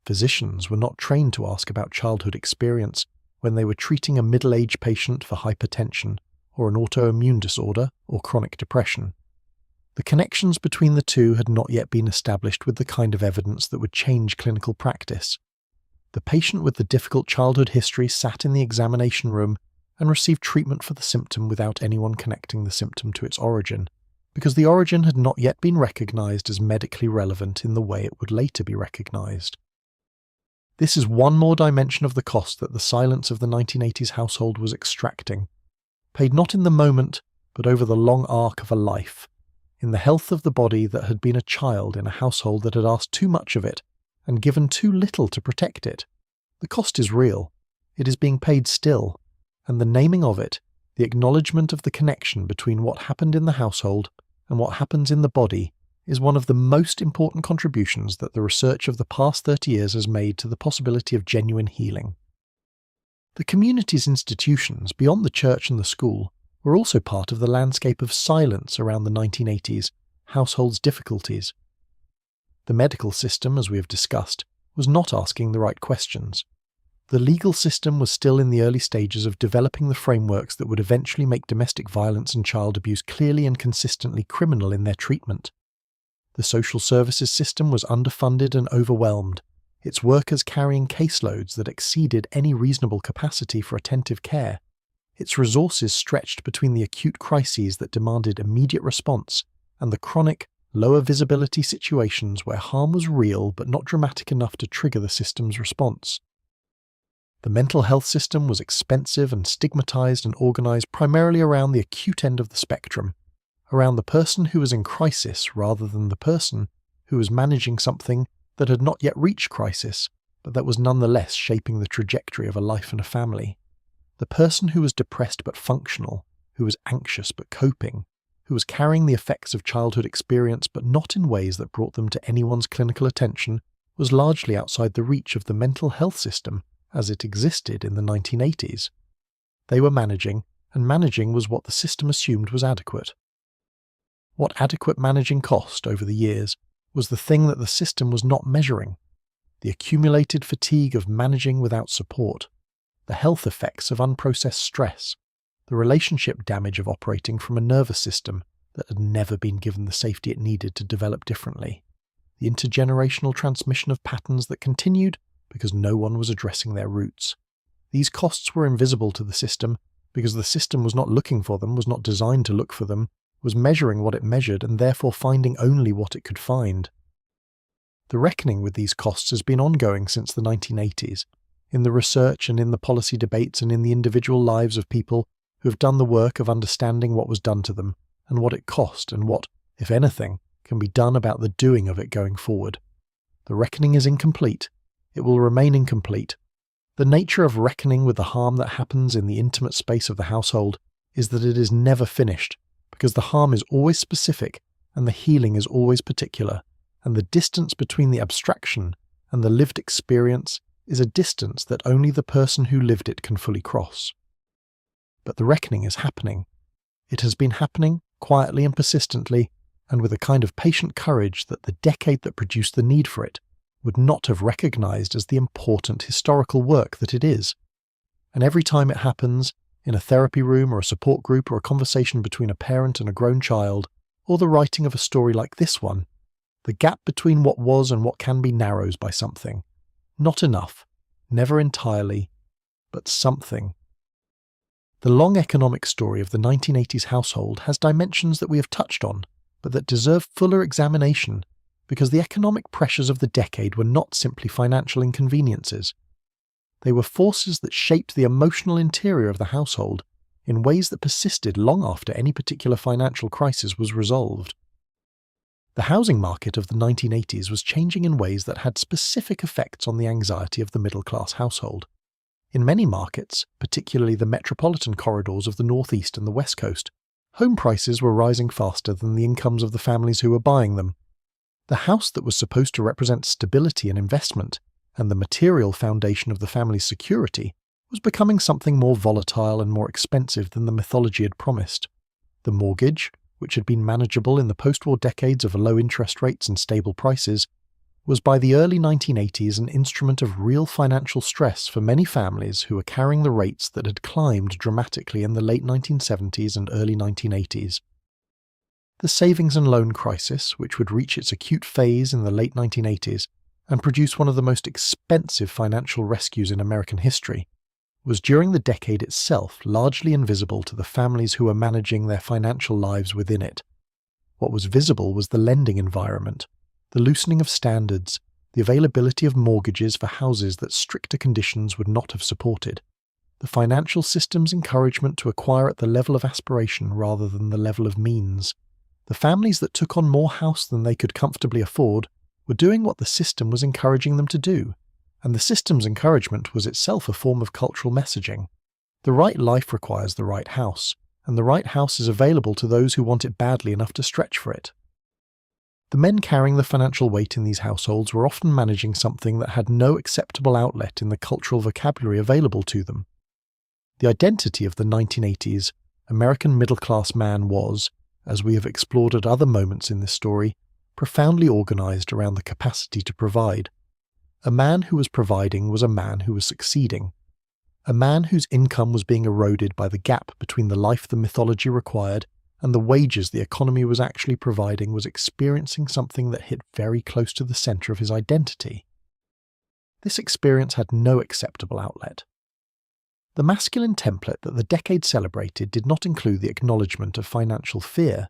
Physicians were not trained to ask about childhood experience when they were treating a middle-aged patient for hypertension, or an autoimmune disorder, or chronic depression. The connections between the two had not yet been established with the kind of evidence that would change clinical practice. The patient with the difficult childhood history sat in the examination room and received treatment for the symptom without anyone connecting the symptom to its origin, because the origin had not yet been recognized as medically relevant in the way it would later be recognized. This is one more dimension of the cost that the silence of the 1980s household was extracting, paid not in the moment, but over the long arc of a life, in the health of the body that had been a child in a household that had asked too much of it and given too little to protect it. The cost is real. It is being paid still, and the naming of it, the acknowledgement of the connection between what happened in the household and what happens in the body, is one of the most important contributions that the research of the past 30 years has made to the possibility of genuine healing. The community's institutions, beyond the church and the school, were also part of the landscape of silence around the 1980s, households' difficulties. The medical system, as we have discussed, was not asking the right questions. The legal system was still in the early stages of developing the frameworks that would eventually make domestic violence and child abuse clearly and consistently criminal in their treatment. The social services system was underfunded and overwhelmed, its workers carrying caseloads that exceeded any reasonable capacity for attentive care, its resources stretched between the acute crises that demanded immediate response and the chronic, lower visibility situations where harm was real but not dramatic enough to trigger the system's response. The mental health system was expensive and stigmatized and organized primarily around the acute end of the spectrum, around the person who was in crisis rather than the person who was managing something that had not yet reached crisis, but that was nonetheless shaping the trajectory of a life and a family. The person who was depressed but functional, who was anxious but coping, who was carrying the effects of childhood experience but not in ways that brought them to anyone's clinical attention, was largely outside the reach of the mental health system as it existed in the 1980s. They were managing, and managing was what the system assumed was adequate. What adequate managing cost over the years was the thing that the system was not measuring: the accumulated fatigue of managing without support, the health effects of unprocessed stress, the relationship damage of operating from a nervous system that had never been given the safety it needed to develop differently, the intergenerational transmission of patterns that continued because no one was addressing their roots. These costs were invisible to the system because the system was not looking for them, was not designed to look for them, was measuring what it measured and therefore finding only what it could find. The reckoning with these costs has been ongoing since the 1980s, in the research and in the policy debates and in the individual lives of people who have done the work of understanding what was done to them and what it cost and what, if anything, can be done about the doing of it going forward. The reckoning is incomplete. It will remain incomplete. The nature of reckoning with the harm that happens in the intimate space of the household is that it is never finished, because the harm is always specific and the healing is always particular, and the distance between the abstraction and the lived experience is a distance that only the person who lived it can fully cross. But the reckoning is happening. It has been happening quietly and persistently, and with a kind of patient courage that the decade that produced the need for it would not have recognized as the important historical work that it is. And every time it happens, in a therapy room or a support group or a conversation between a parent and a grown child, or the writing of a story like this one, the gap between what was and what can be narrows by something. Not enough, never entirely, but something. The long economic story of the 1980s household has dimensions that we have touched on, but that deserve fuller examination, because the economic pressures of the decade were not simply financial inconveniences. They were forces that shaped the emotional interior of the household in ways that persisted long after any particular financial crisis was resolved. The housing market of the 1980s was changing in ways that had specific effects on the anxiety of the middle-class household. In many markets, particularly the metropolitan corridors of the Northeast and the West Coast, home prices were rising faster than the incomes of the families who were buying them. The house that was supposed to represent stability and investment, and the material foundation of the family's security, was becoming something more volatile and more expensive than the mythology had promised. The mortgage, which had been manageable in the post-war decades of low interest rates and stable prices, was by the early 1980s an instrument of real financial stress for many families who were carrying the rates that had climbed dramatically in the late 1970s and early 1980s. The savings and loan crisis, which would reach its acute phase in the late 1980s and produce one of the most expensive financial rescues in American history, was during the decade itself largely invisible to the families who were managing their financial lives within it. What was visible was the lending environment, the loosening of standards, the availability of mortgages for houses that stricter conditions would not have supported, the financial system's encouragement to acquire at the level of aspiration rather than the level of means. The families that took on more house than they could comfortably afford were doing what the system was encouraging them to do, and the system's encouragement was itself a form of cultural messaging. The right life requires the right house, and the right house is available to those who want it badly enough to stretch for it. The men carrying the financial weight in these households were often managing something that had no acceptable outlet in the cultural vocabulary available to them. The identity of the 1980s American middle-class man was, as we have explored at other moments in this story, profoundly organised around the capacity to provide. A man who was providing was a man who was succeeding. A man whose income was being eroded by the gap between the life the mythology required and the wages the economy was actually providing was experiencing something that hit very close to the centre of his identity. This experience had no acceptable outlet. The masculine template that the decade celebrated did not include the acknowledgement of financial fear.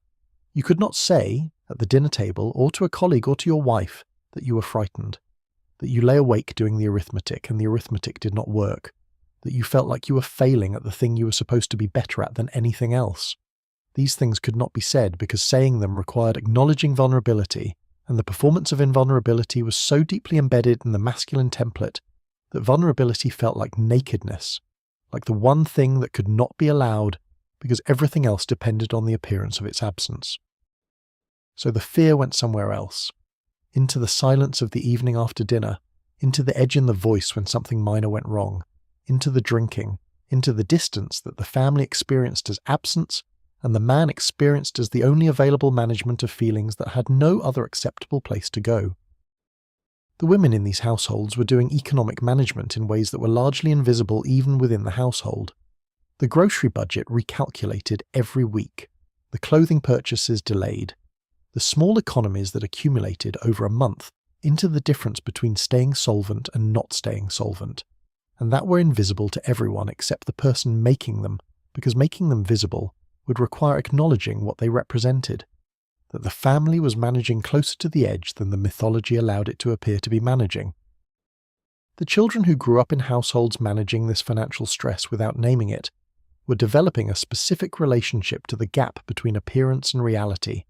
You could not say, at the dinner table or to a colleague or to your wife, that you were frightened, that you lay awake doing the arithmetic and the arithmetic did not work, that you felt like you were failing at the thing you were supposed to be better at than anything else. These things could not be said because saying them required acknowledging vulnerability, and the performance of invulnerability was so deeply embedded in the masculine template that vulnerability felt like nakedness, like the one thing that could not be allowed because everything else depended on the appearance of its absence. So the fear went somewhere else, into the silence of the evening after dinner, into the edge in the voice when something minor went wrong, into the drinking, into the distance that the family experienced as absence and the man experienced as the only available management of feelings that had no other acceptable place to go. The women in these households were doing economic management in ways that were largely invisible even within the household. The grocery budget recalculated every week, the clothing purchases delayed, the small economies that accumulated over a month into the difference between staying solvent and not staying solvent, and that were invisible to everyone except the person making them, because making them visible would require acknowledging what they represented, that the family was managing closer to the edge than the mythology allowed it to appear to be managing. The children who grew up in households managing this financial stress without naming it were developing a specific relationship to the gap between appearance and reality,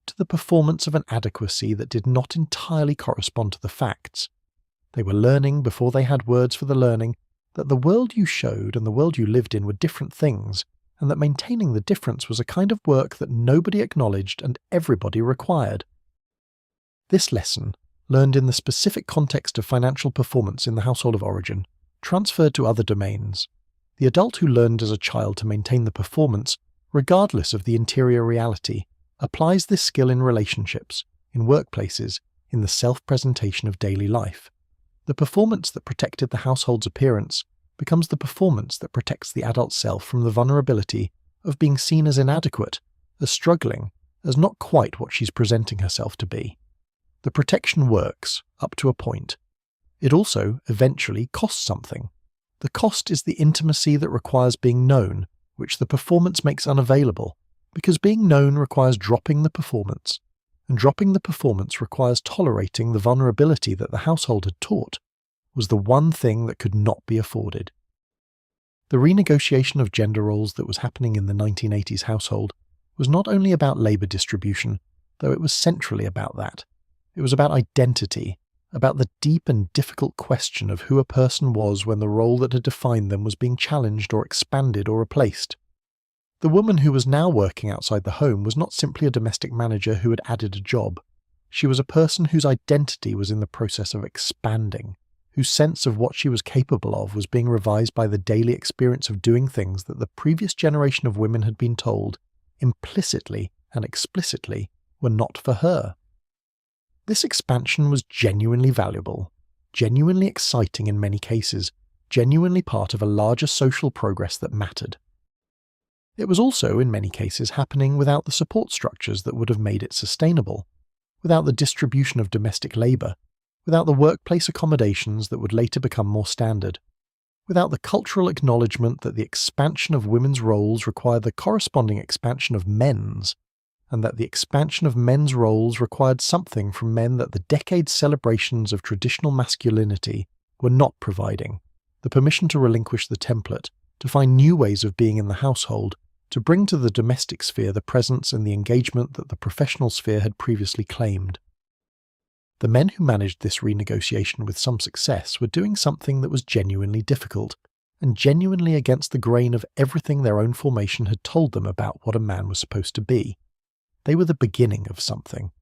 to the performance of an adequacy that did not entirely correspond to the facts. They were learning, before they had words for the learning, that the world you showed and the world you lived in were different things, and that maintaining the difference was a kind of work that nobody acknowledged and everybody required. This lesson, learned in the specific context of financial performance in the household of origin, transferred to other domains. The adult who learned as a child to maintain the performance, regardless of the interior reality, applies this skill in relationships, in workplaces, in the self-presentation of daily life. The performance that protected the household's appearance becomes the performance that protects the adult self from the vulnerability of being seen as inadequate, as struggling, as not quite what she's presenting herself to be. The protection works, up to a point. It also, eventually, costs something. The cost is the intimacy that requires being known, which the performance makes unavailable, because being known requires dropping the performance, and dropping the performance requires tolerating the vulnerability that the household had taught was the one thing that could not be afforded. The renegotiation of gender roles that was happening in the 1980s household was not only about labour distribution, though it was centrally about that. It was about identity, about the deep and difficult question of who a person was when the role that had defined them was being challenged or expanded or replaced. The woman who was now working outside the home was not simply a domestic manager who had added a job. She was a person whose identity was in the process of expanding, whose sense of what she was capable of was being revised by the daily experience of doing things that the previous generation of women had been told, implicitly and explicitly, were not for her. This expansion was genuinely valuable, genuinely exciting in many cases, genuinely part of a larger social progress that mattered. It was also, in many cases, happening without the support structures that would have made it sustainable, without the distribution of domestic labour, without the workplace accommodations that would later become more standard, without the cultural acknowledgement that the expansion of women's roles required the corresponding expansion of men's, and that the expansion of men's roles required something from men that the decades' celebrations of traditional masculinity were not providing, the permission to relinquish the template, to find new ways of being in the household, to bring to the domestic sphere the presence and the engagement that the professional sphere had previously claimed. The men who managed this renegotiation with some success were doing something that was genuinely difficult, and genuinely against the grain of everything their own formation had told them about what a man was supposed to be. They were the beginning of something.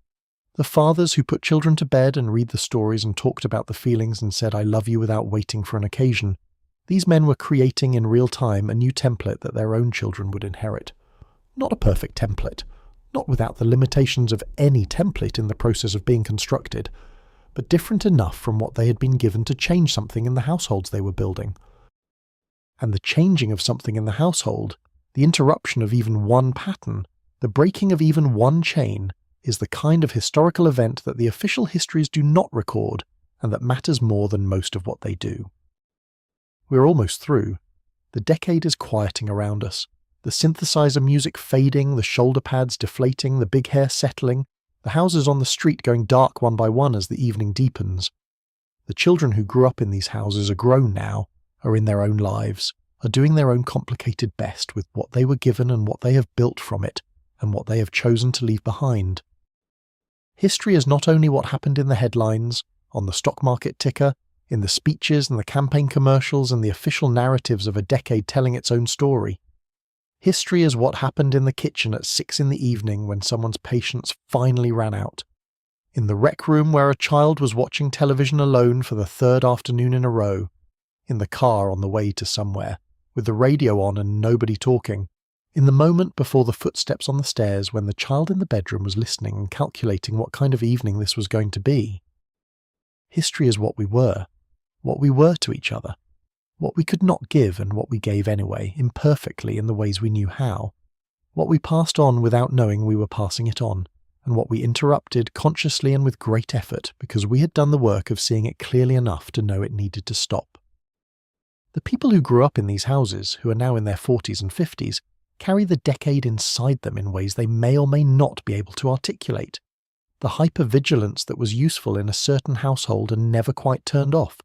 The fathers who put children to bed and read the stories and talked about the feelings and said, "I love you" without waiting for an occasion. These men were creating in real time a new template that their own children would inherit. Not a perfect template. not without the limitations of any template in the process of being constructed, but different enough from what they had been given to change something in the households they were building. And the changing of something in the household, the interruption of even one pattern, the breaking of even one chain, is the kind of historical event that the official histories do not record and that matters more than most of what they do. We're almost through. The decade is quieting around us. The synthesizer music fading, the shoulder pads deflating, the big hair settling, the houses on the street going dark one by one as the evening deepens. The children who grew up in these houses are grown now, are in their own lives, are doing their own complicated best with what they were given and what they have built from it, and what they have chosen to leave behind. History is not only what happened in the headlines, on the stock market ticker, in the speeches and the campaign commercials and the official narratives of a decade telling its own story. History is what happened in the kitchen at 6 p.m. when someone's patience finally ran out. In the rec room where a child was watching television alone for the 3rd afternoon in a row. In the car on the way to somewhere, with the radio on and nobody talking. In the moment before the footsteps on the stairs when the child in the bedroom was listening and calculating what kind of evening this was going to be. History is what we were to each other. What we could not give and what we gave anyway, imperfectly in the ways we knew how. What we passed on without knowing we were passing it on, and what we interrupted consciously and with great effort because we had done the work of seeing it clearly enough to know it needed to stop. The people who grew up in these houses, who are now in their 40s and 50s, carry the decade inside them in ways they may or may not be able to articulate. The hypervigilance that was useful in a certain household and never quite turned off.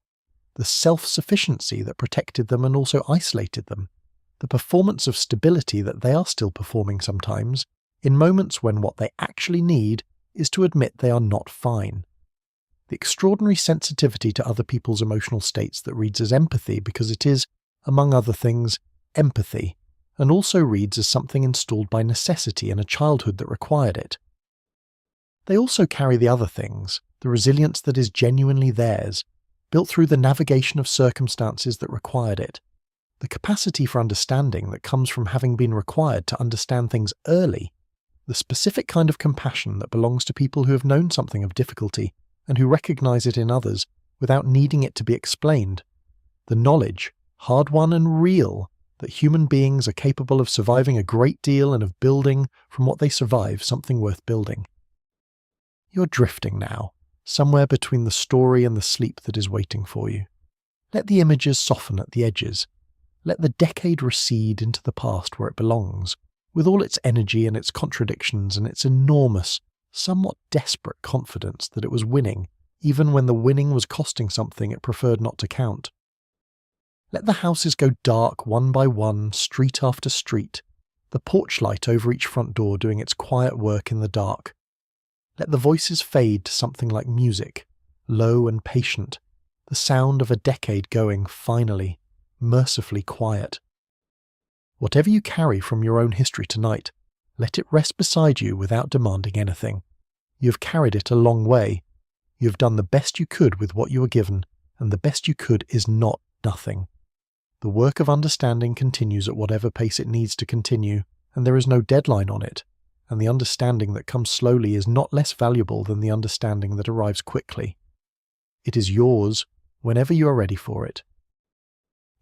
The self-sufficiency that protected them and also isolated them. The performance of stability that they are still performing sometimes, in moments when what they actually need is to admit they are not fine. The extraordinary sensitivity to other people's emotional states that reads as empathy because it is, among other things, empathy, and also reads as something installed by necessity in a childhood that required it. They also carry the other things, the resilience that is genuinely theirs, built through the navigation of circumstances that required it, the capacity for understanding that comes from having been required to understand things early, the specific kind of compassion that belongs to people who have known something of difficulty and who recognize it in others without needing it to be explained, the knowledge, hard-won and real, that human beings are capable of surviving a great deal and of building, from what they survive, something worth building. You're drifting now, somewhere between the story and the sleep that is waiting for you. Let the images soften at the edges. Let the decade recede into the past where it belongs, with all its energy and its contradictions and its enormous, somewhat desperate confidence that it was winning, even when the winning was costing something it preferred not to count. Let the houses go dark one by one, street after street, the porch light over each front door doing its quiet work in the dark. Let the voices fade to something like music, low and patient, the sound of a decade going, finally, mercifully quiet. Whatever you carry from your own history tonight, let it rest beside you without demanding anything. You have carried it a long way. You have done the best you could with what you were given, and the best you could is not nothing. The work of understanding continues at whatever pace it needs to continue, and there is no deadline on it. And the understanding that comes slowly is not less valuable than the understanding that arrives quickly. It is yours whenever you are ready for it.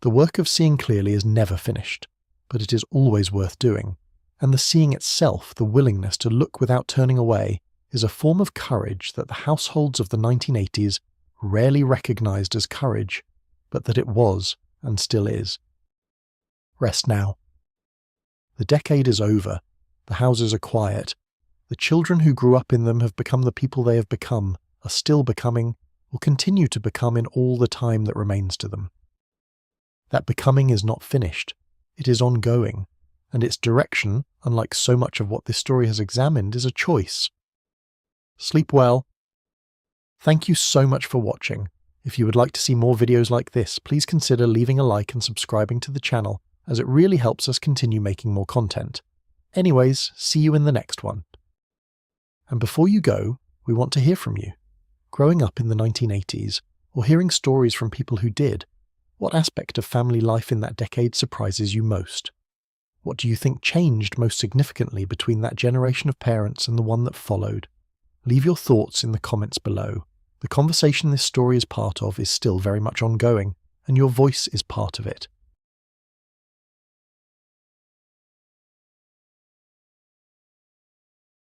The work of seeing clearly is never finished, but it is always worth doing, and the seeing itself, the willingness to look without turning away, is a form of courage that the households of the 1980s rarely recognized as courage, but that it was and still is. Rest now. The decade is over. The houses are quiet. The children who grew up in them have become the people they have become, are still becoming, will continue to become in all the time that remains to them. That becoming is not finished. It is ongoing, and its direction, unlike so much of what this story has examined, is a choice. Sleep well. Thank you so much for watching. If you would like to see more videos like this, please consider leaving a like and subscribing to the channel, as it really helps us continue making more content. Anyways, see you in the next one. And before you go, we want to hear from you. Growing up in the 1980s, or hearing stories from people who did, what aspect of family life in that decade surprises you most? What do you think changed most significantly between that generation of parents and the one that followed? Leave your thoughts in the comments below. The conversation this story is part of is still very much ongoing, and your voice is part of it.